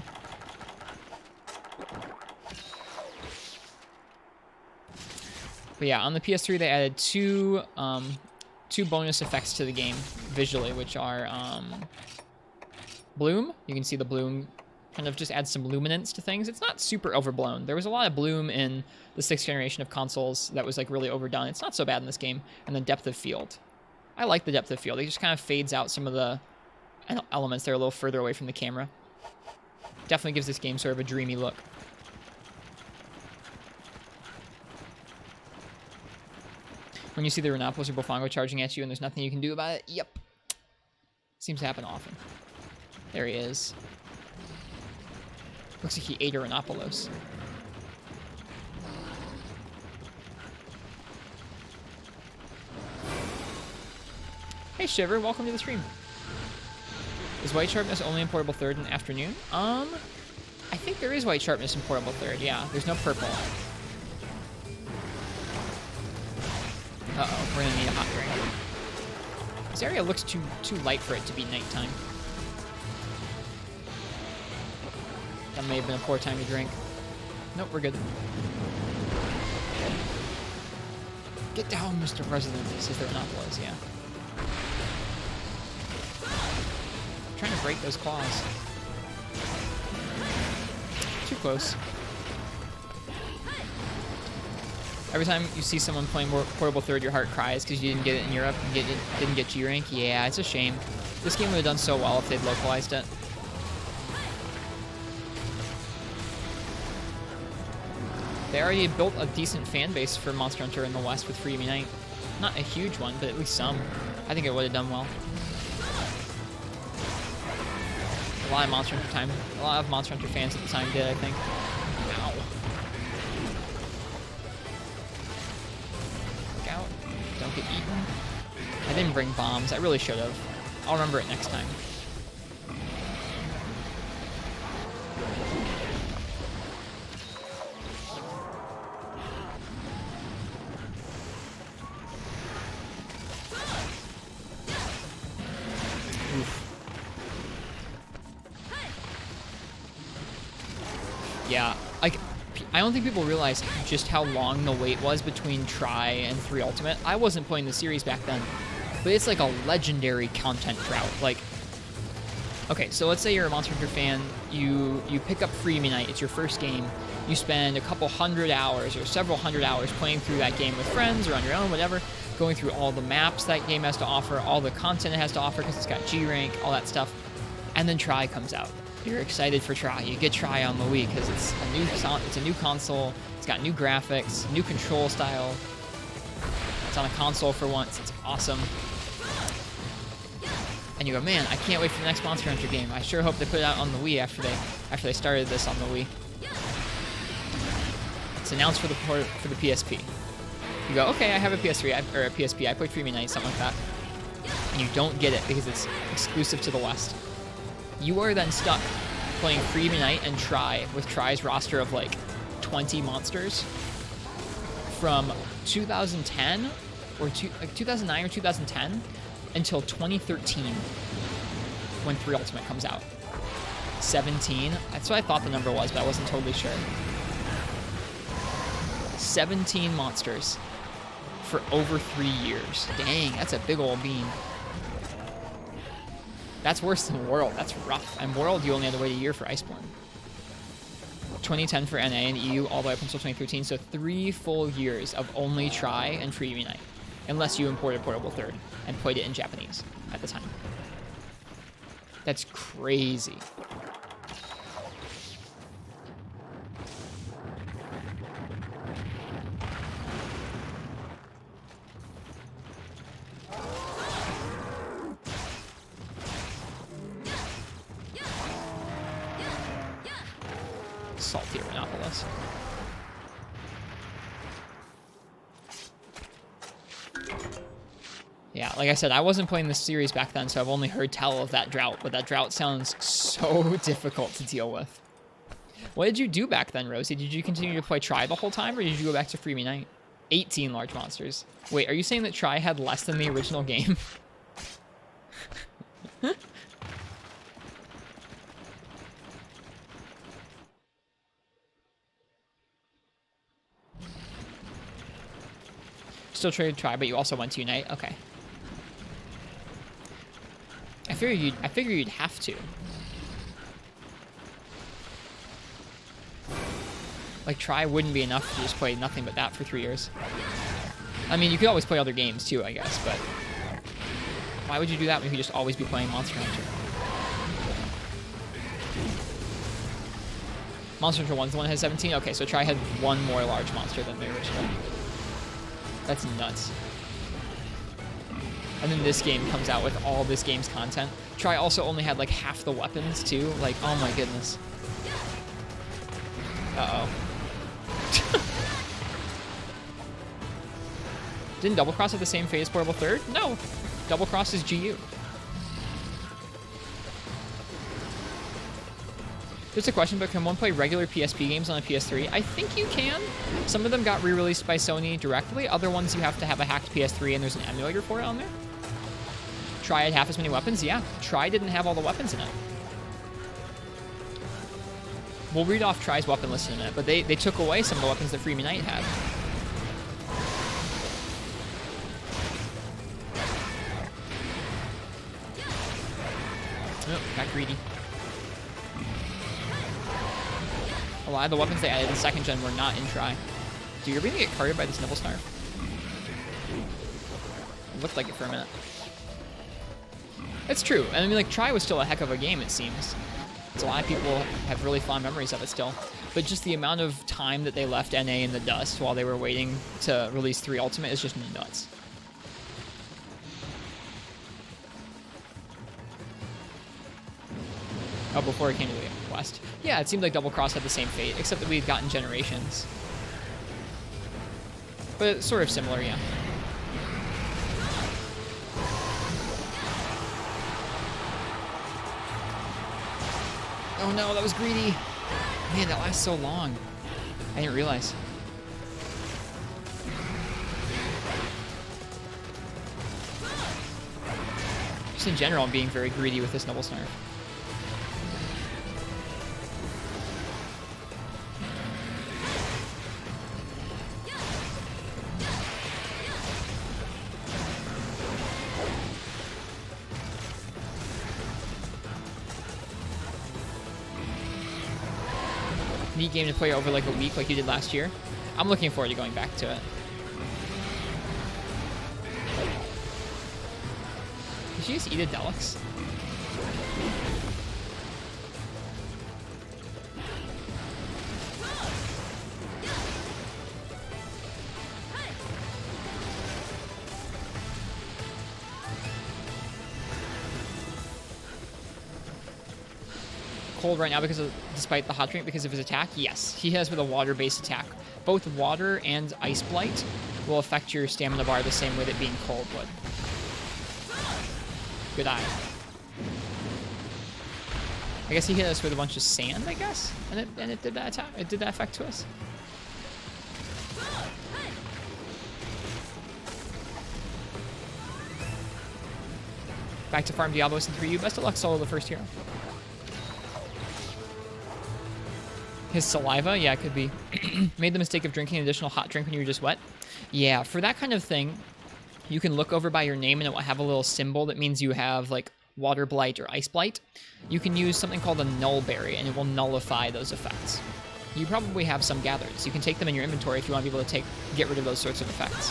But yeah, on the PS3 they added two bonus effects to the game visually, which are bloom. You can see the bloom kind of just adds some luminance to things. It's not super overblown. There was a lot of bloom in the 6th generation of consoles that was like really overdone. It's not so bad in this game. And then depth of field. I like the depth of field. It just kind of fades out some of the elements that are a little further away from the camera. Definitely gives this game sort of a dreamy look. When you see the Renopos or Bofongo charging at you and there's nothing you can do about it, yep. Seems to happen often. There he is. Looks like he ate a Renopolos. Hey Shiver, welcome to the stream. Is white sharpness only in portable 3rd in afternoon? I think there is white sharpness in portable 3rd, yeah. There's no purple. Uh-oh, we're gonna need a hot drink. This area looks too light for it to be nighttime. That may have been a poor time to drink. Nope, we're good. Get down, Mr. President, says the Renopolis, yeah. I'm trying to break those claws. Too close. Every time you see someone playing Portable 3rd, your heart cries because you didn't get it in Europe and didn't get G rank. Yeah, it's a shame. This game would have done so well if they'd localized it. They already built a decent fan base for Monster Hunter in the West with Free Unite. Not a huge one, but at least some. I think it would have done well. A lot of Monster Hunter fans at the time did, I think. Ow. Look out. Don't get eaten. I didn't bring bombs. I really should have. I'll remember it next time. Yeah, like, I don't think people realize just how long the wait was between Tri and 3 Ultimate. I wasn't playing the series back then, but it's like a legendary content drought. Like, okay, so let's say you're a Monster Hunter fan, you pick up Free Unite, it's your first game, you spend a couple hundred hours or several hundred hours playing through that game with friends or on your own, whatever, going through all the maps that game has to offer, all the content it has to offer because it's got G rank, all that stuff, and then Tri comes out. You're excited for Tri. You get Tri on the Wii because it's a new console. It's got new graphics, new control style. It's on a console for once. It's awesome. And you go, man, I can't wait for the next Monster Hunter game. I sure hope they put it out on the Wii after they started this on the Wii. It's announced for the PSP. You go, okay, I have a PS3 or a PSP. I played Free Unite, something like that. And you don't get it because it's exclusive to the West. You are then stuck playing Free Unite and Tri with Tri's roster of like 20 monsters from 2010 or 2009 or 2010 until 2013 when 3 Ultimate comes out. 17. That's what I thought the number was, but I wasn't totally sure. 17 monsters for over 3 years. Dang, that's a big old bean. That's worse than World. That's rough. And World, you only had to wait a year for Iceborne. 2010 for NA and EU, all the way up until 2013. So 3 full years of only Tri and Free Unite. Unless you imported Portable 3rd and played it in Japanese at the time. That's crazy. Salty Renopolis. Yeah, like I said, I wasn't playing this series back then, so I've only heard tell of that drought, but that drought sounds so difficult to deal with. What did you do back then, Rosie? Did you continue to play Try the whole time, or did you go back to Freebie Night? 18 large monsters. Wait, are you saying that Try had less than the original game? Still traded Try, but you also went to Unite? Okay. I figure you'd have to. Like, Try wouldn't be enough to just play nothing but that for 3 years. I mean, you could always play other games too, I guess, but why would you do that when you could just always be playing Monster Hunter? Monster Hunter 1's the one that has 17? Okay, so Try had one more large monster than the original. That's nuts. And then this game comes out with all this game's content. Try also only had like half the weapons too. Like, oh my goodness. Uh-oh. Didn't Double Cross have the same phase portable third? No. Double Cross is GU. Just a question, but can one play regular PSP games on a PS3? I think you can. Some of them got re-released by Sony directly. Other ones you have to have a hacked PS3 and there's an emulator for it on there. Try had half as many weapons? Yeah. Try didn't have all the weapons in it. We'll read off Try's weapon list in a minute, but they took away some of the weapons that Freebie Night had. Oh, got greedy. A lot of the weapons they added in second gen were not in Try. Dude, you're going to get carded by this Nibble Snarf. It looked like it for a minute. It's true. I mean, like, Try was still a heck of a game, it seems. So a lot of people have really fond memories of it still. But just the amount of time that they left NA in the dust while they were waiting to release 3 Ultimate is just nuts. Oh, before it came to the West. Yeah, it seemed like Double Cross had the same fate, except that we had gotten Generations. But it's sort of similar, yeah. Oh no, that was greedy. Man, that lasts so long. I didn't realize. Just in general, I'm being very greedy with this Nibble Snarf. Neat game to play over like a week like you did last year. I'm looking forward to going back to it. Did she just eat a Deluxe? Cold right now because of, despite the hot drink, because of his attack? Yes, he has with a water-based attack. Both water and Ice Blight will affect your stamina bar the same way that being cold would. Good eye. I guess he hit us with a bunch of sand, I guess, and it did that attack. It did that effect to us. Back to farm Diablos in 3U. Best of luck, Solo, the first hero. His saliva? Yeah, it could be. Made the mistake of drinking an additional hot drink when you were just wet? Yeah, for that kind of thing, you can look over by your name and it will have a little symbol that means you have, like, Water Blight or Ice Blight. You can use something called a Null Berry and it will nullify those effects. You probably have some gathered, so you can take them in your inventory if you want to be able to get rid of those sorts of effects.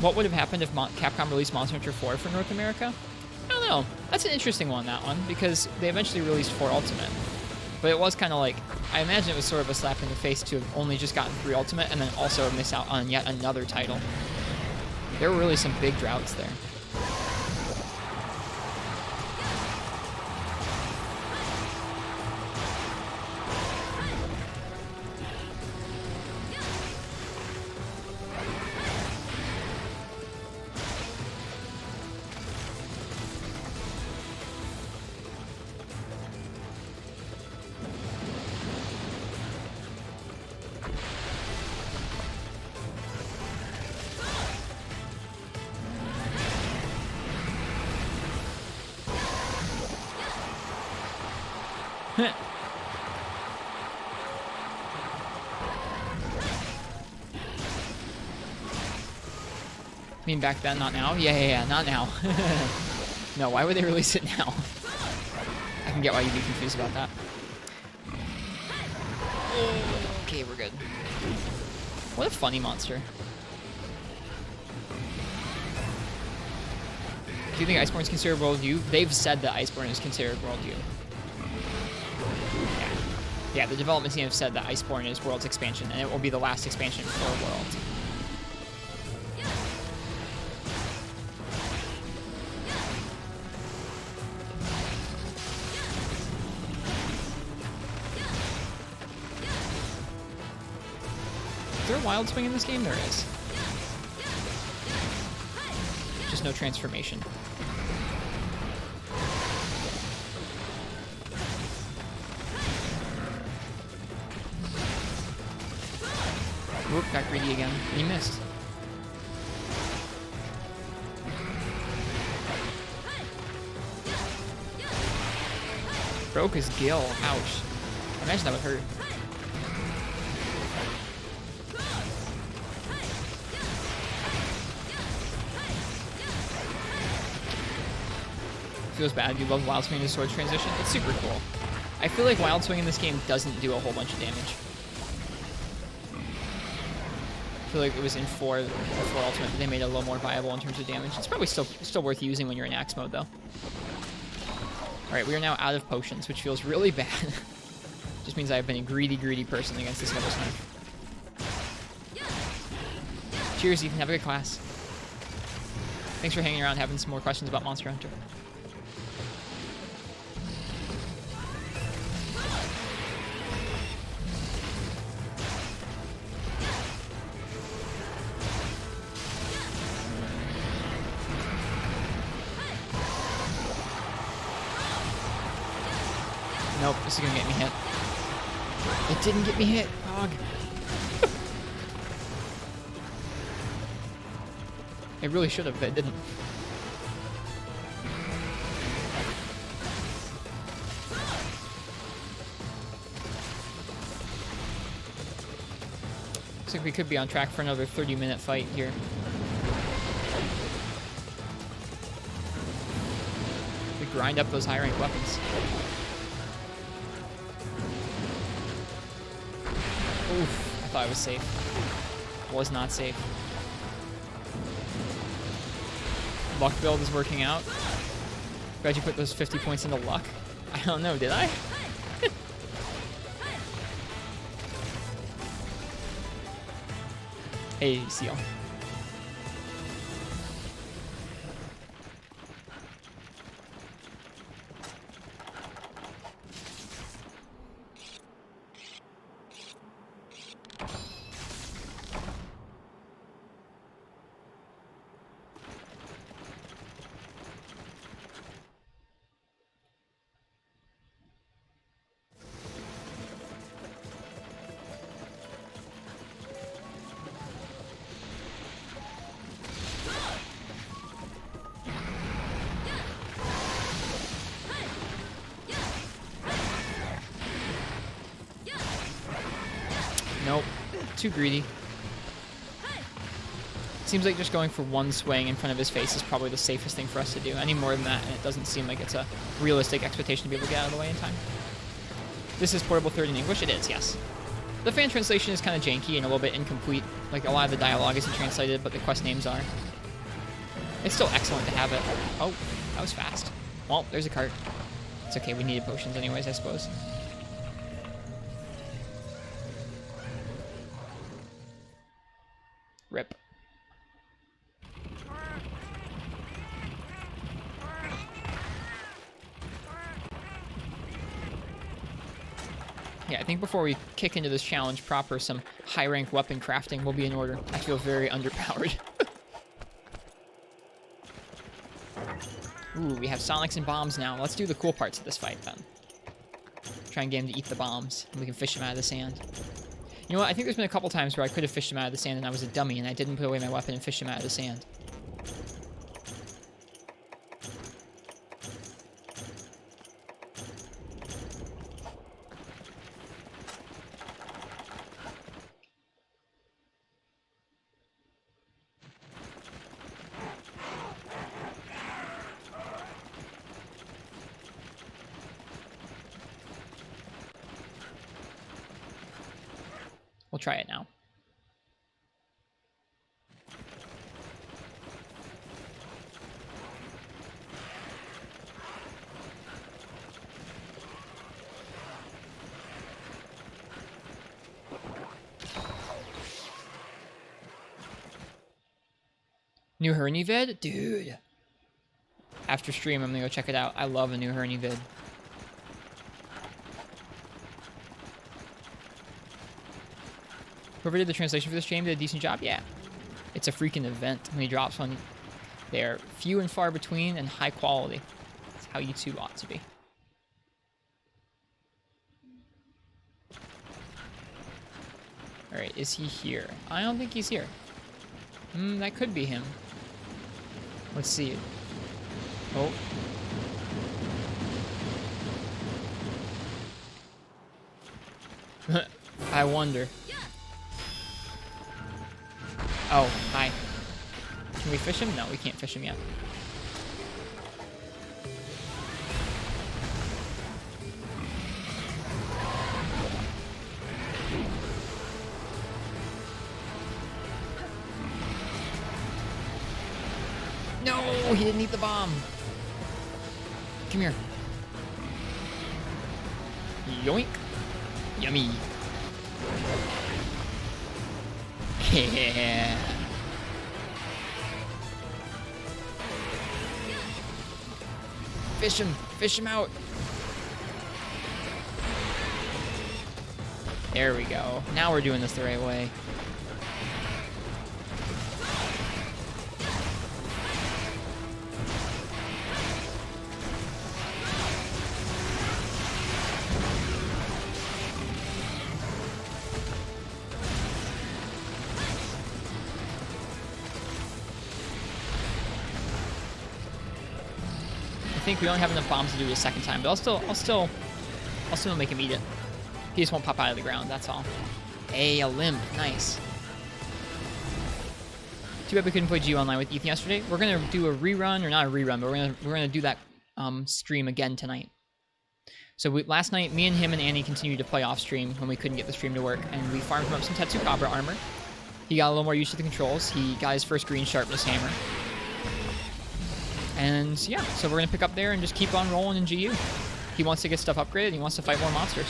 What would have happened if Capcom released Monster Hunter 4 for North America? I don't know. That's an interesting one, that one, because they eventually released 4 Ultimate. But it was kind of like, I imagine it was sort of a slap in the face to have only just gotten 3 Ultimate and then also miss out on yet another title. There were really some big droughts there. I mean, back then, not now? Yeah, not now. No, why would they release it now? I can get why you'd be confused about that. Okay, we're good. What a funny monster. Do you think Iceborne is considered World U? They've said that Iceborne is considered World U. Yeah, the development team have said that Iceborne is World's expansion, and it will be the last expansion for World. Is there a wild swing in this game? There is. Just no transformation. Whoop, got greedy again. He missed. Broke his gill. Ouch. I imagine that would hurt. Feels bad. You love Wild Swing to Sword transition. It's super cool. I feel like Wild Swing in this game doesn't do a whole bunch of damage. I feel like it was in 4 Ultimate, but they made it a little more viable in terms of damage. It's probably still worth using when you're in Axe mode, though. Alright, we are now out of potions, which feels really bad. Just means I've been a greedy person against this level snipe. Cheers, Ethan. Have a good class. Thanks for hanging around and having some more questions about Monster Hunter. Nope, this is gonna get me hit. It didn't get me hit, dog. It really should have, but it didn't. Looks like we could be on track for another 30-minute fight here. We grind up those high-rank weapons. Oof, I thought I was safe. Was not safe. Luck build is working out. Glad you put those 50 points into luck. I don't know, did I? Hey, Seal. Nope. Too greedy. Seems like just going for one swing in front of his face is probably the safest thing for us to do. Any more than that, and it doesn't seem like it's a realistic expectation to be able to get out of the way in time. This is Portable 3rd in English? It is, yes. The fan translation is kind of janky and a little bit incomplete. Like, a lot of the dialogue isn't translated, but the quest names are. It's still excellent to have it. Oh, that was fast. Well, there's a cart. It's okay, we needed potions anyways, I suppose. Rip. Yeah, I think before we kick into this challenge proper, some high-rank weapon crafting will be in order. I feel very underpowered. Ooh, we have sonics and bombs now. Let's do the cool parts of this fight, then. Try and get him to eat the bombs, and we can fish him out of the sand. You know what? I think there's been a couple times where I could have fished him out of the sand and I was a dummy and I didn't put away my weapon and fish him out of the sand. We'll try it now. New Herny vid? Dude. After stream, I'm gonna go check it out. I love a new Herny vid. Whoever did the translation for this stream did a decent job? Yeah. It's a freaking event when he drops one. They're few and far between and high quality. That's how YouTube ought to be. Alright, is he here? I don't think he's here. That could be him. Let's see. Oh. I wonder. Oh, hi. Can we fish him? No, we can't fish him yet. No, he didn't eat the bomb. Come here. Yoink. Yummy. Yeah. Fish him out. There we go. Now we're doing this the right way. I think we only have enough bombs to do it a second time, but I'll still make him eat it. He just won't pop out of the ground, that's all. Hey, a limp, nice. Too bad we couldn't play G online with Ethan yesterday. We're gonna do a rerun, or not a rerun, but we're gonna do that stream again tonight. So last night, me and him and Annie continued to play off stream when we couldn't get the stream to work, and we farmed him up some Tetsukabra armor. He got a little more used to the controls. He got his first green sharpness hammer. And yeah, so we're gonna pick up there and just keep on rolling in GU. He wants to get stuff upgraded. He wants to fight more monsters.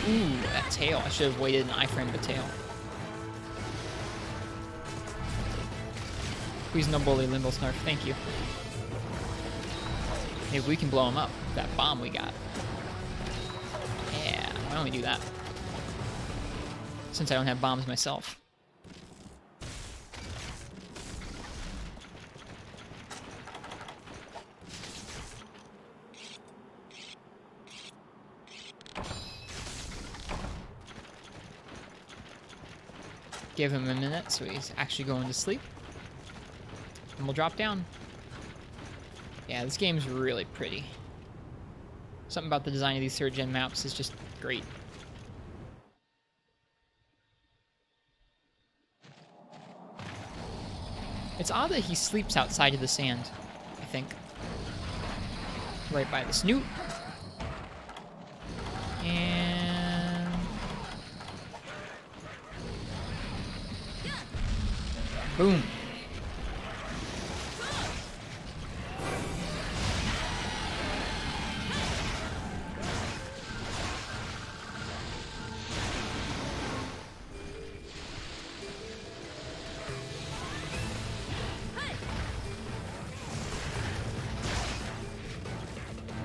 Ooh, that tail. I should have waited and iframed the tail. Please no bully, Limbo Snarf. Thank you. Maybe we can blow him up. That bomb we got. Yeah, why don't we do that? Since I don't have bombs myself. Give him a minute so he's actually going to sleep. And we'll drop down. Yeah, this game's really pretty. Something about the design of these 3rd gen maps is just great. It's odd that he sleeps outside of the sand, I think. Right by the snoot. And... boom.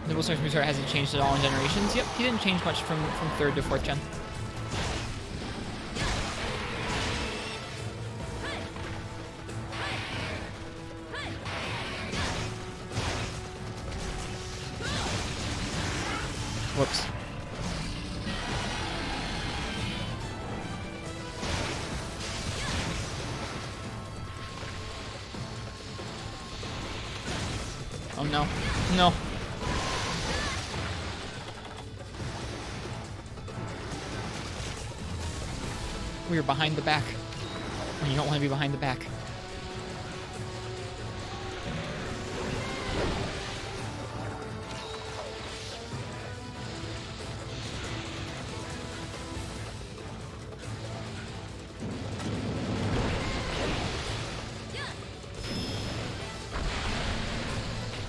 The Wilson Resort hasn't changed at all in generations. Yep, he didn't change much from 3rd to 4th gen. Whoops. Oh no. No. We were behind the back. And you don't want to be behind the back.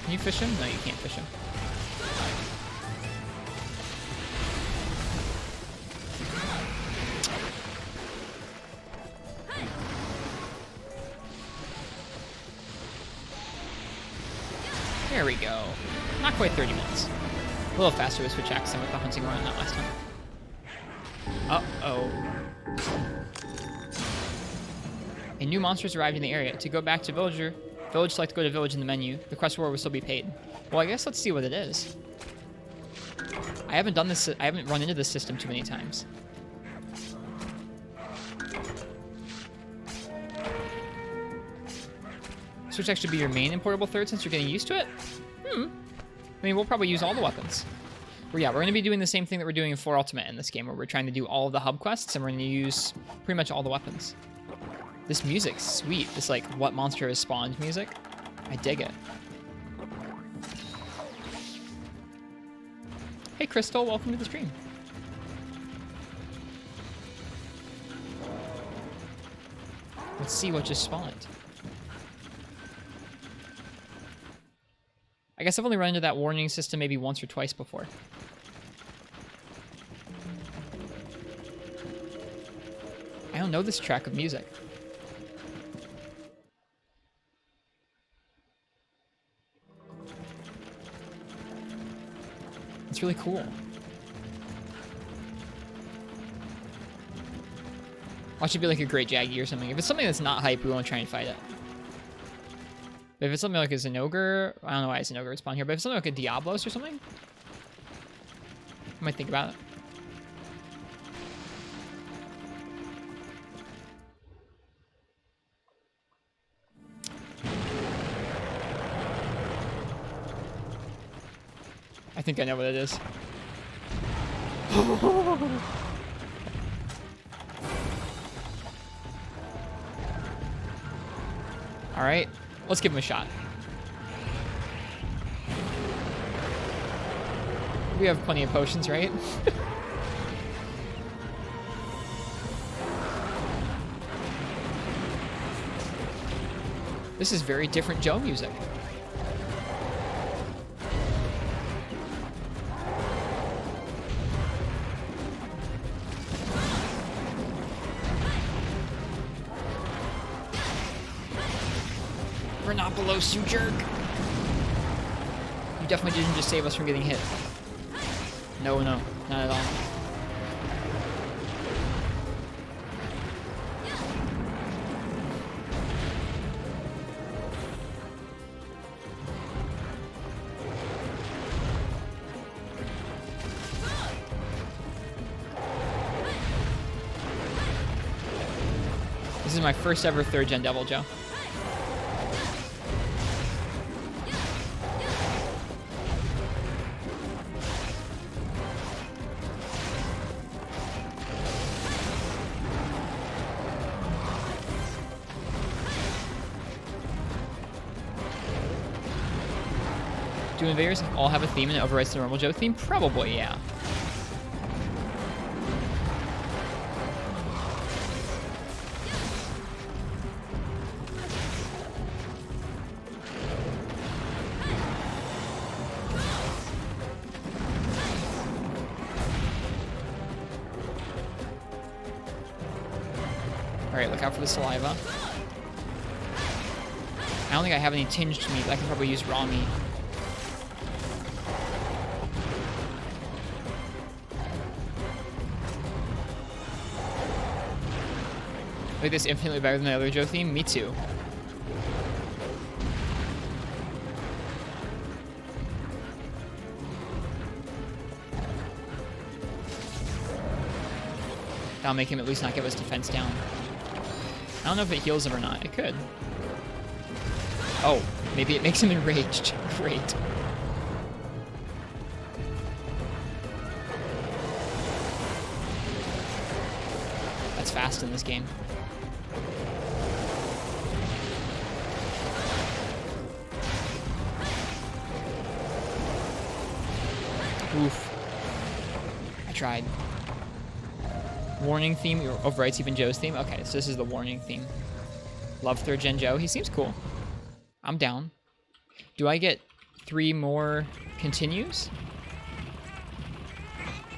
Can you fish him? No, you can't fish him. There we go. Not quite 30 minutes. A little faster with switch axe than with the hunting one that last time. Uh-oh. A new monster has arrived in the area. To go back to village, select go to village in the menu. The quest reward will still be paid. Well, I guess let's see what it is. I haven't done this. I haven't run into this system too many times. Switch axe should be your main importable third since you're getting used to it? I mean, we'll probably use all the weapons. Well, yeah, we're going to be doing the same thing that we're doing in 4 Ultimate in this game, where we're trying to do all of the hub quests, and we're going to use pretty much all the weapons. This music's sweet. This, like, what monster has spawned music. I dig it. Hey, Crystal, welcome to the stream. Let's see what just spawned. I guess I've only run into that warning system maybe once or twice before. I don't know this track of music. It's really cool. Watch it be like a great Jaggy or something. If it's something that's not hype, we won't try and fight it. But if it's something like a Zenogre, I don't know why a Zenogre would spawn here, but if it's something like a Diablos or something, I might think about it. I think I know what it is. All right, let's give him a shot. We have plenty of potions, right? This is very different Joe music. We're not below you jerk. You definitely didn't just save us from getting hit. No, not at all. This is my first ever 3rd gen Devil Joe. Do invaders all have a theme and it overwrites the normal Joe theme? Probably, yeah. Alright, look out for the saliva. I don't think I have any tinged meat. I can probably use raw meat. Like this infinitely better than the other Joe theme? Me too. That'll make him at least not give his defense down. I don't know if it heals him or not. It could. Oh, maybe it makes him enraged. Great. That's fast in this game. Oof. I tried. Warning theme overwrites even Joe's theme? Okay, so this is the warning theme. Love 3rd Gen Joe. He seems cool. I'm down. Do I get 3 more continues?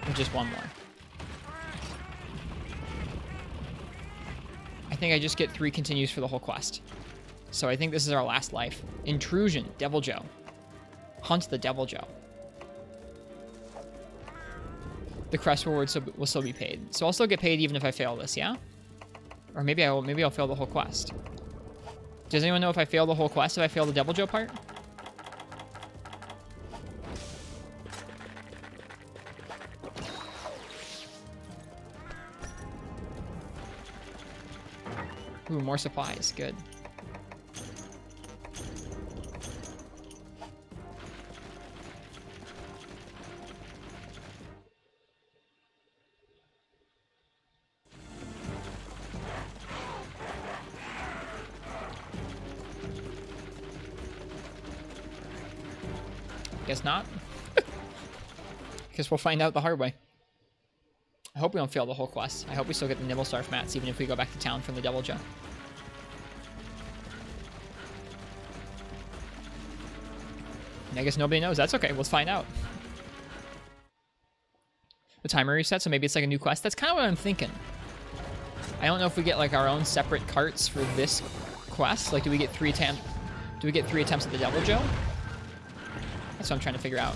Or just 1 more? I think I just get 3 continues for the whole quest. So I think this is our last life. Intrusion, Devil Joe. Hunt the Devil Joe. The crest reward will still be paid. So I'll still get paid even if I fail this, yeah? Or maybe I'll fail the whole quest. Does anyone know if I fail the whole quest, if I fail the Devil Joe part? Ooh, more supplies. Good. Guess not. Guess we'll find out the hard way. I hope we don't fail the whole quest. I hope we still get the Nibblesnarf mats, even if we go back to town from the Devil Joe. And I guess nobody knows. That's okay. Let's find out. The timer reset, so maybe it's like a new quest. That's kind of what I'm thinking. I don't know if we get like our own separate carts for this quest. Like, do we get 3 attempts? Do we get 3 attempts at the Devil Joe? That's what I'm trying to figure out.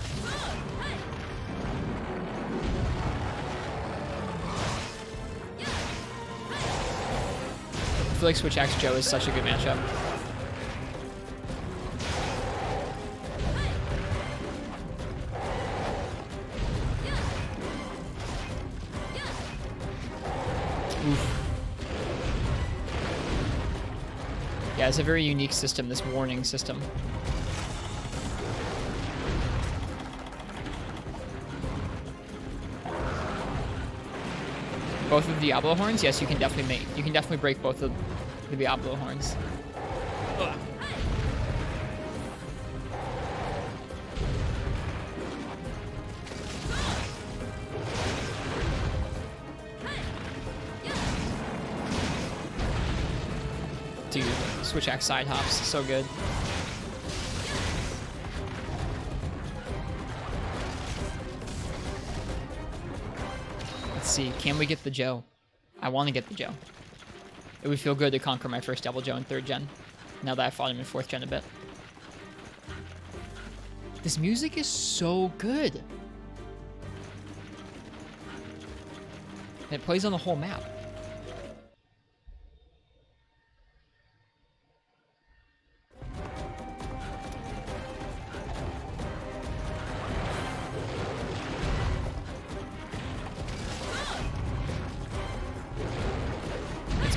I feel like Switch Axe Joe is such a good matchup. Oof. Yeah, it's a very unique system, this warning system. Both of the Diablo horns? Yes, you can definitely break both of the Diablo horns. Ugh. Dude, Switch Axe side hops, so good. Let's see, can we get the Joe? I want to get the Joe. It would feel good to conquer my first Devil Joe in 3rd gen, now that I fought him in 4th gen a bit. This music is so good. And it plays on the whole map.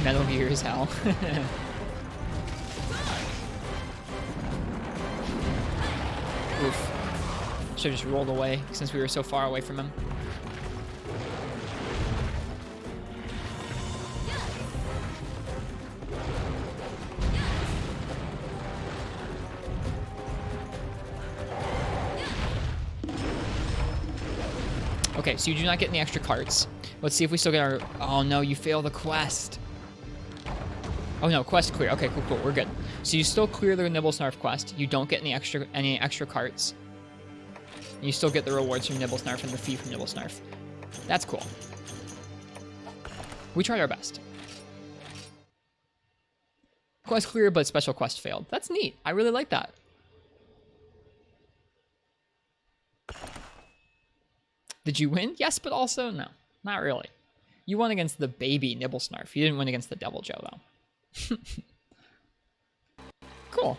Metal Gear as hell. Oof. Should've just rolled away since we were so far away from him. Okay, so you do not get any extra carts. Let's see if we still get our... Oh no, you fail the quest. Oh no, quest clear. Okay, cool, we're good. So you still clear the Nibblesnarf quest. You don't get any extra carts. You still get the rewards from Nibblesnarf and the fee from Nibblesnarf. That's cool. We tried our best. Quest clear, but special quest failed. That's neat. I really like that. Did you win? Yes, but also no. Not really. You won against the baby Nibblesnarf. You didn't win against the Devil Joe, though. Cool.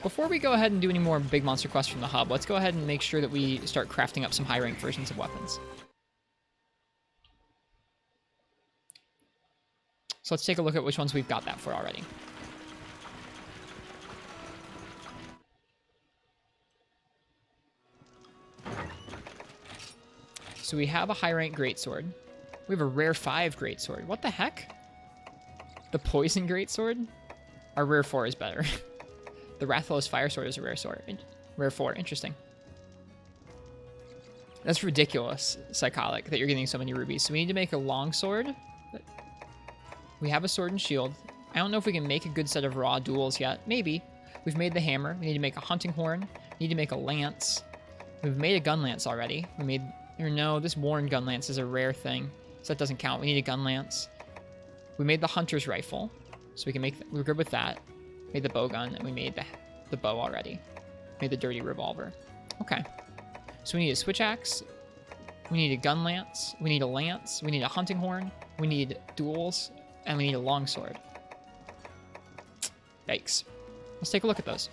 Before we go ahead and do any more big monster quests from the hub, let's go ahead and make sure that we start crafting up some high-rank versions of weapons. So let's take a look at which ones we've got that for already. So we have a high-rank greatsword. We have a rare 5 greatsword. What the heck? The poison greatsword? Our rare 4 is better. The Rathalos Fire Sword is a rare sword. Rare 4. Interesting. That's ridiculous, Psychotic, that you're getting so many rubies. So we need to make a long sword. We have a sword and shield. I don't know if we can make a good set of raw duels yet. Maybe. We've made the hammer. We need to make a hunting horn. We need to make a lance. We've made a gun lance already. We made... Or no, this worn gun lance is a rare thing. So that doesn't count. We need a gun lance. We made the hunter's rifle. So we can make... We're good with that. Made the bow gun, and we made the bow already. Made the dirty revolver. Okay. So we need a switch axe. We need a gun lance. We need a lance. We need a hunting horn. We need duels. And we need a longsword. Yikes. Let's take a look at those.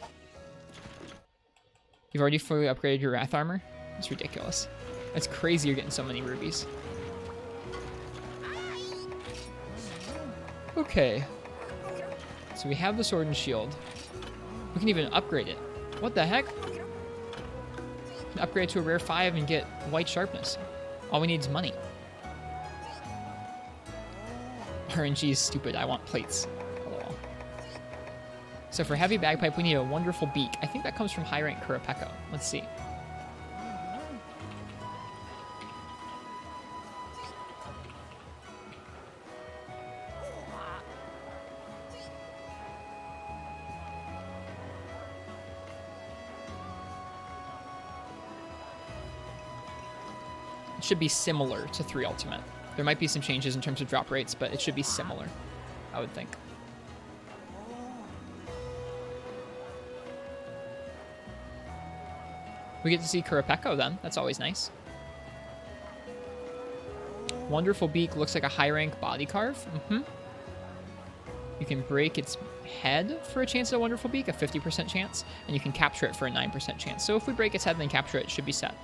You've already fully upgraded your wrath armor? That's ridiculous. That's crazy you're getting so many rubies. Okay. So we have the sword and shield. We can even upgrade it. What the heck? We can upgrade to a rare 5 and get white sharpness. All we need is money. RNG is stupid. I want plates. LOL. So for heavy bagpipe, we need a wonderful beak. I think that comes from high rank Kurapeko. Let's see. It should be similar to 3 Ultimate. There might be some changes in terms of drop rates, but it should be similar, I would think. We get to see Kurapeko then. That's always nice. Wonderful beak looks like a high rank body carve. You can break its head for a chance at a wonderful beak, a 50% chance, and you can capture it for a 9% chance. So if we break its head and then capture it, it should be set.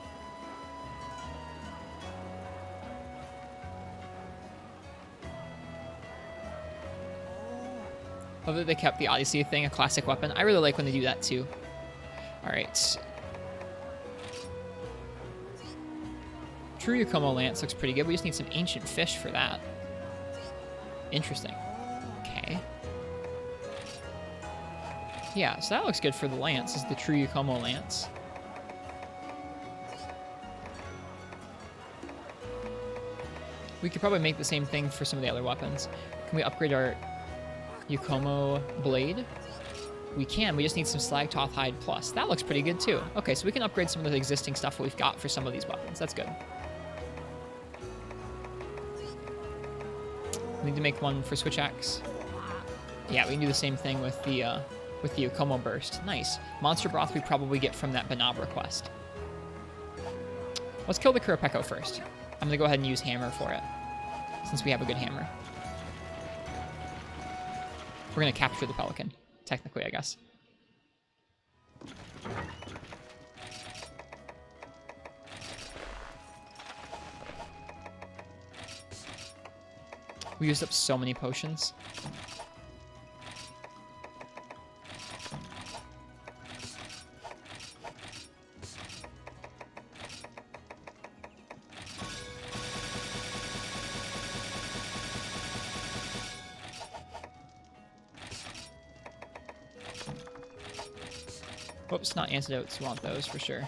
Love that they kept the Odyssey thing a classic weapon. I really like when they do that too. Alright. True Yukomo Lance looks pretty good. We just need some ancient fish for that. Interesting. Okay. Yeah, so that looks good for the lance, is the True Yukomo Lance. We could probably make the same thing for some of the other weapons. Can we upgrade our Yukomo blade? We can. We just need some Slagtoth hide plus. That looks pretty good too. Okay, so we can upgrade some of the existing stuff we've got for some of these weapons. That's good. We need to make one for switch axe. Yeah, we can do the same thing with the Yukomo burst. Nice. Monster broth we probably get from that Banabra quest. Let's kill the Kurapeko first. I'm gonna go ahead and use hammer for it, since we have a good hammer. We're going to capture the pelican, technically, I guess. We used up so many potions. Whoops, not antidotes. We want those for sure.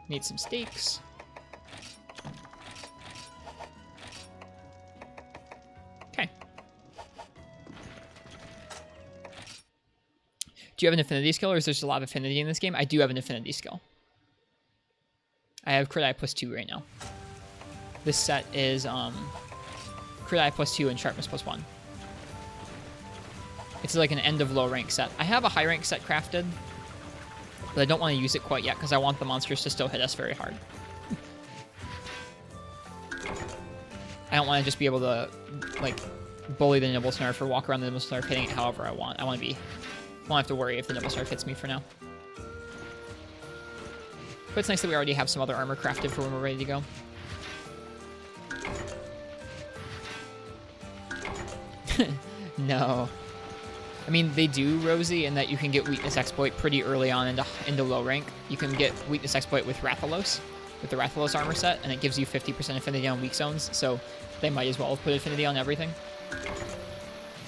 Need some steaks. Okay. Do you have an affinity skill, or is there just a lot of affinity in this game? I do have an affinity skill. I have crit eye plus 2 right now. This set is crit eye plus 2 and sharpness plus 1. It's like an end of low rank set. I have a high rank set crafted, but I don't want to use it quite yet because I want the monsters to still hit us very hard. I don't want to just be able to like bully the Nibble Snarf or walk around the Nibble Snarf hitting it however I want. I won't have to worry if the Nibble Snarf hits me for now. But it's nice that we already have some other armor crafted for when we're ready to go. No. I mean, they do, Rosie, in that you can get Weakness Exploit pretty early on into low rank. You can get Weakness Exploit with Rathalos, with the Rathalos armor set, and it gives you 50% affinity on weak zones, so they might as well have put affinity on everything.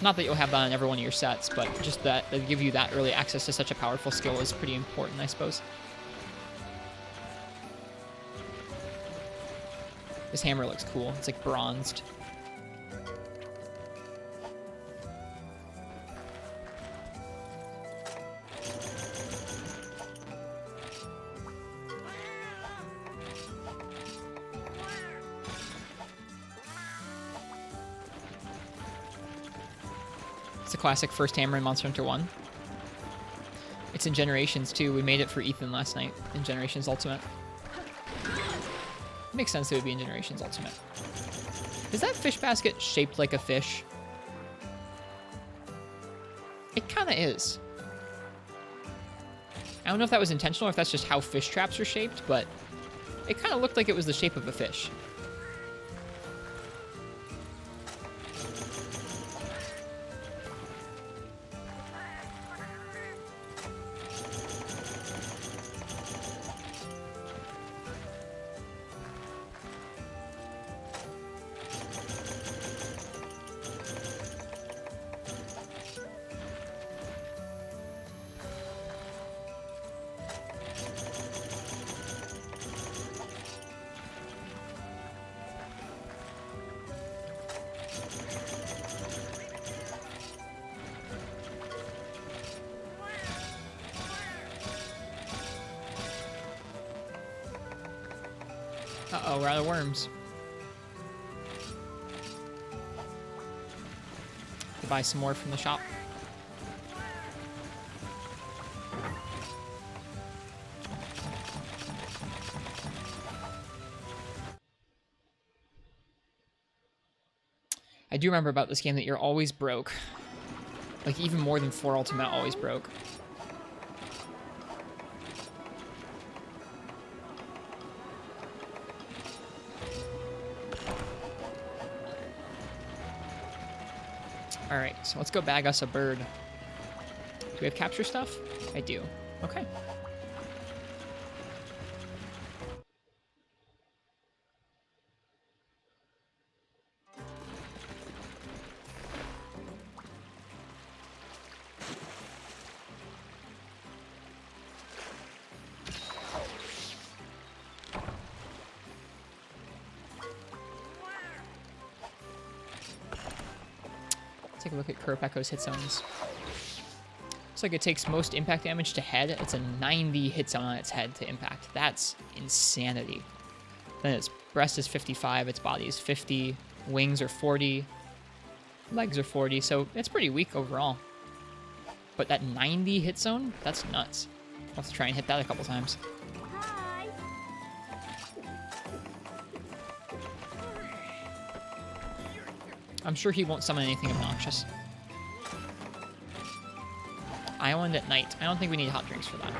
Not that you'll have that on every one of your sets, but just that they give you that early access to such a powerful skill is pretty important, I suppose. This hammer looks cool. It's like bronzed. It's a classic first hammer in Monster Hunter 1. It's in Generations too. We made it for Ethan last night in Generations Ultimate. Makes sense it would be in Generations Ultimate. Is that fish basket shaped like a fish? It kind of is. I don't know if that was intentional or if that's just how fish traps are shaped, but it kind of looked like it was the shape of a fish. Uh-oh, we're out of worms. To buy some more from the shop. I do remember about this game that you're always broke. Like, even more than 4 Ultimate always broke. Alright, so let's go bag us a bird. Do we have capture stuff? I do. Okay. Take a look at Kuropeko's hit zones. Looks like it takes most impact damage to head. It's a 90 hit zone on its head to impact. That's insanity. Then its breast is 55, its body is 50, wings are 40, legs are 40, so it's pretty weak overall. But that 90 hit zone, that's nuts. I'll have to try and hit that a couple times. Hi. I'm sure he won't summon anything obnoxious. Island at night. I don't think we need hot drinks for that.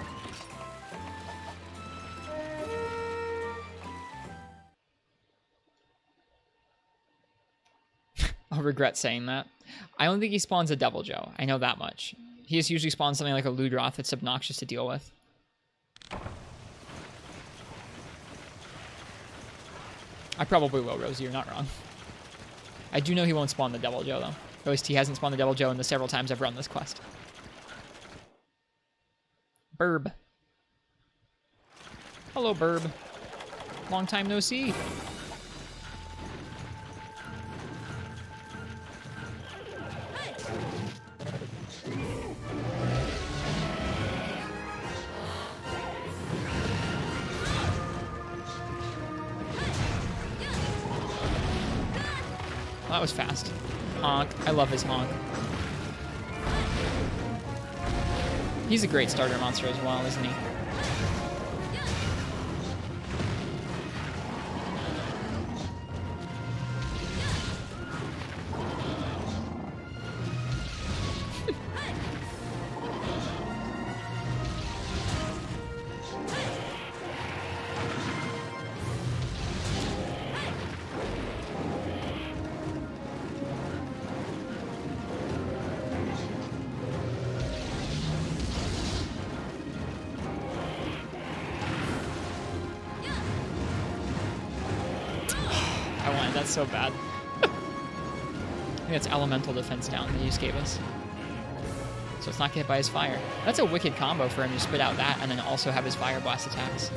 I'll regret saying that. I don't think he spawns a Devil Joe. I know that much. He just usually spawns something like a Ludroth that's obnoxious to deal with. I probably will, Rosie. You're not wrong. I do know he won't spawn the Devil Joe, though. At least he hasn't spawned the Devil Joe in the several times I've run this quest. Burb. Hello, Burb. Long time no see. Well, that was fast. Honk. I love his honk. He's a great starter monster as well, isn't he? that's so bad. I think that's elemental defense down that he just gave us. So it's not hit by his fire. That's a wicked combo for him to spit out that and then also have his fire blast attacks.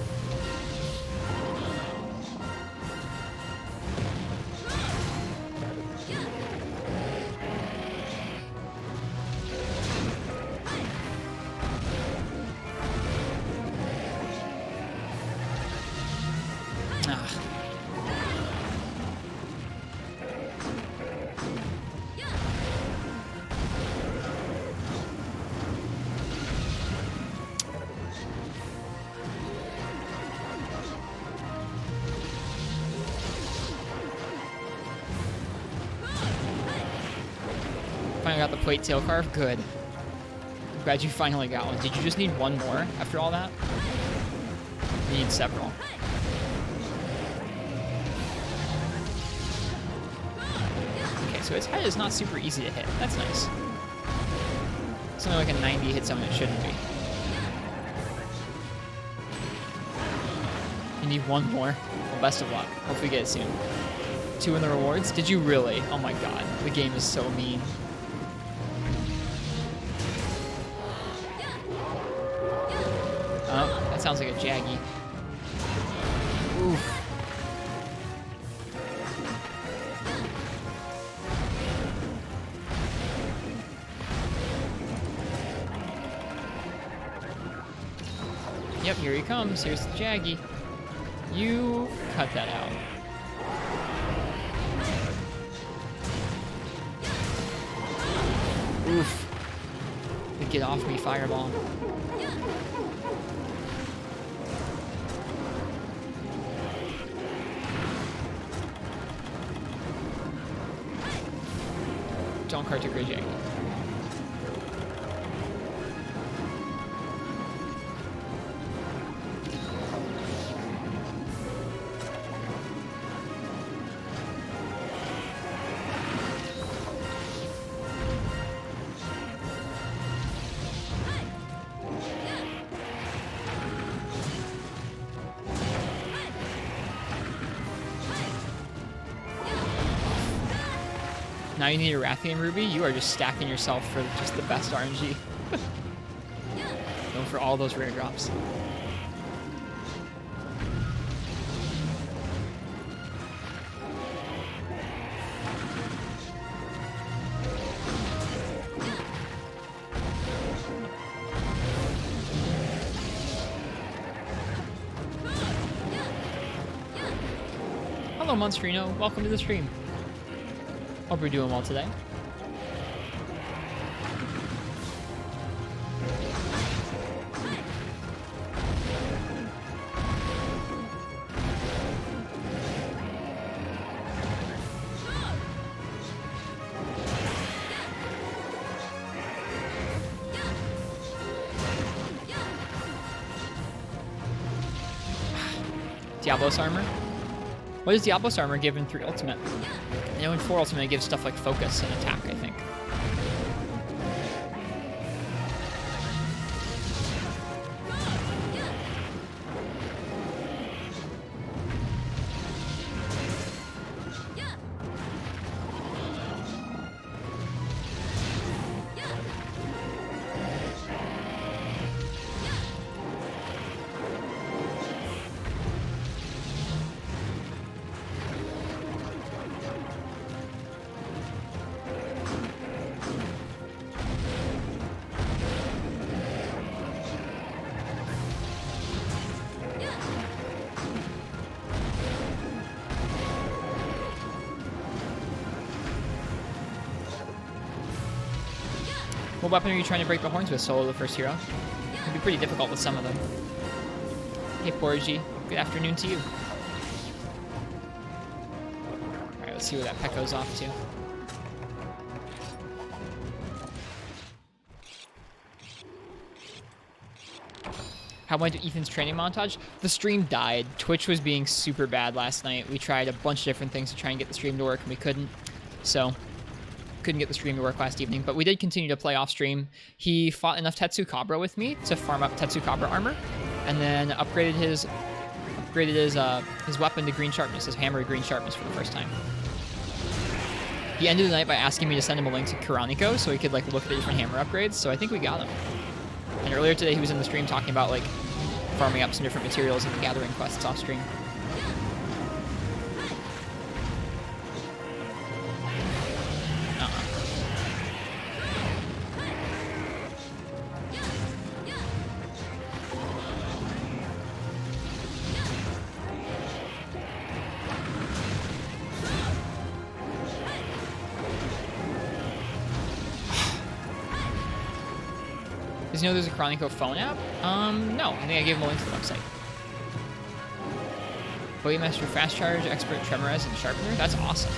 Finally got the plate tail carve. Good. Glad you finally got one. Did you just need one more after all that? You need several. Okay, so his head is not super easy to hit. That's nice. It's only like a 90 hit something it shouldn't be. You need one more. Well, best of luck. Hopefully get it soon. 2 in the rewards? Did you really? Oh my god. The game is so mean. Oh, that sounds like a Jaggy. Oof. Yep, here he comes. Here's the Jaggy. You cut that out. Oof. Get off me, fireball. Don't cart to Grid Jaggy. Now you need a Rathian Ruby? You are just stacking yourself for just the best RNG. Going for all those rare drops. Hello, Monsterino. Welcome to the stream. Hope you're doing well today. Diablos armor? What does Diablos armor give in 3 ultimate? I know in 4 ultimate it gives stuff like focus and attack, I think. What weapon are you trying to break the horns with, Solo, the first hero? It can be pretty difficult with some of them. Hey, Porgy. Good afternoon to you. Alright, let's see where that pet goes off to. How went Ethan's training montage? The stream died. Twitch was being super bad last night. We tried a bunch of different things to try and get the stream to work, and we couldn't. So, couldn't get the stream to work last evening, but we did continue to play off stream. He fought enough Tetsukabra with me to farm up Tetsukabra armor, and then upgraded his upgraded his weapon to green sharpness, his hammer to green sharpness for the first time. He ended the night by asking me to send him a link to Kuroniko so he could like look at the different hammer upgrades. So I think we got him. And earlier today he was in the stream talking about like farming up some different materials and gathering quests off stream. Does he know there's a Kuroniko phone app? No. I think I gave him a link to the website. Master Fast Charge, Expert Tremorize, and Sharpener? That's awesome.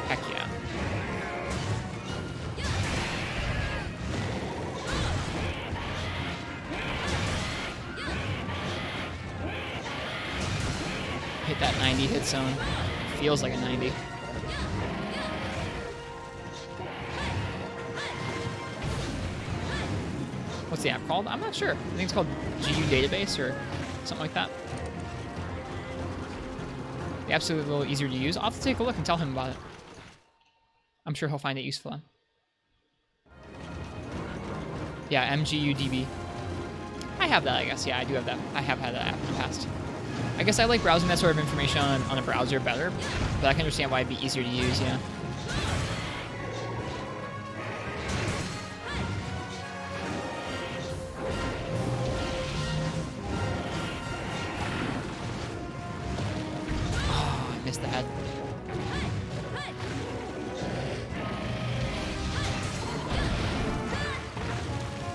Heck yeah. Hit that 90 hit zone. Feels like a 90. What's the app called? I'm not sure. I think it's called GU Database or something like that. The app's a little easier to use. I'll have to take a look and tell him about it. I'm sure he'll find it useful then. Yeah, MGUDB. I have that, I guess. Yeah, I do have that. I have had that app in the past. I guess I like browsing that sort of information on a browser better, but I can understand why it'd be easier to use, yeah. Oh, I missed the head.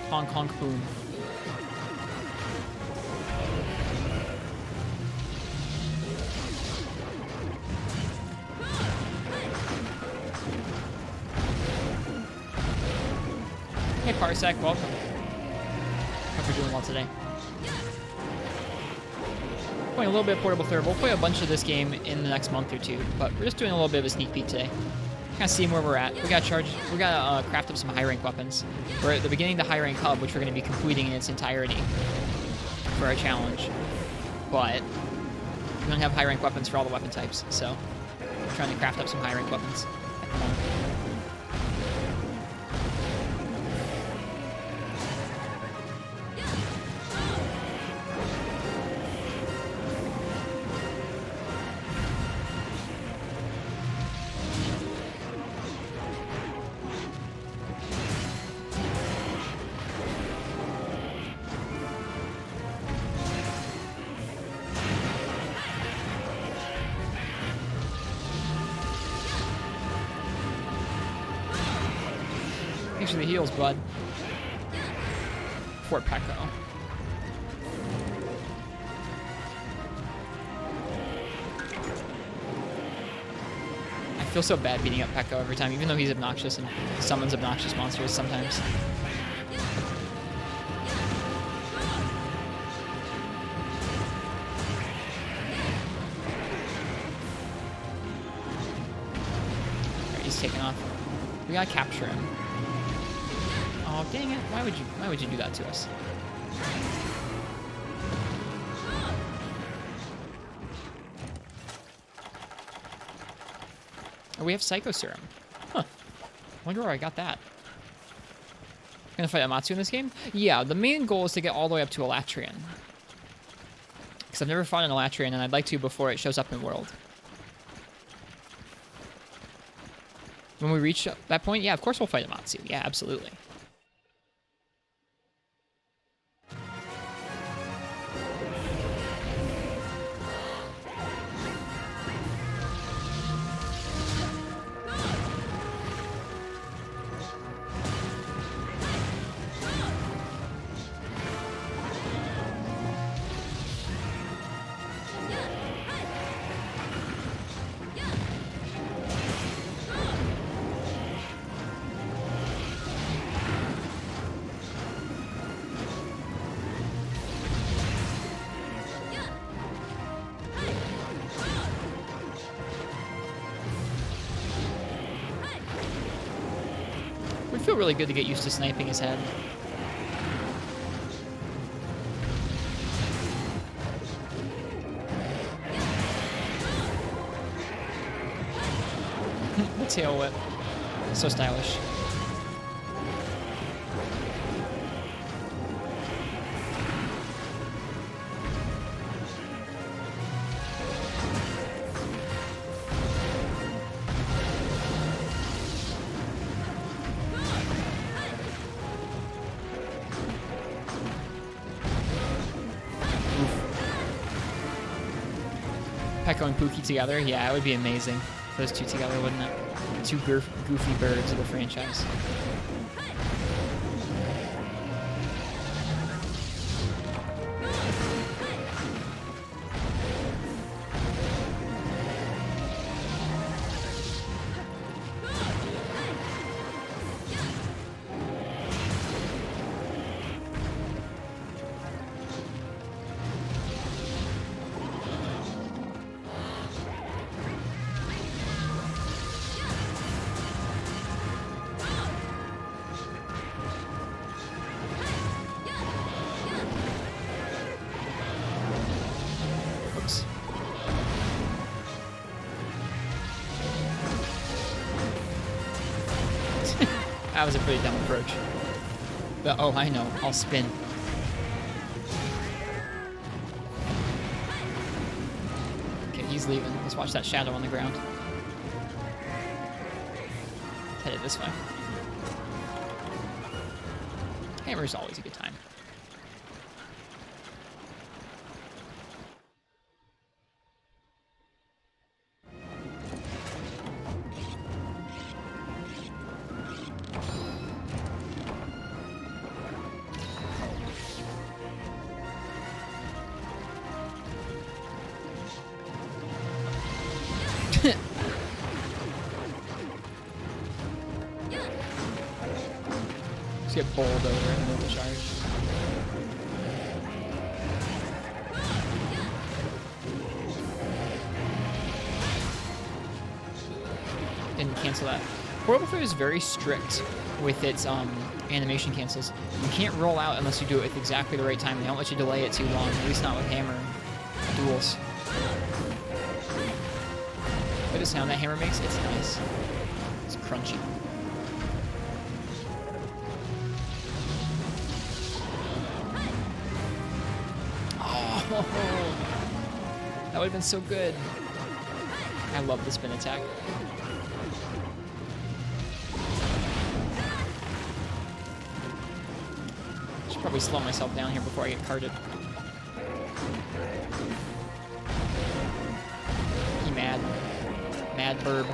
Honk, honk, boom. Hey Parsec, welcome. Hope you're doing well today. Playing a little bit of Portable Third. We'll play a bunch of this game in the next month or two, but we're just doing a little bit of a sneak peek today. Kind of seeing where we're at. We got craft up some high rank weapons. We're at the beginning of the high rank hub, which we're going to be completing in its entirety for our challenge. But we don't have high rank weapons for all the weapon types, so we're trying to craft up some high rank weapons at the moment. Thanks for the heals, bud. Fort Pecco. I feel so bad beating up Pecco every time, even though he's obnoxious and summons obnoxious monsters sometimes. Alright, he's taking off. We gotta capture him. Oh, dang it. Why would you do that to us? Oh, we have Psycho Serum. Huh. Wonder where I got that. Gonna fight Amatsu in this game? Yeah, the main goal is to get all the way up to Elatrian. Because I've never fought an Elatrian, and I'd like to before it shows up in World. When we reach that point, yeah, of course we'll fight Amatsu. Yeah, absolutely. feel really good to get used to sniping his head. The tail whip. So stylish. Pekko and Pookie together? Yeah, it would be amazing. Those two together, wouldn't it? Two goofy birds of the franchise. Oops. That was a pretty dumb approach. But, oh, I know. I'll spin. Okay, he's leaving. Let's watch that shadow on the ground. It's headed this way. Hammer's always a good time. Just get bowled over in the middle of the charge. Didn't cancel that. Portable 3 is very strict with its animation cancels. You can't roll out unless you do it at exactly the right time. They don't let you delay it too long, at least not with hammer duels. Look at the sound that hammer makes. It's nice. It's crunchy. Oh, that would have been so good. I love the spin attack. Should probably slow myself down here before I get carded. He mad. Mad burb.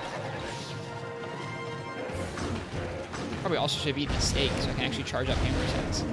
Probably also should have eaten a steak so I can actually charge up hammer's heads.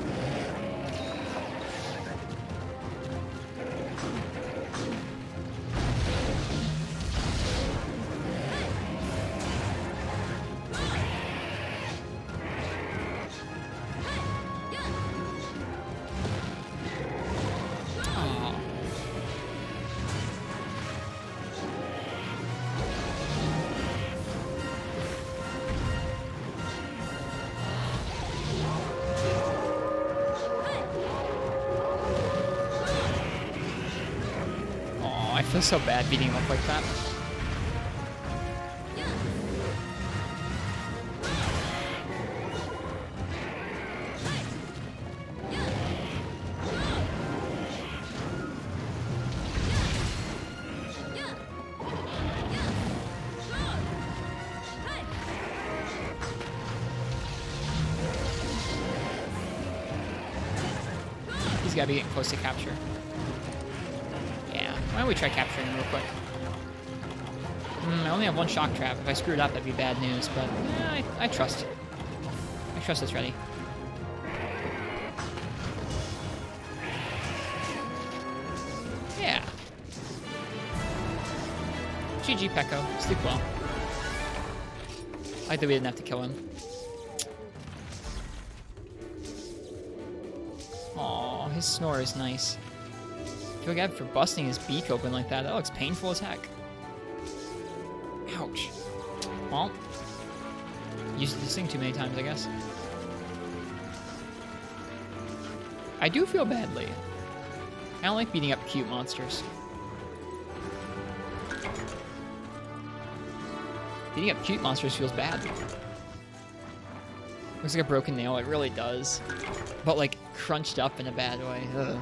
I feel so bad beating him up like that. He's gotta be getting close to capture. Why don't we try capturing him real quick? I only have one shock trap. If I screw it up, that'd be bad news, but I trust. I trust it's ready. Yeah. GG, Pekko. Sleep well. I like that we didn't have to kill him. Aw, his snore is nice. I feel bad for busting his beak open like that. That looks painful as heck. Ouch. Well, used this thing too many times, I guess. I do feel badly. I don't like beating up cute monsters. Beating up cute monsters feels bad. Looks like a broken nail. It really does. But, like, crunched up in a bad way. Ugh.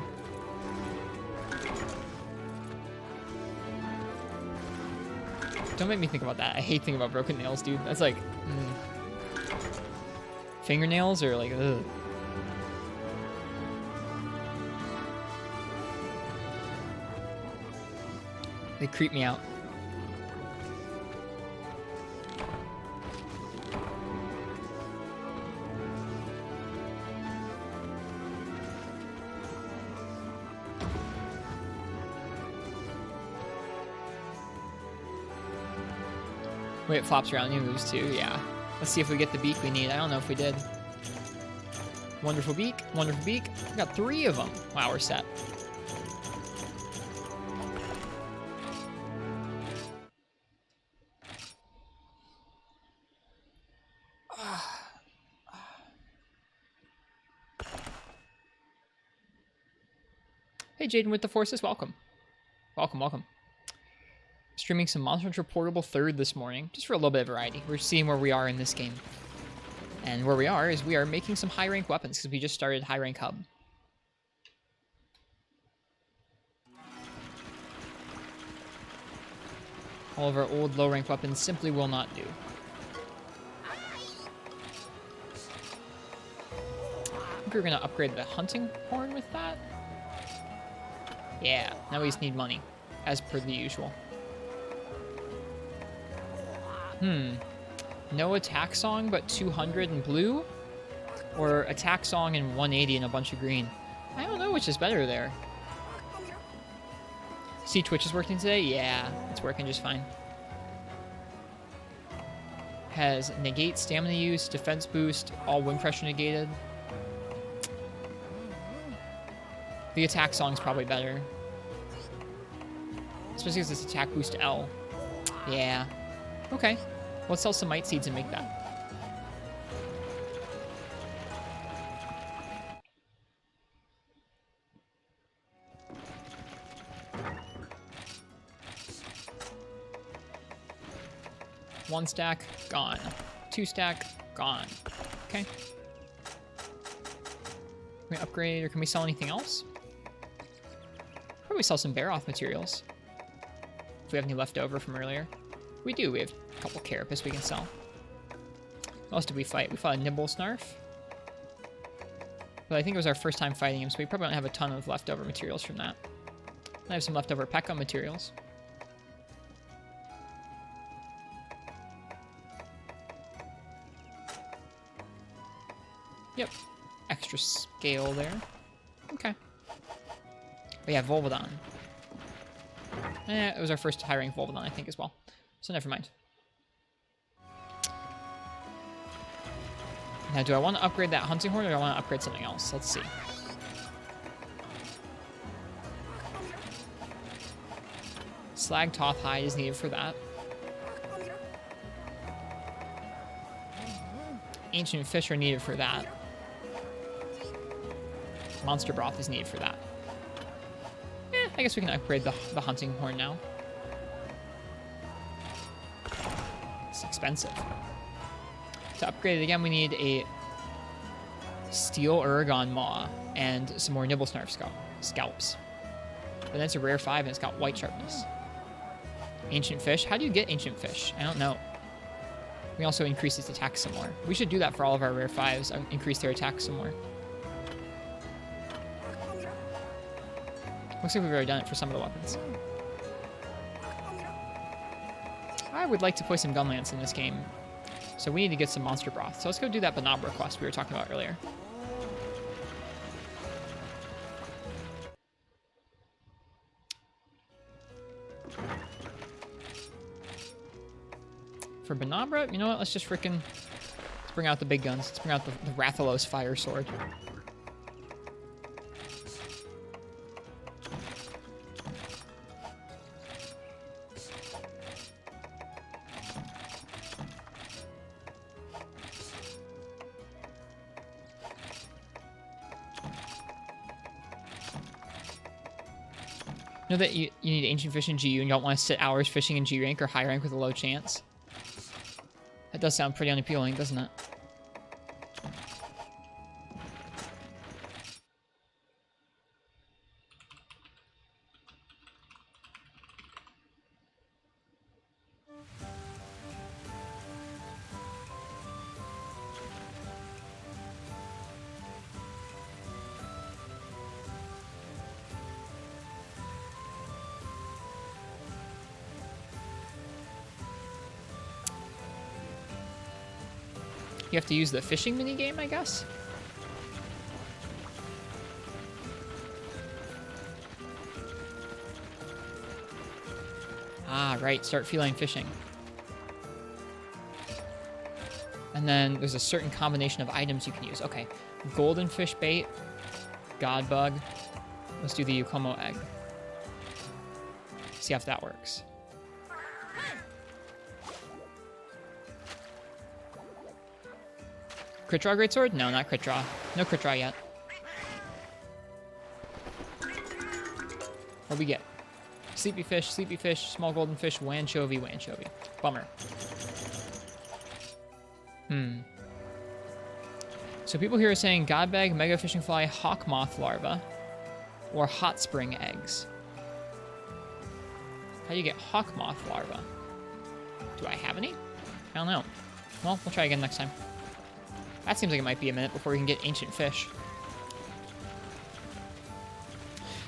Don't make me think about that. I hate thinking about broken nails, dude. That's like... Fingernails are like, ugh. They creep me out. Wait, it flops around, you lose too, yeah. Let's see if we get the beak we need. I don't know if we did. Wonderful beak, wonderful beak. We got 3 of them. Wow, we're set. Hey, Jaden with the Forces, welcome. Welcome, welcome. Streaming some Monster Hunter Portable 3rd this morning, just for a little bit of variety. We're seeing where we are in this game. And where we are is we are making some high rank weapons, because we just started high rank hub. All of our old low rank weapons simply will not do. I think we're going to upgrade the hunting horn with that. Yeah, now we just need money, as per the usual. No attack song, but 200 in blue? Or attack song and 180 in a bunch of green? I don't know which is better there. See, Twitch is working today? Yeah, it's working just fine. Has negate stamina use, defense boost, all wind pressure negated. The attack song's probably better. Especially because it's attack boost L. Yeah. Okay. Let's sell some mite seeds and make that. One stack, gone. 2 stack, gone. Okay. Can we upgrade, or can we sell anything else? Probably sell some Baroth materials. If we have any left over from earlier. We do, we have a couple carapace we can sell. What else did we fight? We fought a Nibble Snarf. But I think it was our first time fighting him, so we probably don't have a ton of leftover materials from that. I have some leftover Pekka materials. Yep. Extra scale there. Okay. We have Volvodon. It was our first high rank Volvodon, I think, as well. So never mind. Now, do I want to upgrade that hunting horn, or do I want to upgrade something else? Let's see. Slag Toth Hide is needed for that. Ancient Fish are needed for that. Monster Broth is needed for that. I guess we can upgrade the hunting horn now. It's expensive. To upgrade it again, we need a Steel Uragon Maw and some more Nibble Snarf scalps. But then it's a rare 5 and it's got white sharpness. Ancient Fish. How do you get Ancient Fish? I don't know. We also increase its attack some more. We should do that for all of our rare 5s. Increase their attack some more. Looks like we've already done it for some of the weapons. I would like to play some Gunlance in this game. So we need to get some Monster Broth. So let's go do that Banabra quest we were talking about earlier. For Banabra, you know what? Let's just frickin'... Let's bring out the big guns. Let's bring out the Rathalos Fire Sword. Know that you need ancient fish in GU and you don't want to sit hours fishing in G rank or high rank with a low chance? That does sound pretty unappealing, doesn't it? You have to use the fishing minigame, I guess? Ah, right. Start feline fishing. And then there's a certain combination of items you can use. Okay. Golden fish bait. God bug. Let's do the Yukomo egg. See if that works. Crit draw greatsword? No, not crit draw. No crit draw yet. What we get? Sleepy fish, small golden fish, wanchovy, wanchovy. Bummer. So people here are saying godbag, mega fishing fly, hawk moth larva, or hot spring eggs. How do you get hawk moth larva? Do I have any? I don't know. Well, we'll try again next time. That seems like it might be a minute before we can get ancient fish.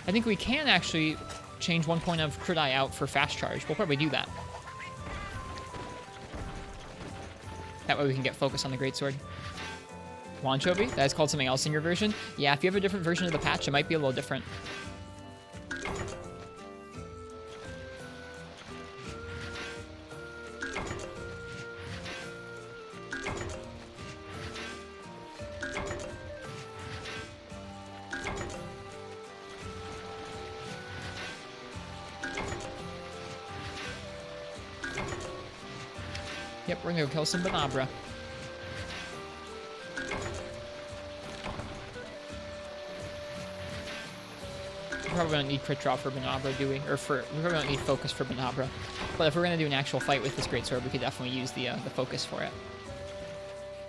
I think we can actually change 1 point of crit eye out for fast charge. We'll probably do that. That way we can get focus on the greatsword. Wanchovy? That is called something else in your version? Yeah, if you have a different version of the patch, it might be a little different. Yep, we're gonna go kill some Banabra. We probably don't need crit draw for Banabra, do we? Or we probably don't need focus for Banabra. But if we're gonna do an actual fight with this greatsword, we could definitely use the focus for it.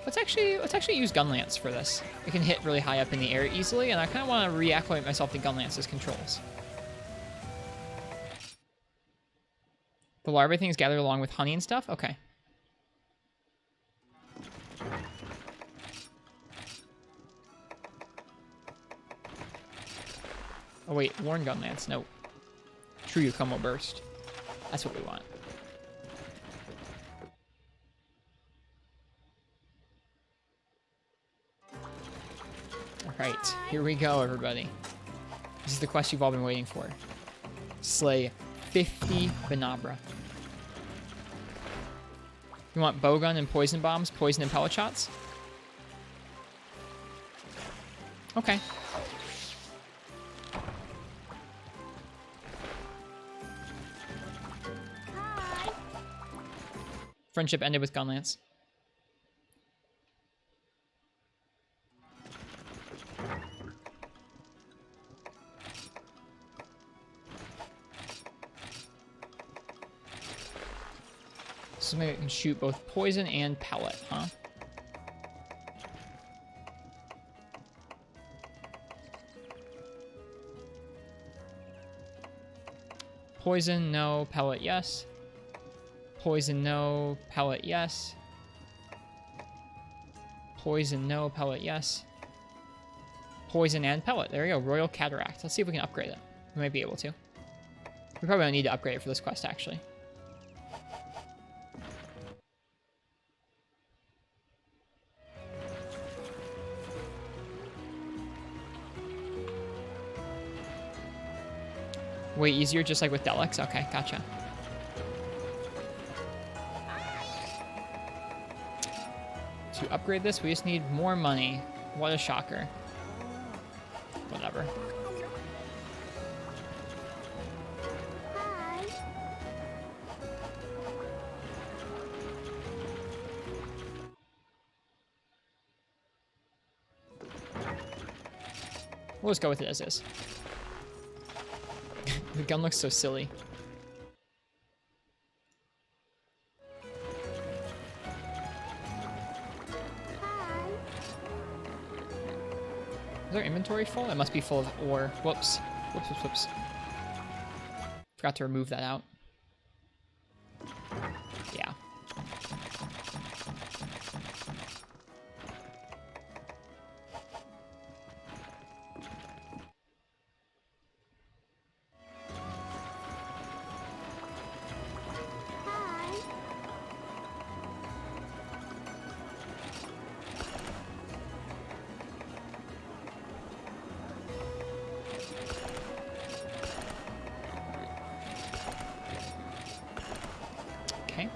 Let's actually use Gunlance for this. It can hit really high up in the air easily, and I kind of want to reacclimate myself to Gunlance's controls. The larvae thing is gathered along with honey and stuff? Okay. Oh wait, Warn Gunlance, no. True Yukomo Burst. That's what we want. Alright, here we go, everybody. This is the quest you've all been waiting for. Slay 50 Banabra. You want bowgun and poison bombs, poison and pellet shots? Okay. Hi. Friendship ended with Gunlance. So maybe it can shoot both poison and pellet, huh? Poison, no. Pellet, yes. Poison, no. Pellet, yes. Poison, no. Pellet, yes. Poison and pellet. There we go. Royal Cataract. Let's see if we can upgrade it. We might be able to. We probably don't need to upgrade it for this quest, actually. Way easier, just like with Delix? Okay, gotcha. To upgrade this, we just need more money. What a shocker. Whatever. Hi. We'll just go with it as is. The gun looks so silly. Hi. Is our inventory full? It must be full of ore. Whoops. Whoops, whoops, whoops. Forgot to remove that out. Yeah. Hi. Okay.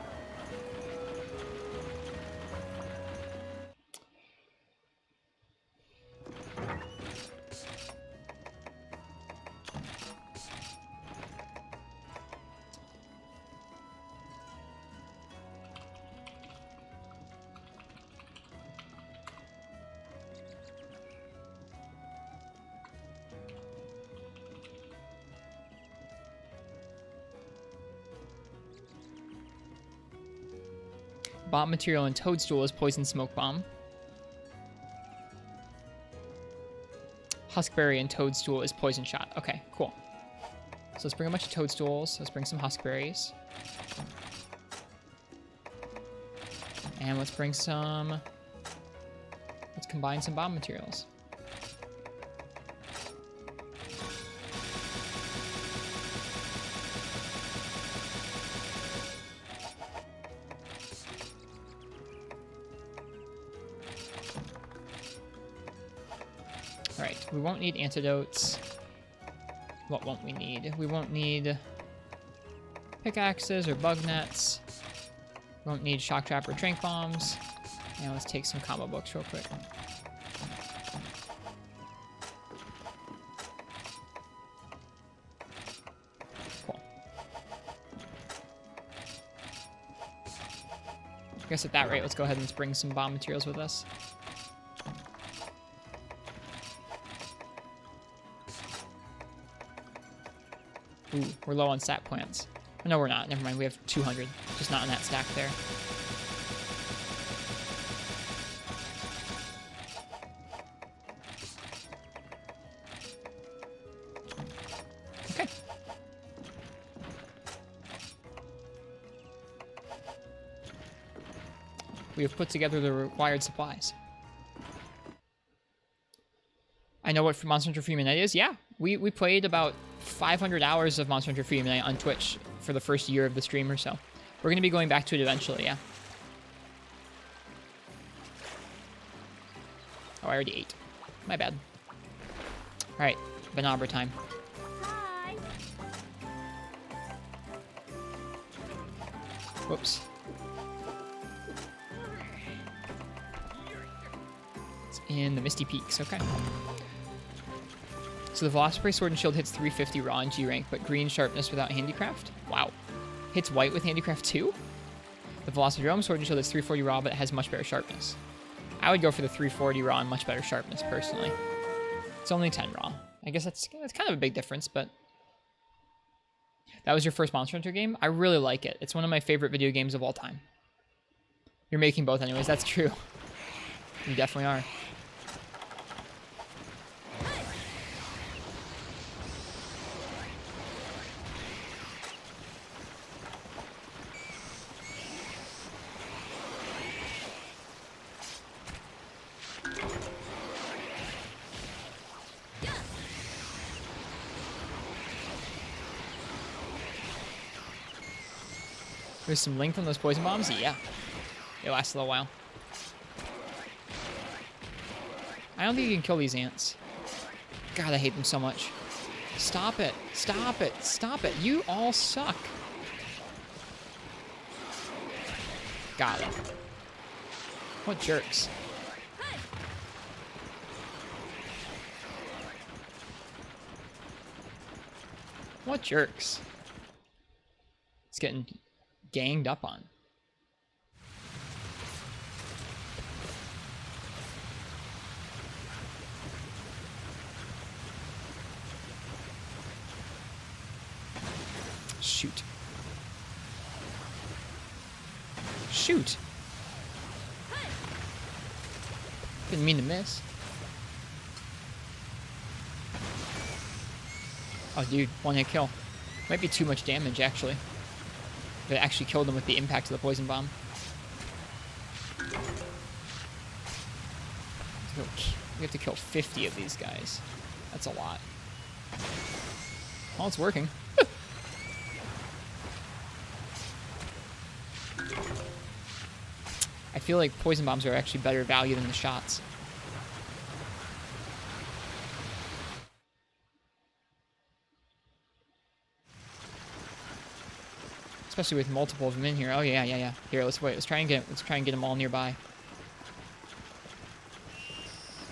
Bomb material and toadstool is poison smoke bomb. Huskberry and toadstool is poison shot. Okay, cool. So let's bring a bunch of toadstools. Let's bring some huskberries. And let's bring some... Let's combine some bomb materials. Alright, we won't need antidotes. What won't we need? We won't need pickaxes or bug nets. We won't need shock trap or trank bombs. And let's take some combo books real quick. Cool. I guess at that rate, let's go ahead and bring some bomb materials with us. Ooh, we're low on stat plants. Oh, no, we're not. Never mind. We have 200. Just not on that stack there. Okay. We have put together the required supplies. I know what Monster Hunter Free Midnight is. Yeah, we played about 500 hours of Monster Hunter Free Midnight on Twitch for the first year of the stream or so. We're going to be going back to it eventually, yeah. Oh, I already ate. My bad. Alright, Banabra time. Hi. Whoops. It's in the Misty Peaks, okay. So the Velocipray Sword and Shield hits 350 raw in G rank, but green sharpness without handicraft? Wow. Hits white with handicraft too? The Velocidrome Sword and Shield is 340 raw, but it has much better sharpness. I would go for the 340 raw and much better sharpness, personally. It's only 10 raw. I guess that's kind of a big difference, but... That was your first Monster Hunter game? I really like it. It's one of my favorite video games of all time. You're making both anyways, that's true. You definitely are. There's some length on those poison bombs? Yeah. It lasts a little while. I don't think you can kill these ants. God, I hate them so much. Stop it. Stop it. Stop it. You all suck. Got it. What jerks. What jerks. It's getting ganged up on. Shoot. Shoot. Didn't mean to miss. Oh, dude, one hit kill. Might be too much damage, actually. But it actually killed him with the impact of the poison bomb. We have to kill 50 of these guys. That's a lot. Well, it's working. I feel like poison bombs are actually better value than the shots. Especially with multiple of them in here. Oh yeah, yeah, yeah. Here, let's wait. Let's try and get them all nearby.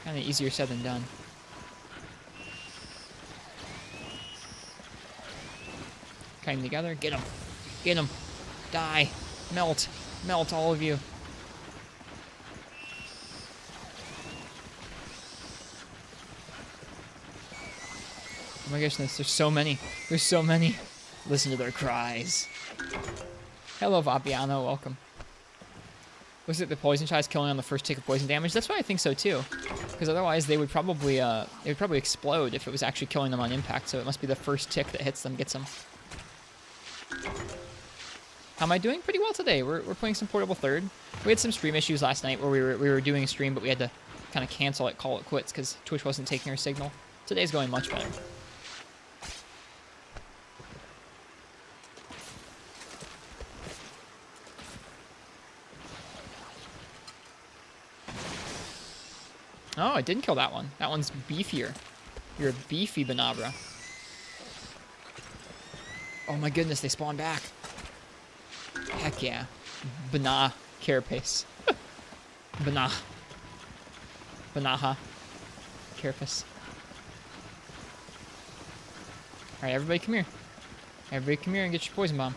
Kind of easier said than done. Came together. Get them. Get them. Die. Melt. Melt, all of you. Oh my goodness, there's so many. There's so many. Listen to their cries. Hello, Vapiano. Welcome. Was it the poison shots killing on the first tick of poison damage? That's why I think so too. Because otherwise they would probably explode if it was actually killing them on impact. So it must be the first tick that hits them gets them. How am I doing? Pretty well today. We're playing some Portable 3rd. We had some stream issues last night where we were doing a stream, but we had to kind of cancel it, call it quits because Twitch wasn't taking our signal. Today's going much better. Oh, I didn't kill that one. That one's beefier. You're a beefy Banabra. Oh my goodness, they spawn back. Heck yeah. Bana Carapace. Bana. Banaha. Carapace. Alright, everybody come here. Everybody come here and get your poison bomb.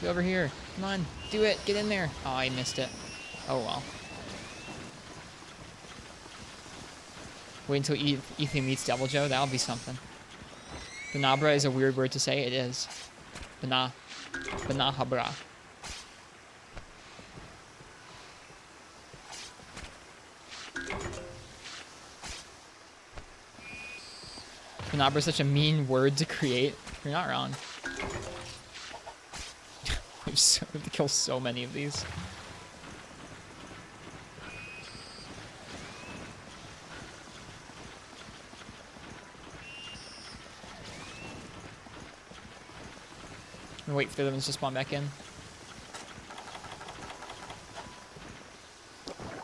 Get over here. Come on. Do it. Get in there. Oh, I missed it. Oh, well. Wait until Ethan meets Devil Joe. That'll be something. Banabra is a weird word to say. It is. Banahabra. Banabra is such a mean word to create. You're not wrong. We have to kill so many of these. And wait for the other ones to spawn back in.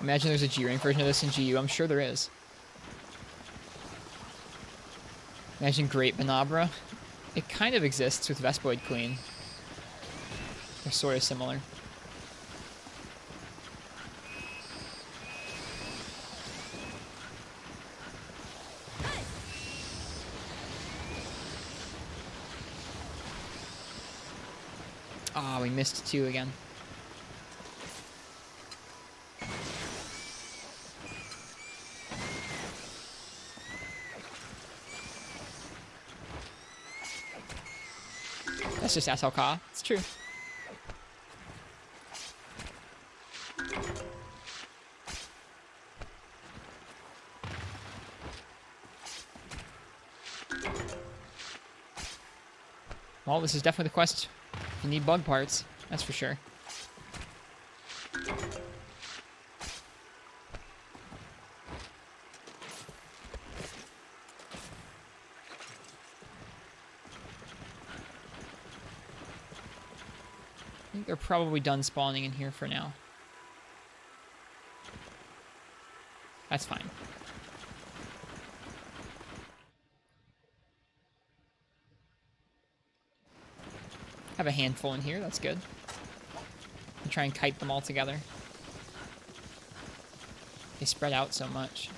Imagine there's a G-Rank version of this in GU. I'm sure there is. Imagine Great Banabra. It kind of exists with Vespoid Queen. They're sort of similar. Ah, oh, we missed 2 again. That's just SLK. It's true. Well, this is definitely the quest. You need bug parts, that's for sure. I think they're probably done spawning in here for now. That's fine. Have a handful in here, that's good. And try and kite them all together. They spread out so much.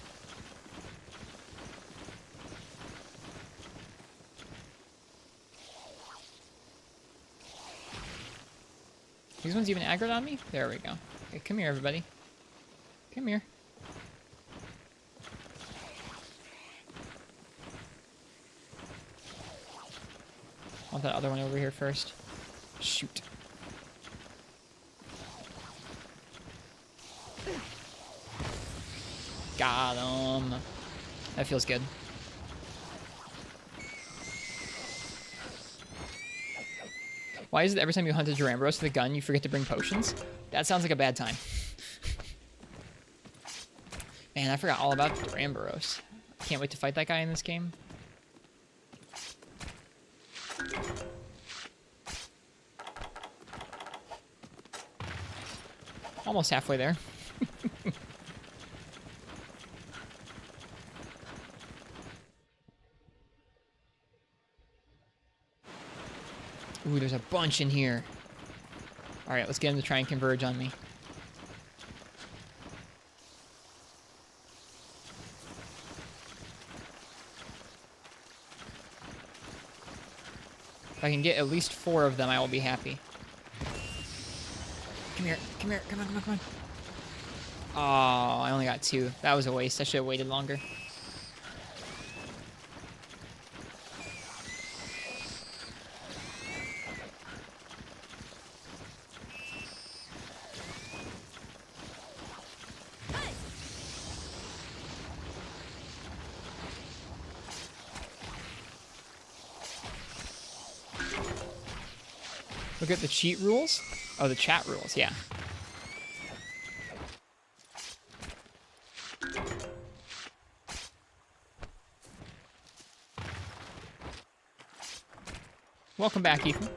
These ones even aggroed on me? There we go. Okay, come here, everybody. Come here. I want that other one over here first. Shoot. Got him. That feels good. Why is it every time you hunt a Duramboros with a gun, you forget to bring potions? That sounds like a bad time. Man, I forgot all about the Duramboros. Can't wait to fight that guy in this game. Almost halfway there. Ooh, there's a bunch in here. Alright, let's get him to try and converge on me. If I can get at least 4 of them, I will be happy. Come here, come here, come on, come on, come on. Oh, I only got 2. That was a waste. I should have waited longer. Look at the cheat rules. Oh, the chat rules, yeah. Welcome back, Ethan.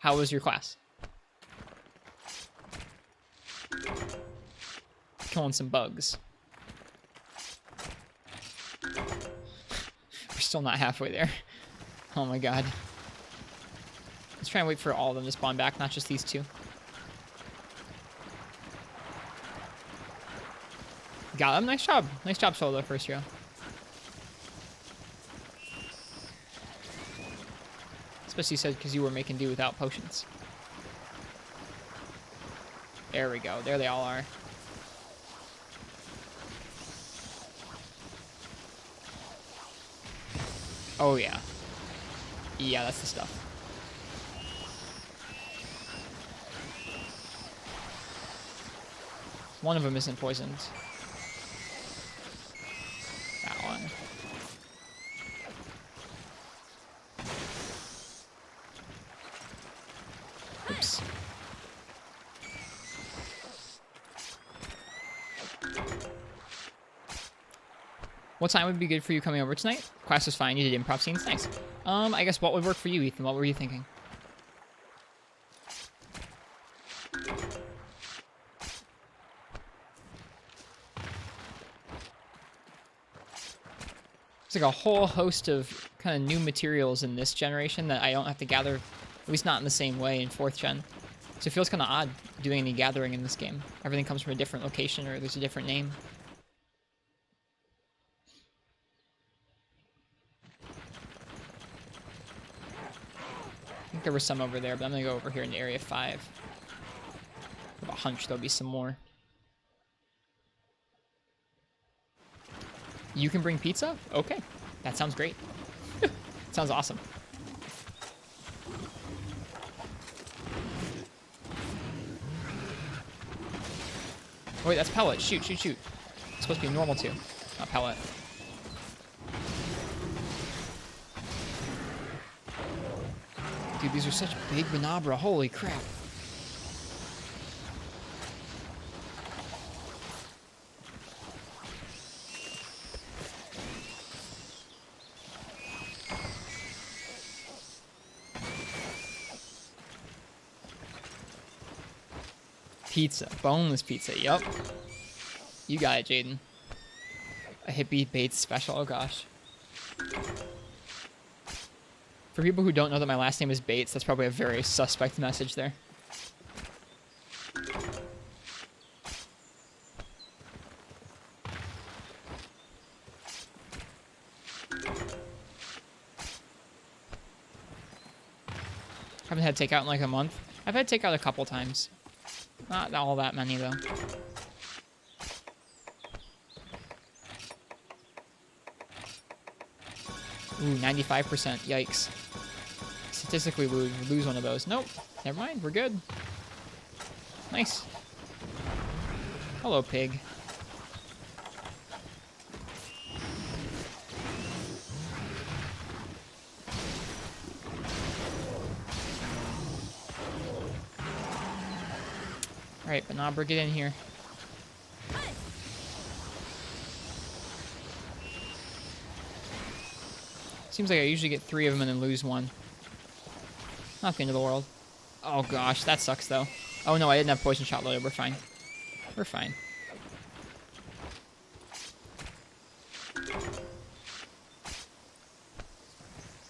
How was your class? Killing some bugs. We're still not halfway there. Oh my god. Let's try and wait for all of them to spawn back, not just these 2. Got them. Nice job. Nice job, Solo, first row. Especially said because you were making do without potions. There we go. There they all are. Oh, yeah. Yeah, that's the stuff. One of them isn't poisoned. That one. Oops. What time would be good for you coming over tonight? Class was fine. You did improv scenes. Nice. I guess what would work for you, Ethan? What were you thinking? There's like a whole host of kind of new materials in this generation that I don't have to gather, at least not in the same way in 4th gen. So it feels kind of odd doing any gathering in this game. Everything comes from a different location or there's a different name. I think there was some over there, but I'm going to go over here in Area 5. I have a hunch there'll be some more. You can bring pizza? Okay. That sounds great. Sounds awesome. Oh, wait, that's pellet. Shoot, shoot, shoot. It's supposed to be normal too, not pellet. Dude, these are such big Manabra. Holy crap. Pizza. Boneless pizza. Yup. You got it, Jaden. A hippie Bates special. Oh, gosh. For people who don't know that my last name is Bates, that's probably a very suspect message there. Haven't had takeout in like a month. I've had takeout a couple times. Not all that many, though. Ooh, 95%. Yikes. statistically we would lose one of those. Nope. Never mind. We're good. Nice. Hello, pig. Alright, Banabra, get in here. Seems like I usually get 3 of them and then lose 1. Not the end of the world. Oh gosh, that sucks though. Oh no, I didn't have poison shot loaded. We're fine. We're fine.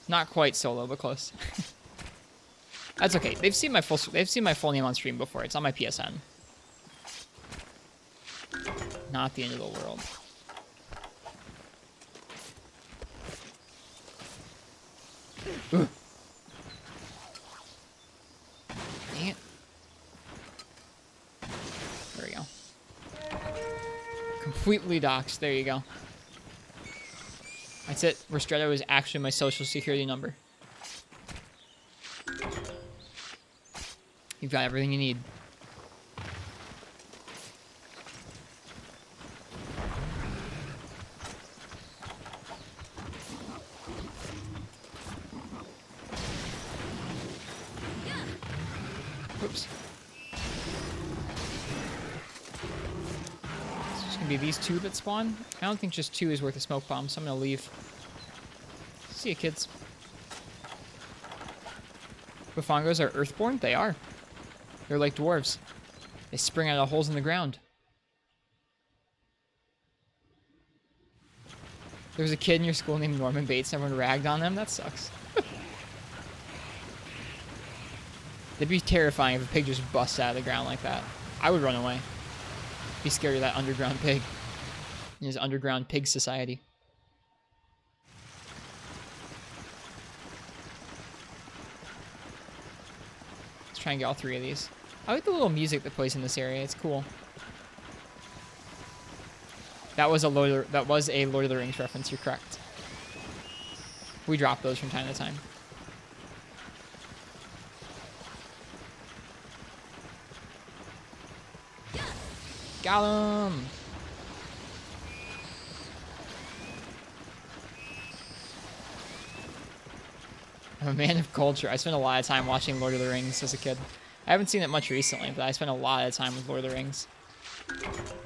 Not quite solo, but close. That's okay. They've seen my full name on stream before. It's on my PSN. Not the end of the world. Ugh. Dang it. There we go. Completely doxed. There you go. That's it. Ristretto is actually my social security number. You've got everything you need. Oops. It's just gonna be these 2 that spawn. I don't think just 2 is worth a smoke bomb, so I'm gonna leave. See ya, kids. Bufangos are earthborn? They are. They're like dwarves. They spring out of holes in the ground. There was a kid in your school named Norman Bates and everyone ragged on them? That sucks. That'd be terrifying if a pig just busts out of the ground like that. I would run away. Be scared of that underground pig. In his underground pig society. Let's try and get all 3 of these. I like the little music that plays in this area. It's cool. That was a Lord of the Rings reference. You're correct. We drop those from time to time. Got him! I'm a man of culture. I spent a lot of time watching Lord of the Rings as a kid. I haven't seen it much recently, but I spent a lot of time with Lord of the Rings.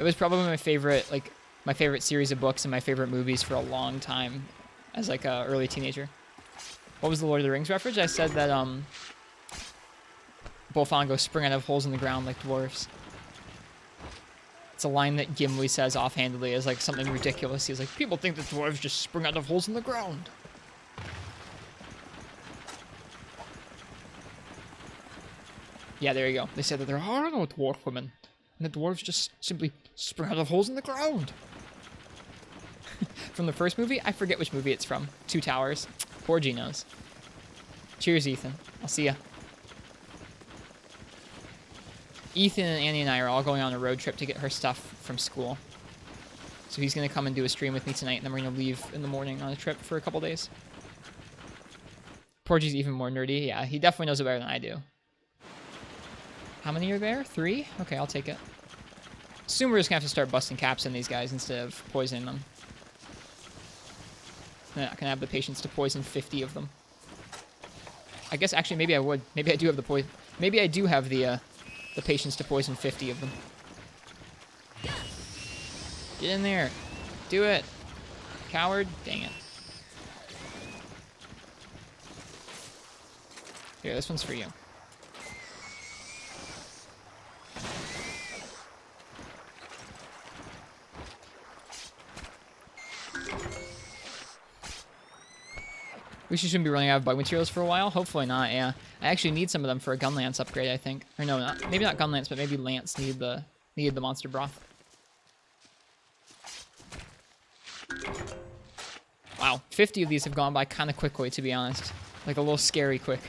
It was probably my favorite series of books and my favorite movies for a long time as like a early teenager. What was the Lord of the Rings reference? I said that Bofangos spring out of holes in the ground like dwarves. It's a line that Gimli says offhandedly as like something ridiculous. He's like, people think that dwarves just spring out of holes in the ground. Yeah, there you go. They said that there are no dwarf women. And the dwarves just simply spring out of holes in the ground. From the first movie? I forget which movie it's from. 2 Towers. Poor G knows. Cheers, Ethan. I'll see ya. Ethan and Annie and I are all going on a road trip to get her stuff from school. So he's going to come and do a stream with me tonight, and then we're going to leave in the morning on a trip for a couple days. Poor G's even more nerdy. Yeah, he definitely knows it better than I do. How many are there? 3? Okay, I'll take it. Assume we're just going to have to start busting caps in these guys instead of poisoning them. I'm not going to have the patience to poison 50 of them. I guess, actually, maybe I would. Maybe I do have the poison. Maybe I do have the patience to poison 50 of them. Get in there. Do it. Coward. Dang it. Here, this one's for you. We shouldn't be running out of bug materials for a while. Hopefully not, yeah. I actually need some of them for a gun lance upgrade, I think. Or no, maybe not gun lance, but maybe lance needed the monster broth. Wow, 50 of these have gone by kind of quickly, to be honest. Like a little scary quick.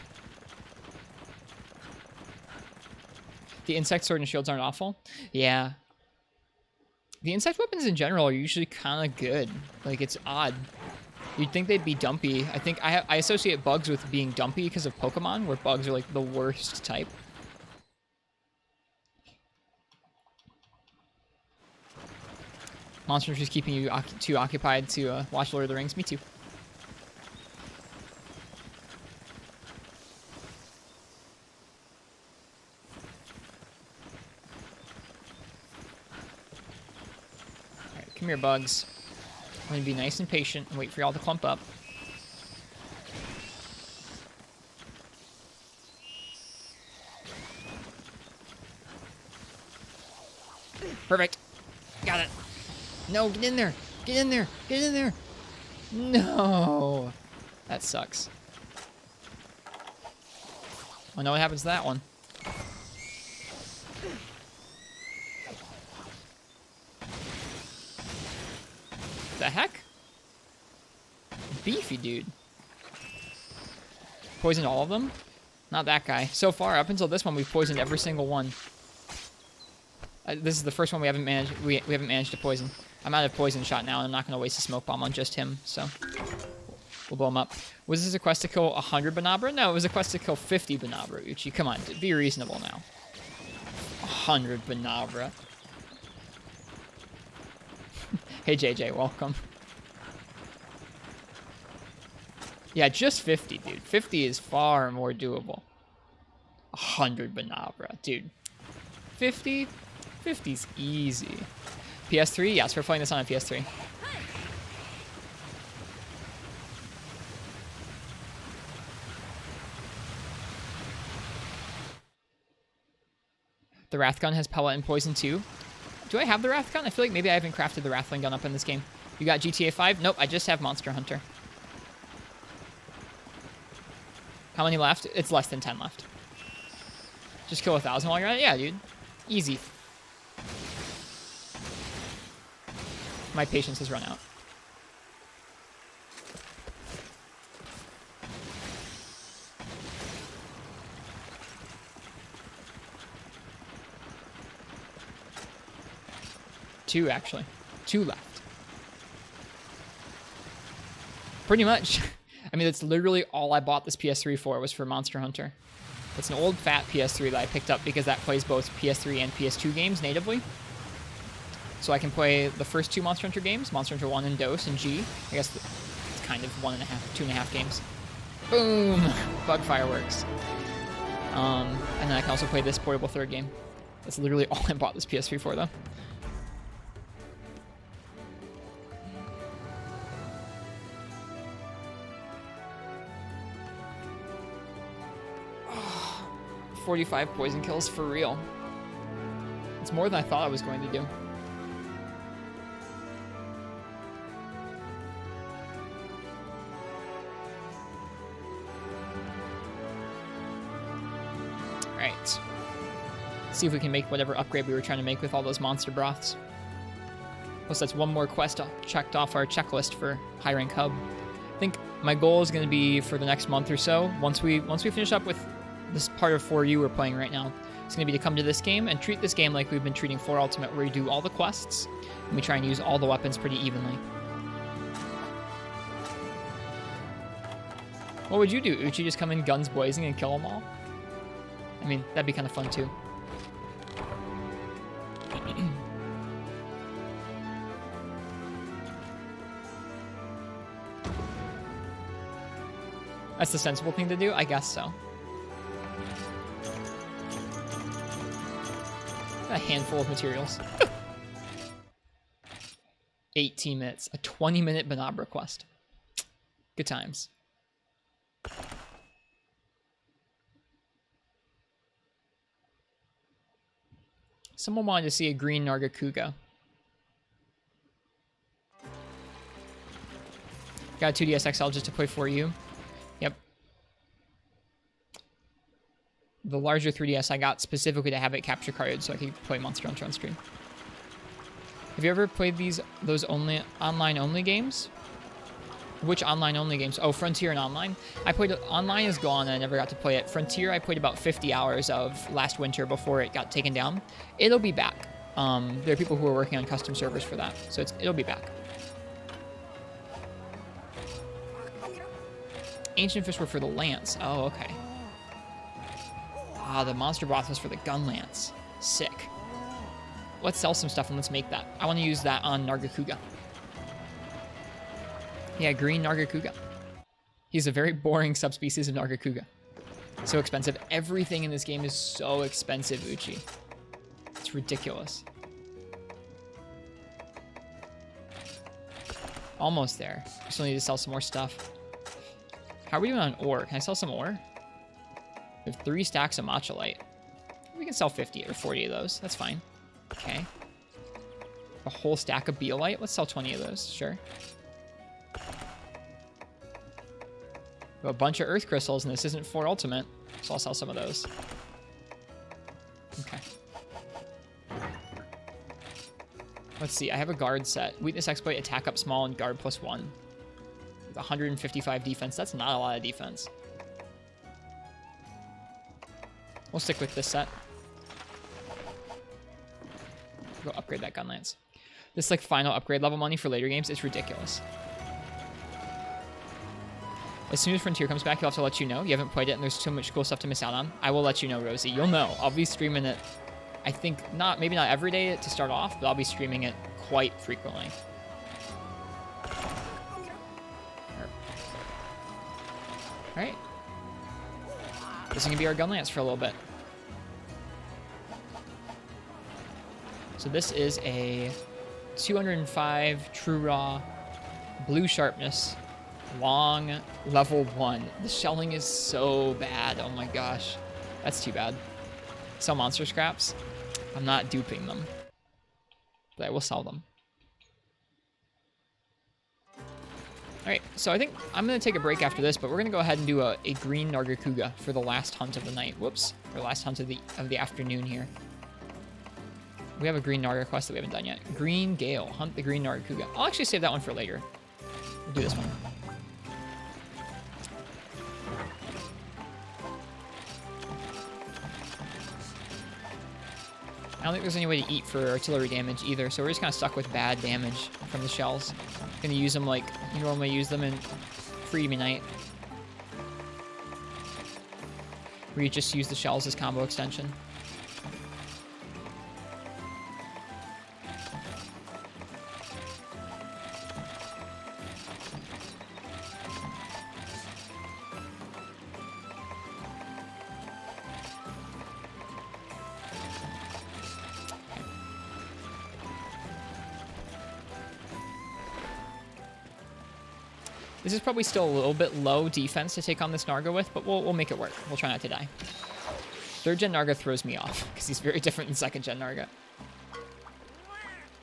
The insect sword and shields aren't awful? Yeah. The insect weapons in general are usually kind of good. Like, it's odd. You'd think they'd be dumpy. I think I associate bugs with being dumpy because of Pokemon, where bugs are like the worst type. Monster Hunter's keeping you too occupied to watch Lord of the Rings. Me too. Alright, come here, bugs. I'm gonna be nice and patient and wait for y'all to clump up. Perfect. Got it. No, get in there. Get in there. Get in there. No. That sucks. I know what happens to that one. The heck? Beefy dude. Poisoned all of them? Not that guy. So far, up until this one, we've poisoned every single one. This is the first one we haven't managed. We haven't managed to poison. I'm out of poison shot now, and I'm not going to waste a smoke bomb on just him. So we'll blow him up. Was this a quest to kill 100 Banabra? No, it was a quest to kill 50 Banabra. Uchi, come on, be reasonable now. 100 Banabra. Hey JJ, welcome. Yeah, just 50, dude. 50 is far more doable. 100 Banabra, dude. 50? 50's easy. PS3? Yes, we're playing this on a PS3. The Wrath Gun has pellet and poison too. Do I have the Wrath Gun? I feel like maybe I haven't crafted the Wrathling Gun up in this game. You got GTA 5? Nope, I just have Monster Hunter. How many left? It's less than 10 left. Just kill 1,000 while you're at it? Yeah, dude. Easy. My patience has run out. Two, actually. Two left. Pretty much. I mean, that's literally all I bought this PS3 for, was for Monster Hunter. It's an old fat PS3 that I picked up because that plays both PS3 and PS2 games natively. So I can play the first two Monster Hunter games, Monster Hunter 1 and DOS and G. I guess it's kind of 1.5, 2.5 games. Boom! Bug fireworks. And then I can also play this portable third game. That's literally all I bought this PS3 for, though. Oh, 45 poison kills for real. It's more than I thought I was going to do. Right. See if we can make whatever upgrade we were trying to make with all those monster broths. Plus, that's one more quest checked off our checklist for high rank hub. I think my goal is going to be for the next month or so, once we finish up with this part of 4U we're playing right now, it's going to be to come to this game and treat this game like we've been treating 4 Ultimate, where we do all the quests and we try and use all the weapons pretty evenly. What would you do, Uchi? Just come in guns blazing and kill them all? I mean, that'd be kind of fun too. That's the sensible thing to do? I guess so. A handful of materials. 18 minutes. A 20-minute Banabra quest. Good times. Someone wanted to see a green Nargacuga. Got a 2DS XL just to play for you. Yep. The larger 3DS I got specifically to have it capture carded so I could play Monster Hunter on screen. Have you ever played those online only games? Which online only games? Oh, Frontier and Online. I played Online is gone and I never got to play it. Frontier I played about 50 hours of last winter before it got taken down. It'll be back. There are people who are working on custom servers for that, so it'll be back. ancient fish were for the lance. Oh, okay. Ah, the monster broth was for the gun lance. Sick. Let's sell some stuff and let's make that. I want to use that on Nargacuga. Yeah, green Nargacuga. He's a very boring subspecies of Nargacuga. So expensive. Everything in this game is so expensive, Uchi. It's ridiculous. Almost there. We still need to sell some more stuff. How are we doing on ore? Can I sell some ore? We have 3 stacks of matcha light. We can sell 50 or 40 of those. That's fine. Okay. A whole stack of beolite. Let's sell 20 of those. Sure. We have a bunch of earth crystals, and this isn't for ultimate, so I'll sell some of those. Okay. Let's see. I have a guard set. Weakness exploit, attack up small, and guard +1. With 155 defense. That's not a lot of defense. We'll stick with this set. Go upgrade that gun lance. This like final upgrade level money for later games is ridiculous. As soon as Frontier comes back, you'll have to let you know. You haven't played it and there's too much cool stuff to miss out on. I will let you know, Rosie. You'll know. I'll be streaming it, I think, maybe not every day to start off, but I'll be streaming it quite frequently. Alright. This is going to be our gun lance for a little bit. So this is a 205 true raw blue sharpness long level 1. The shelling is so bad. Oh my gosh. That's too bad. Sell monster scraps. I'm not duping them, but I will sell them. Alright, so I think I'm going to take a break after this, but we're going to go ahead and do a green Nargacuga for the last hunt of the night. Whoops. Or last hunt of the afternoon here. We have a green Narga quest that we haven't done yet. Green Gale. Hunt the green Nargacuga. I'll actually save that one for later. We'll do this one. I don't think there's any way to eat for artillery damage either, so we're just kind of stuck with bad damage from the shells. Gonna use them like you normally use them in Freedom Night, where you just use the shells as combo extension. This is probably still a little bit low defense to take on this Narga with, but we'll make it work. We'll try not to die. 3rd gen Narga throws me off, because he's very different than 2nd gen Narga.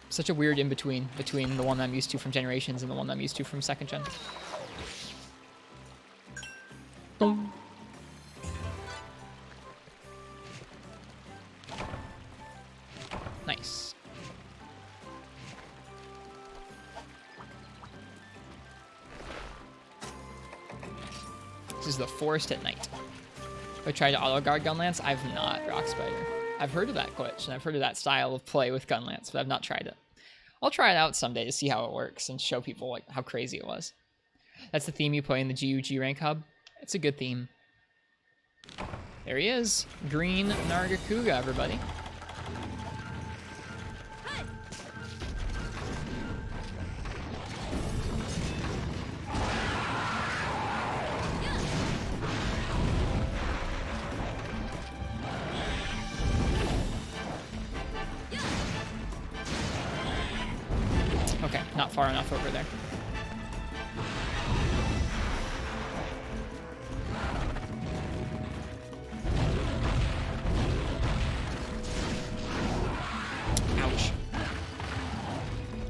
Such a weird in-between, between the one I'm used to from Generations and the one I'm used to from 2nd gen. Boom. Nice. This is the forest at night. Have I tried to auto-guard Gunlance? I've not, Rock Spider. I've heard of that glitch, and I've heard of that style of play with Gunlance, but I've not tried it. I'll try it out someday to see how it works and show people like how crazy it was. That's the theme you play in the GUG rank hub. It's a good theme. There he is. Green Nargacuga, everybody. Okay, not far enough over there. Ouch.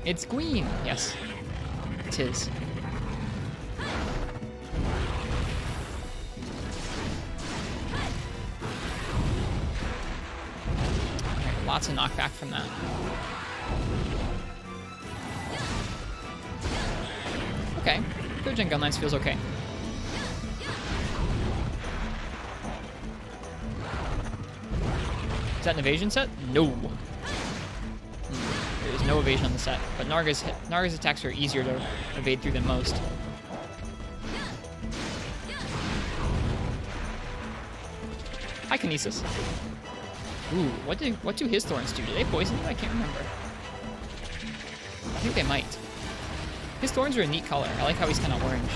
It's Queen. Yes, it is. Okay, lots of knockback from that. Okay, 3rd gen Gunlance feels okay. Is that an evasion set? No. There is no evasion on the set, but Narga's attacks are easier to evade through than most. Hi, Kinesis. Ooh, what do his thorns do? Do they poison you? I can't remember. I think they might. His thorns are a neat color. I like how he's kind of orange.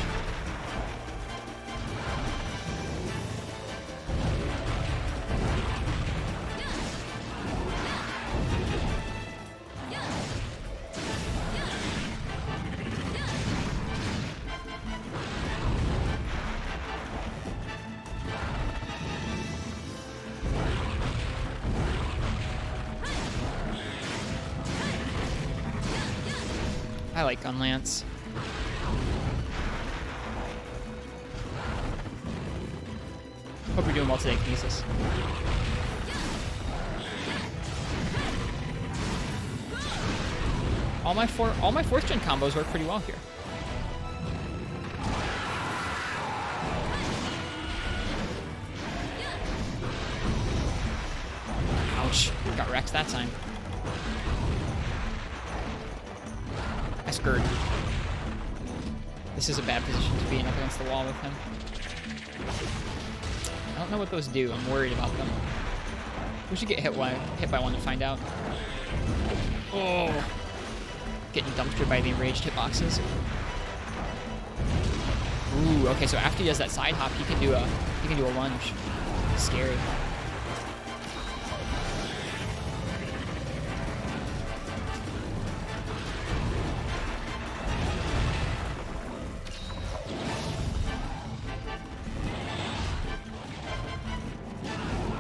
I like Gun Lance. Hope you're doing well today, Kinesis. All my 4th gen combos work pretty well here. Ouch. Got wrecked that time. I scurred. This is a bad position to be in up against the wall with him. I don't know what those do. I'm worried about them. We should get hit by one to find out. Oh, getting dumpstered by the enraged hitboxes. Ooh, okay. So after he does that side hop, he can do a lunge. Scary.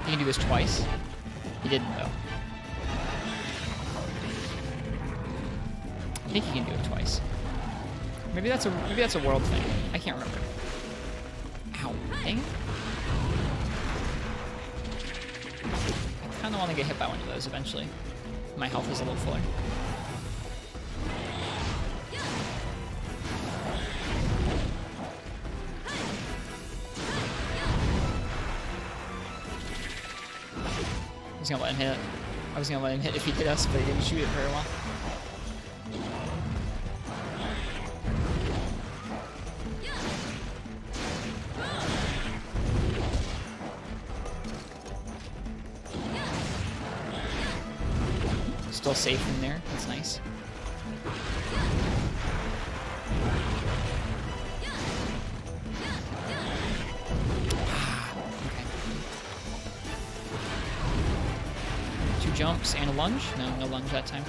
He can do this twice. He didn't though. I think he can do it twice. Maybe that's a world thing. I can't remember. Ow! Dang it! I kind of want to get hit by one of those eventually. My health is a little fuller. I was gonna let him hit it. I was gonna let him hit if he hit us, but he didn't shoot it very well. Still safe in there. That's nice. Jumps and a lunge? No, no lunge that time.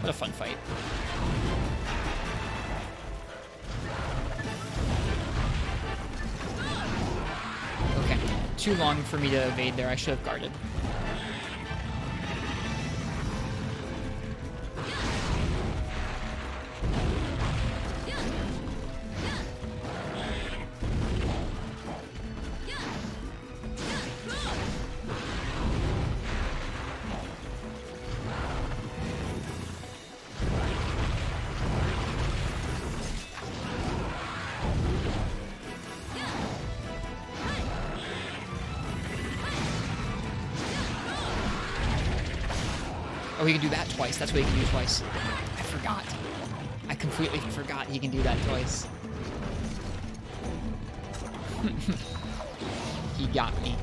What a fun fight. Okay, too long for me to evade there. I should have guarded. Oh, he can do that twice. That's what he can do twice. I forgot. I completely forgot he can do that twice. He got me.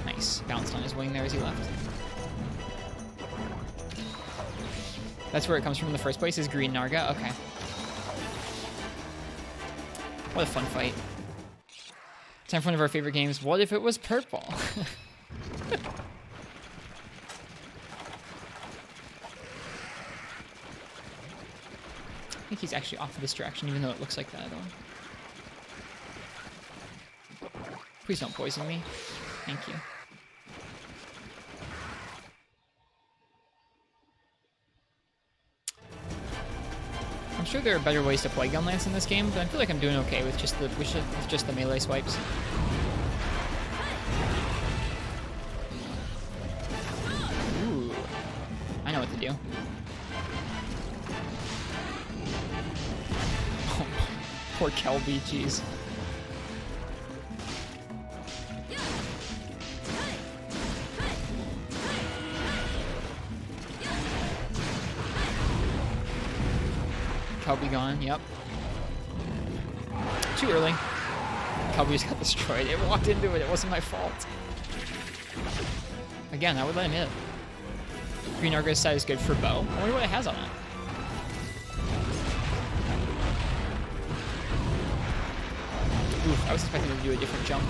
Nice. Bounced on his wing there as he left. That's where it comes from in the first place, is green Narga? Okay. What a fun fight. Time for one of our favorite games. What if it was purple? I think he's actually off of this direction, even though it looks like that. Please don't poison me. Thank you. I'm sure there are better ways to play Gun Lance in this game, but I feel like I'm doing okay with just the melee swipes. Ooh, I know what to do. Oh, poor Kelby, jeez. Kelby gone, yep. Too early. Kelby just got destroyed. It walked into it. It wasn't my fault. Again, I would let him hit. Green Argus side is good for bow. I wonder what it has on it. Oof, I was expecting him to do a different jump.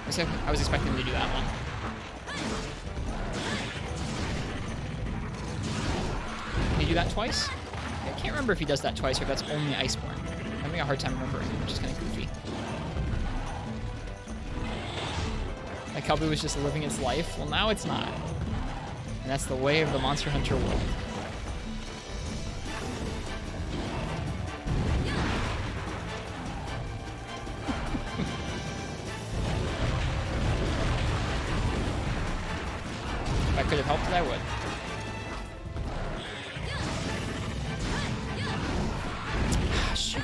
I was expecting him to do that one. Did he do that twice? I can't remember if he does that twice or if that's only Iceborne. I'm having a hard time remembering, which is kind of goofy. Like Kelby was just living its life. Well, now it's not. And that's the way of the Monster Hunter world. If I could have helped it, I would. Ah, shoot.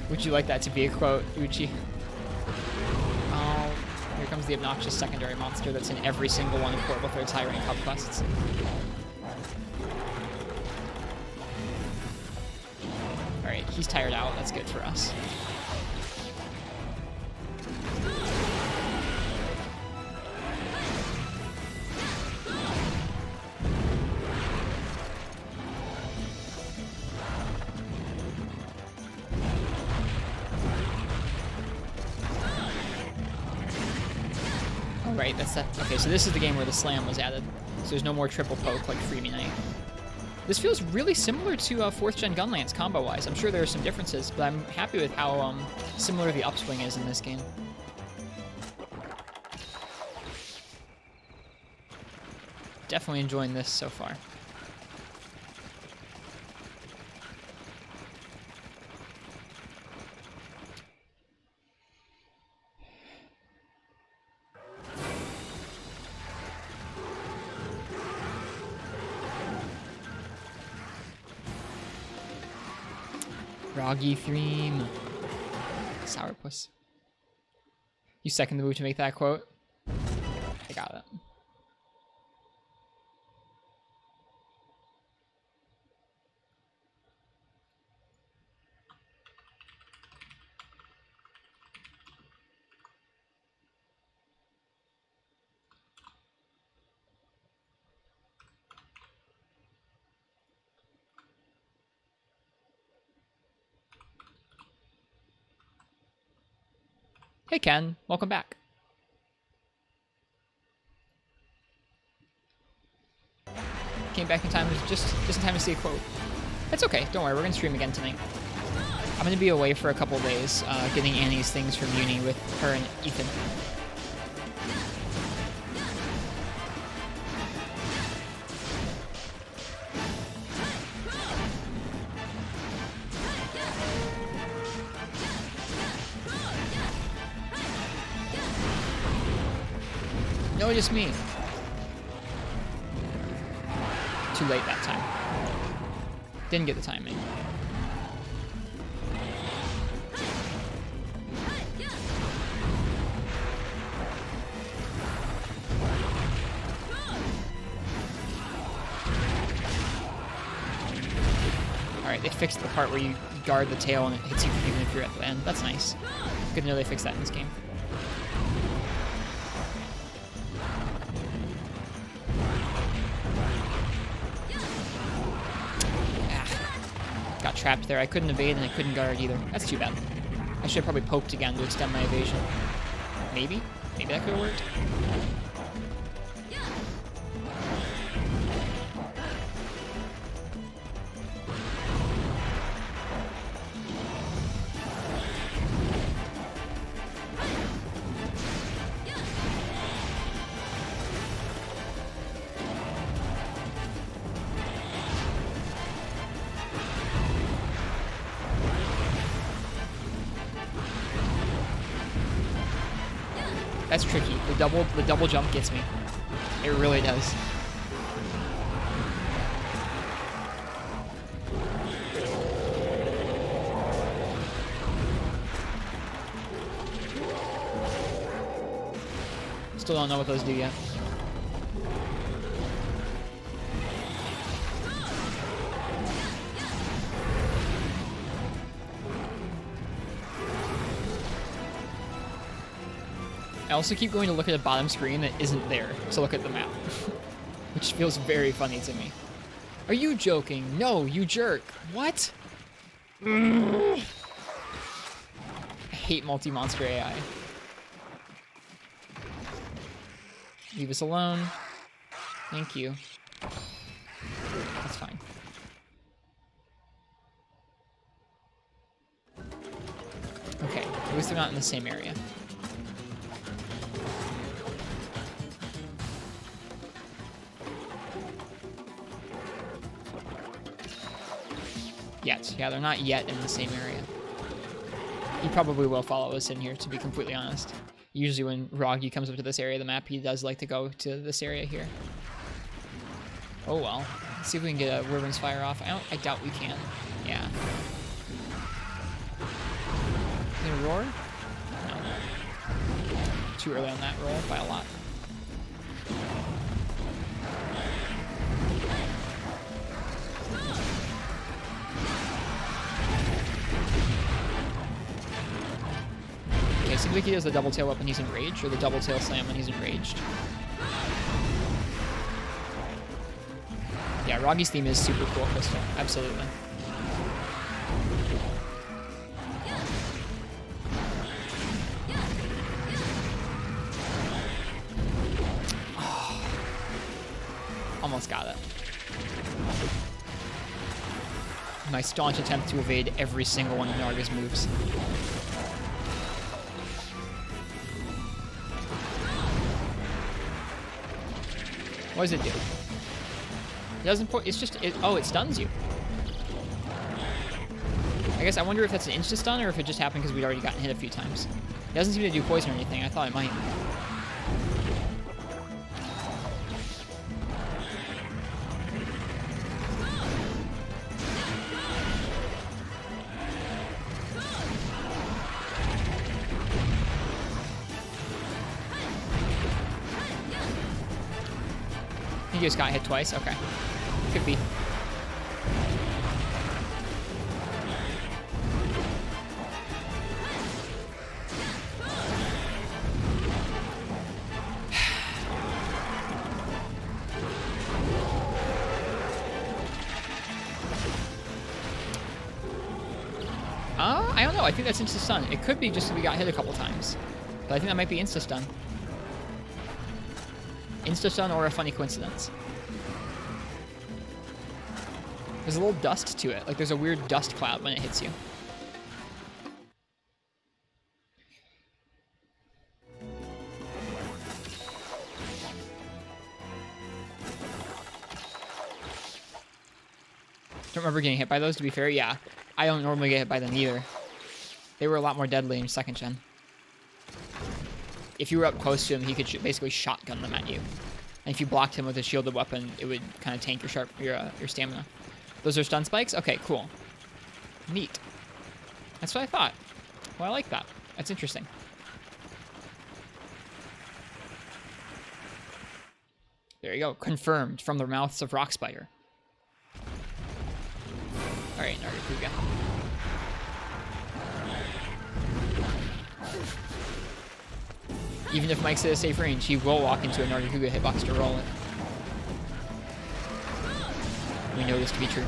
Would you like that to be a quote, Uchi? Oh, here comes the obnoxious secondary monster that's in every single one of Portable Third's high rank hub quests. Alright, he's tired out. That's good for us. Right, that's that. Okay, so this is the game where the slam was added. So there's no more triple poke like Freemy Knight. This feels really similar to 4th Gen Gunlance combo-wise. I'm sure there are some differences, but I'm happy with how similar the upswing is in this game. Definitely enjoying this so far. Froggy Thream. Sourpuss. You second the move to make that quote? I got it. Hey Ken, welcome back. Came back in time, just in time to see a quote. It's okay, don't worry, we're gonna stream again tonight. I'm gonna be away for a couple days, getting Annie's things from uni with her and Ethan. No, just me. Too late that time. Didn't get the timing. Alright, they fixed the part where you guard the tail and it hits you even if you're at the end. That's nice. Good to know they fixed that in this game. Got trapped there. I couldn't evade and I couldn't guard either. That's too bad. I should have probably poked again to extend my evasion. Maybe? Maybe that could have worked. That's tricky. The double jump gets me. It really does. Still don't know what those do yet. I also keep going to look at the bottom screen that isn't there to look at the map, which feels very funny to me. Are you joking? No, you jerk. What? I hate multi-monster AI. Leave us alone. Thank you. That's fine. Okay, at least they're not in the same area. Yet. Yeah, they're not yet in the same area. He probably will follow us in here, to be completely honest. Usually when Roggy comes up to this area of the map, he does like to go to this area here. Oh well. Let's see if we can get a Wyvern's Fire off. I doubt we can. Yeah. Gonna roar? No. Too early on that roll by a lot. Okay, seems like he does the double tail up when he's enraged, or the double tail slam when he's enraged. Yeah, Roggy's theme is super cool, Crystal. Absolutely. Almost got it. My staunch attempt to evade every single one of Narga's moves. What does it do? It doesn't point. It's just. Oh, it stuns you. I guess I wonder if that's an insta stun or if it just happened because we'd already gotten hit a few times. It doesn't seem to do poison or anything. I thought it might. He just got hit twice? Okay. Could be. I don't know. I think that's insta stun. It could be just that we got hit a couple times. But I think that might be insta stun. Insta-stun or a funny coincidence. There's a little dust to it. Like there's a weird dust cloud when it hits you. Don't remember getting hit by those, to be fair. Yeah, I don't normally get hit by them either. They were a lot more deadly in 2nd gen. If you were up close to him, he could basically shotgun them at you. And if you blocked him with a shielded weapon, it would kind of tank your stamina. Those are stun spikes? Okay, cool. Neat. That's what I thought. Well, I like that. That's interesting. There you go. Confirmed from the mouths of Rock Spider. Alright, Nargacuga. Even if Mike's at a safe range, he will walk into a Nargacuga hitbox to roll it. We know this to be true.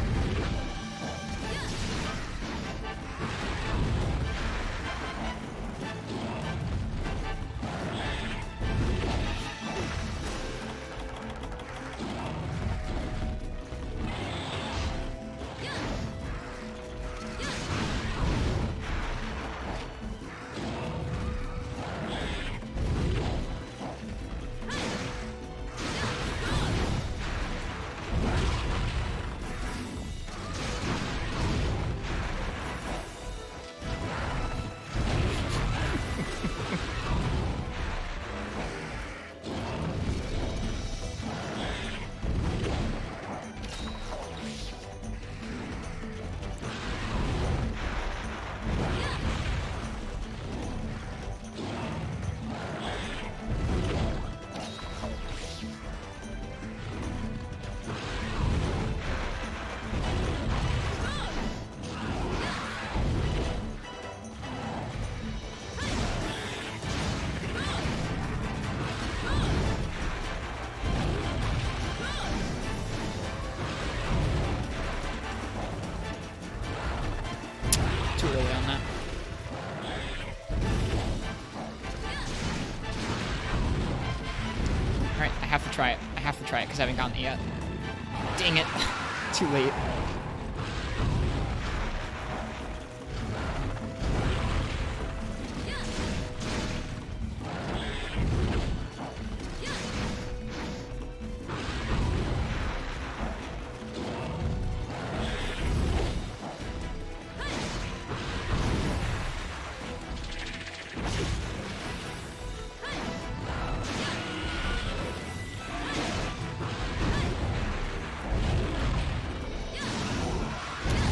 have to try it. I have to try it because I haven't gotten it yet. Dang it. Too late.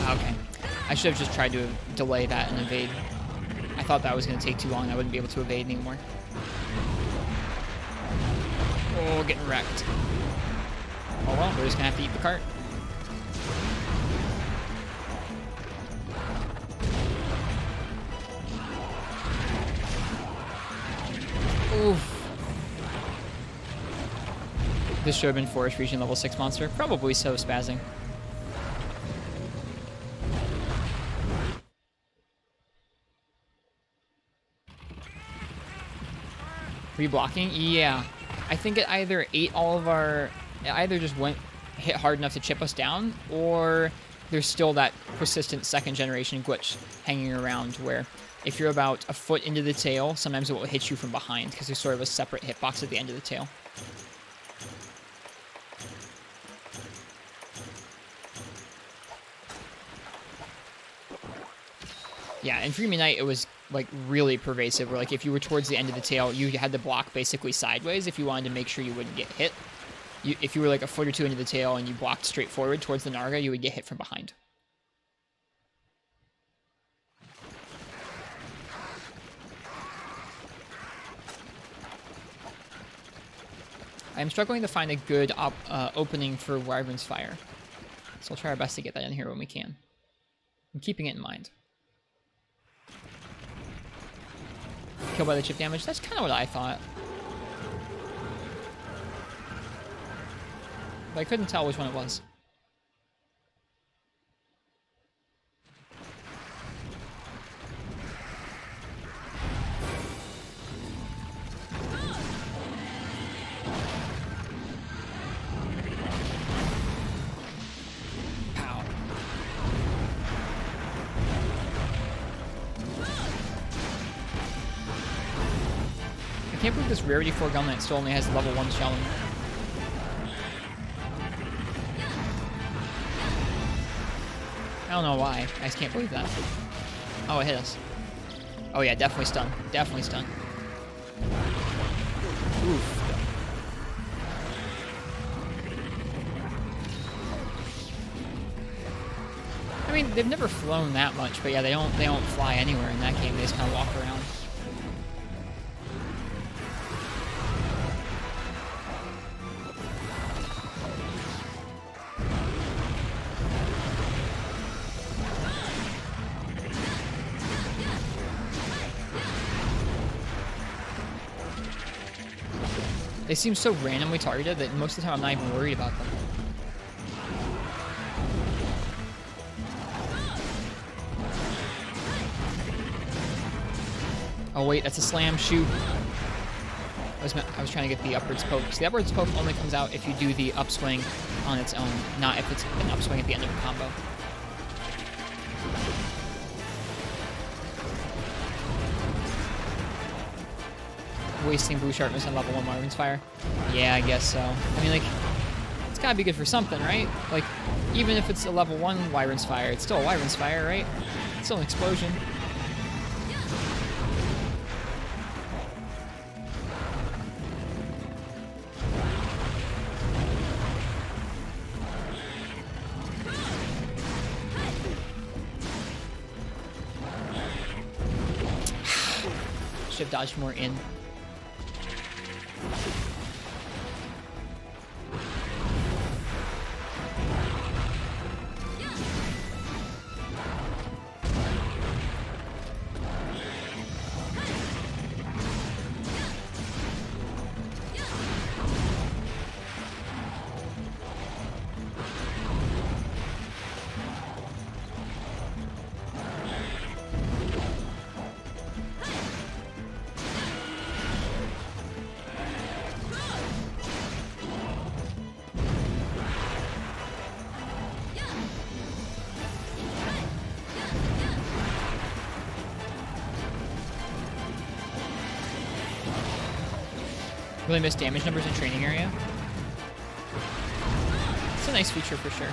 Okay. I should have just tried to delay that and evade. I thought that was going to take too long. I wouldn't be able to evade anymore. Oh, getting wrecked. Oh well, we're just going to have to eat the cart. Oof. This should have been Forest Region level 6 monster. Probably so, spazzing. Reblocking? Yeah. I think it either ate all of our... It either just hit hard enough to chip us down, or there's still that persistent second generation glitch hanging around where if you're about a foot into the tail, sometimes it will hit you from behind because there's sort of a separate hitbox at the end of the tail. Yeah, in Dreamy Night, it was, like, really pervasive, where, like, if you were towards the end of the tail, you had to block basically sideways if you wanted to make sure you wouldn't get hit. If you were, like, a foot or two into the tail and you blocked straight forward towards the Narga, you would get hit from behind. I'm struggling to find a good opening for Wyvern's Fire, so we'll try our best to get that in here when we can. I'm keeping it in mind. Killed by the chip damage. That's kind of what I thought. But I couldn't tell which one it was. Pow. I can't believe this Rarity 4 Gunlet still only has level 1 shelling. I don't know why. I just can't believe that. Oh, it hit us. Oh yeah, definitely stun. Definitely stun. Oof. I mean, they've never flown that much, but yeah, they don't fly anywhere in that game. They just kind of walk around. They seem so randomly targeted that most of the time I'm not even worried about them. Oh wait, that's a slam, shoot. I was trying to get the upwards poke. So the upwards poke only comes out if you do the upswing on its own, not if it's an upswing at the end of a combo. Wasting Blue Sharpness on level 1 Wyvern's Fire? Yeah, I guess so. I mean, like, it's gotta be good for something, right? Like, even if it's a level 1 Wyvern's Fire, it's still a Wyvern's Fire, right? It's still an explosion. Should have dodged more in. Really miss damage numbers in training area. It's a nice feature for sure.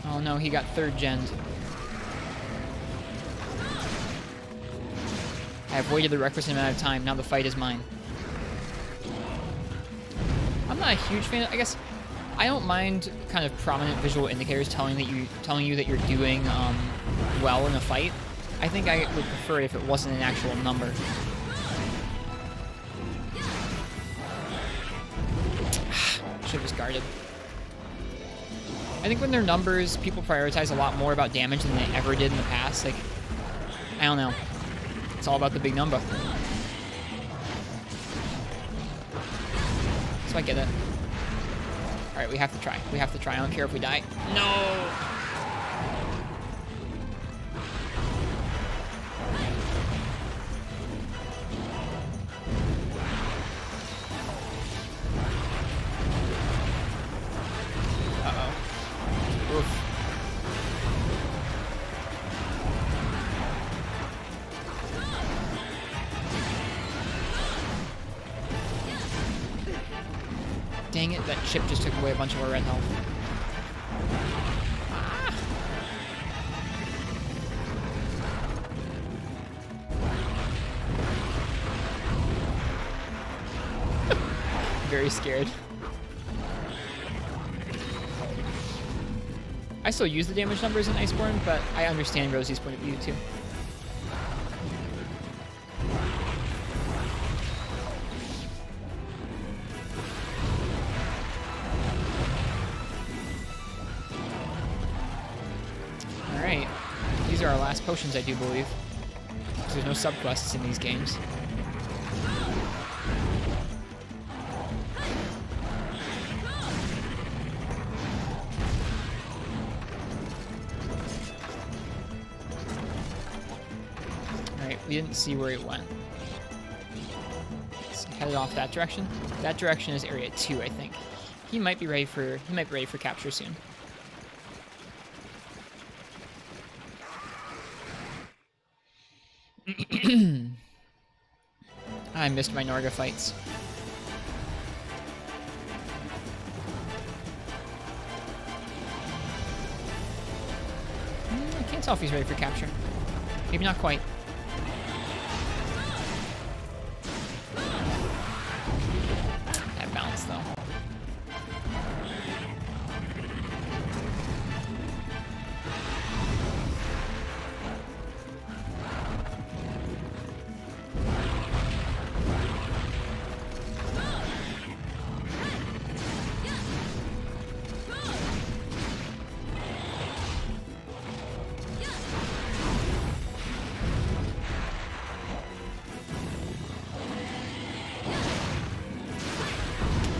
Oh no, he got 3rd gen. I avoided the requisite amount of time. Now the fight is mine. I'm not a huge fan of, I guess I don't mind kind of prominent visual indicators telling you that you're doing well in a fight. I think I would prefer it if it wasn't an actual number. Should have just guarded. I think when they're numbers, people prioritize a lot more about damage than they ever did in the past. Like, I don't know. It's all about the big number. So I get it. Alright, we have to try. We have to try. I don't care if we die. No! Uh-oh. Oof. Dang it, that chip just took away a bunch of our red health. Ah. Very scared. I still use the damage numbers in Iceborne, but I understand Rosie's point of view too. Alright. These are our last potions, I do believe. There's no subquests in these games. Alright, we didn't see where it went. Let's head off that direction. That direction is area 2, I think. He might be ready for capture soon. I missed my Narga fights. I can't tell if he's ready for capture. Maybe not quite. That balance, though.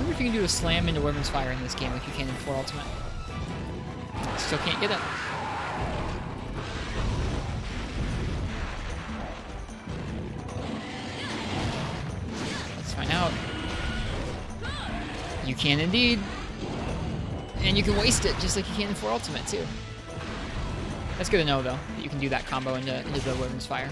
If you can do a slam into Women's Fire in this game like you can in 4 Ultimate. Still can't get it. Let's find out. You can indeed. And you can waste it just like you can in 4 Ultimate too. That's good to know though, that you can do that combo into the Women's Fire.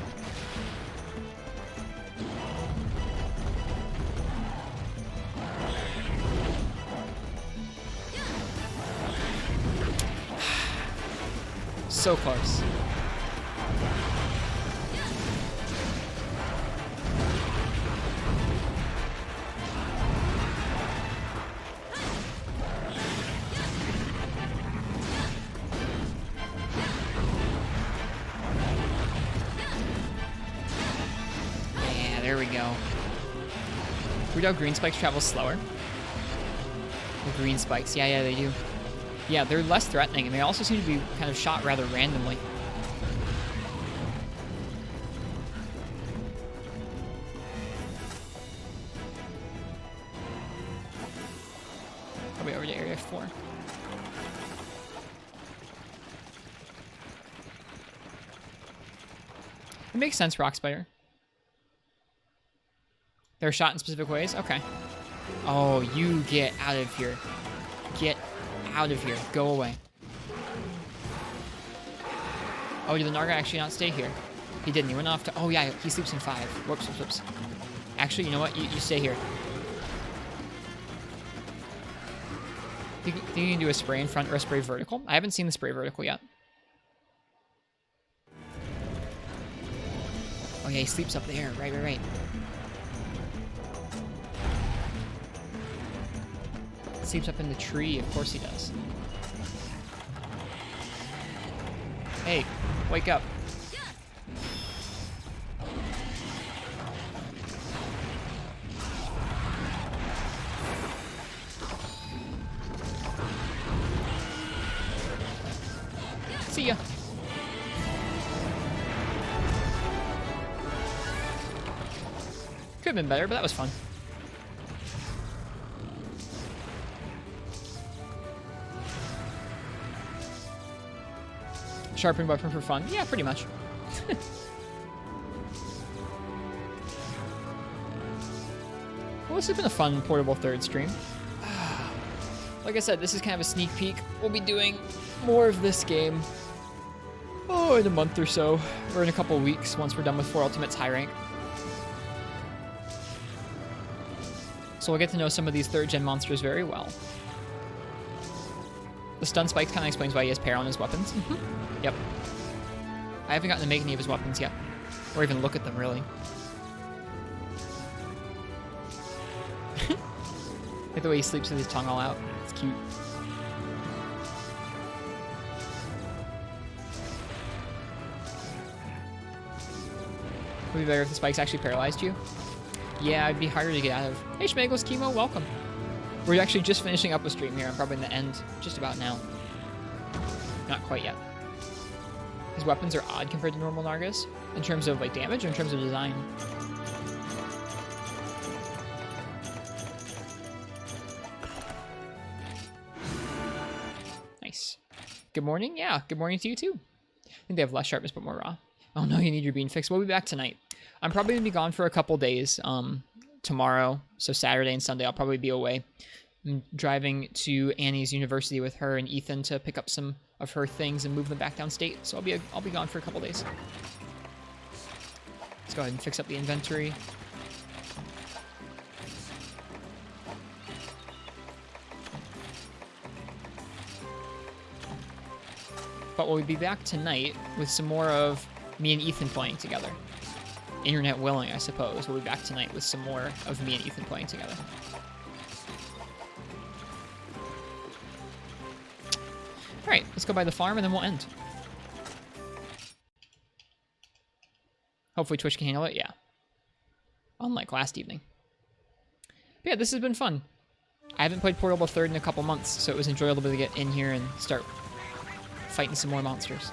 So close. Yeah, there we go. Weird how green spikes travel slower. The green spikes, yeah, they do. Yeah, they're less threatening, and they also seem to be kind of shot rather randomly. Probably over to Area 4. It makes sense, Rock Spider. They're shot in specific ways? Okay. Oh, you get out of here. Get out of here. Go away. Oh, did the Narga actually not stay here? He didn't. He went off to... Oh, yeah. He sleeps in 5. Whoops, whoops, whoops. Actually, you know what? You stay here. Think you can do a spray in front or a spray vertical? I haven't seen the spray vertical yet. Oh, yeah. He sleeps up there. Right, right, right. Sleeps up in the tree. Of course he does. Hey, wake up. See ya. Could have been better, but that was fun. Sharpen weapon for fun? Yeah, pretty much. Well, this has been a fun portable 3rd stream. Like I said, this is kind of a sneak peek. We'll be doing more of this game, oh, in a month or so, or in a couple weeks once we're done with 4 Ultimates high rank. So we'll get to know some of these 3rd gen monsters very well. The stun spike kind of explains why he has pair on his weapons. Yep. I haven't gotten to make any of his weapons yet, or even look at them, really. Like the way he sleeps with his tongue all out. It's cute. Would be better if the spikes actually paralyzed you. Yeah, it'd be harder to get out of. Hey, Schmagels, Chemo, welcome. We're actually just finishing up a stream here. I'm probably in the end just about now. Not quite yet. His weapons are odd compared to normal Nargas, in terms of like damage or in terms of design. Nice. Good morning. Yeah, good morning to you too. I think they have less sharpness but more raw. Oh no, you need your bean fixed. We'll be back tonight. I'm probably gonna be gone for a couple days. Tomorrow, so Saturday and Sunday, I'll probably be away. I'm driving to Annie's university with her and Ethan to pick up some of her things and move them back downstate. So I'll be gone for a couple days. Let's go ahead and fix up the inventory. But we'll be back tonight with some more of me and Ethan playing together. Internet willing, I suppose. We'll be back tonight with some more of me and Ethan playing together. Alright, let's go by the farm and then we'll end. Hopefully Twitch can handle it, yeah. Unlike last evening. But yeah, this has been fun. I haven't played Portable 3rd in a couple months, so it was enjoyable to get in here and start fighting some more monsters.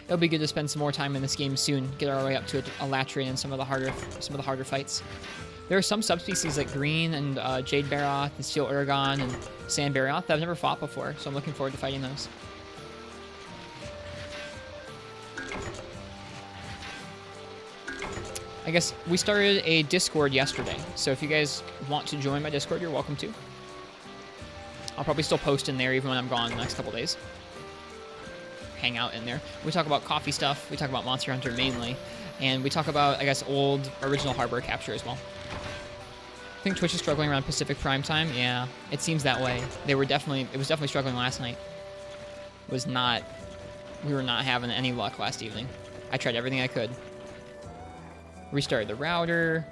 It'll be good to spend some more time in this game soon. Get our way up to a Latrian and some of the harder fights. There are some subspecies like Green and Jade Baroth and Steel Uragon and Sand Baroth that I've never fought before, so I'm looking forward to fighting those. I guess we started a Discord yesterday, so if you guys want to join my Discord, you're welcome to. I'll probably still post in there even when I'm gone the next couple days. Hang out in there. We talk about coffee stuff, we talk about Monster Hunter mainly, and we talk about, I guess, old original hardware capture as well. I think Twitch is struggling around Pacific prime time. Yeah, it seems that way. It was definitely struggling last night. We were not having any luck last evening. I tried everything I could. Restarted the router,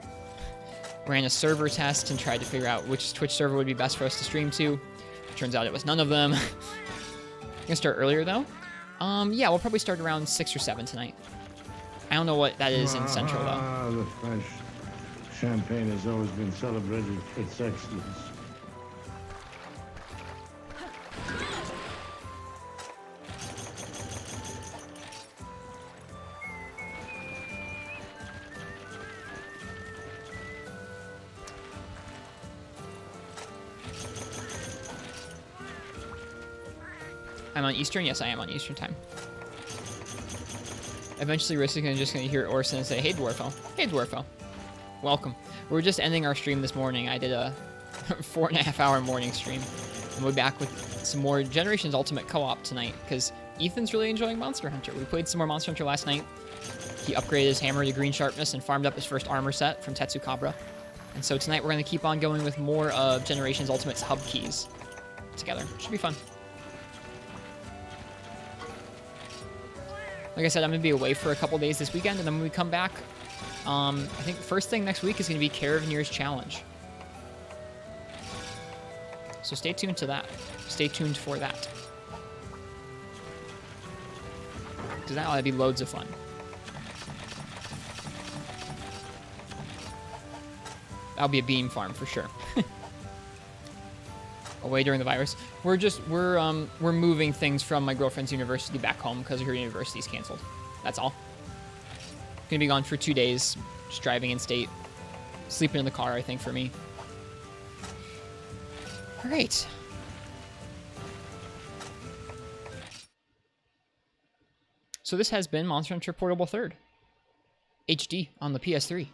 ran a server test and tried to figure out which Twitch server would be best for us to stream to. Turns out it was none of them. Gonna start earlier though. Yeah, we'll probably start around 6 or 7 tonight. I don't know what that is in Central, though. The French champagne has always been celebrated for its excellence. I'm on Eastern? Yes, I am on Eastern time. Eventually, Riss is just going to hear Orson and say, "Hey, Dwarfo. Hey, Dwarfo. Welcome." We're just ending our stream this morning. I did a 4.5-hour morning stream. And we'll be back with some more Generations Ultimate Co-op tonight, because Ethan's really enjoying Monster Hunter. We played some more Monster Hunter last night. He upgraded his hammer to green sharpness and farmed up his first armor set from Tetsukabra. And so tonight we're going to keep on going with more of Generations Ultimate's hub keys together. Should be fun. Like I said, I'm going to be away for a couple days this weekend, and then when we come back, I think the first thing next week is going to be Caravanier's Challenge. So stay tuned to that. Stay tuned for that. Because that'll be loads of fun. That'll be a beam farm for sure. Away during the virus. We're moving things from my girlfriend's university back home because her university's canceled. That's all. Gonna be gone for 2 days, just driving in state, sleeping in the car, I think, for me. All right. So this has been Monster Hunter Portable 3rd HD on the PS3.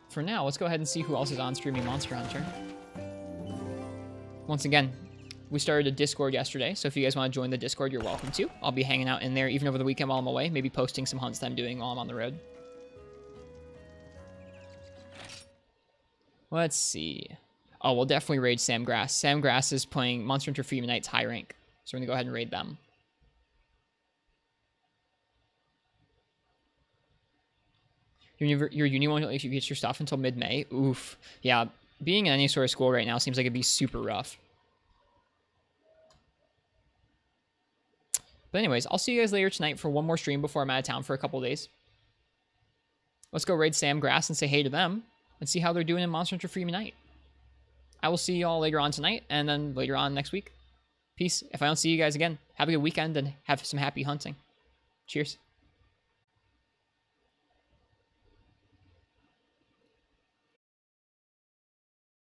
For now, let's go ahead and see who else is on streaming Monster Hunter. Once again, we started a Discord yesterday, so if you guys want to join the Discord, you're welcome to. I'll be hanging out in there even over the weekend while I'm away, maybe posting some hunts that I'm doing while I'm on the road. Let's see. Oh, we'll definitely raid Sam Grass. Sam Grass is playing Monster Hunter Freedom Knight's high rank, so we're going to go ahead and raid them. Your uni won't let you get your stuff until mid-May. Oof. Yeah, being in any sort of school right now seems like it'd be super rough. But anyways, I'll see you guys later tonight for one more stream before I'm out of town for a couple days. Let's go raid Sam Grass and say hey to them and see how they're doing in Monster Hunter Freedom Night. I will see you all later on tonight and then later on next week. Peace. If I don't see you guys again, have a good weekend and have some happy hunting. Cheers.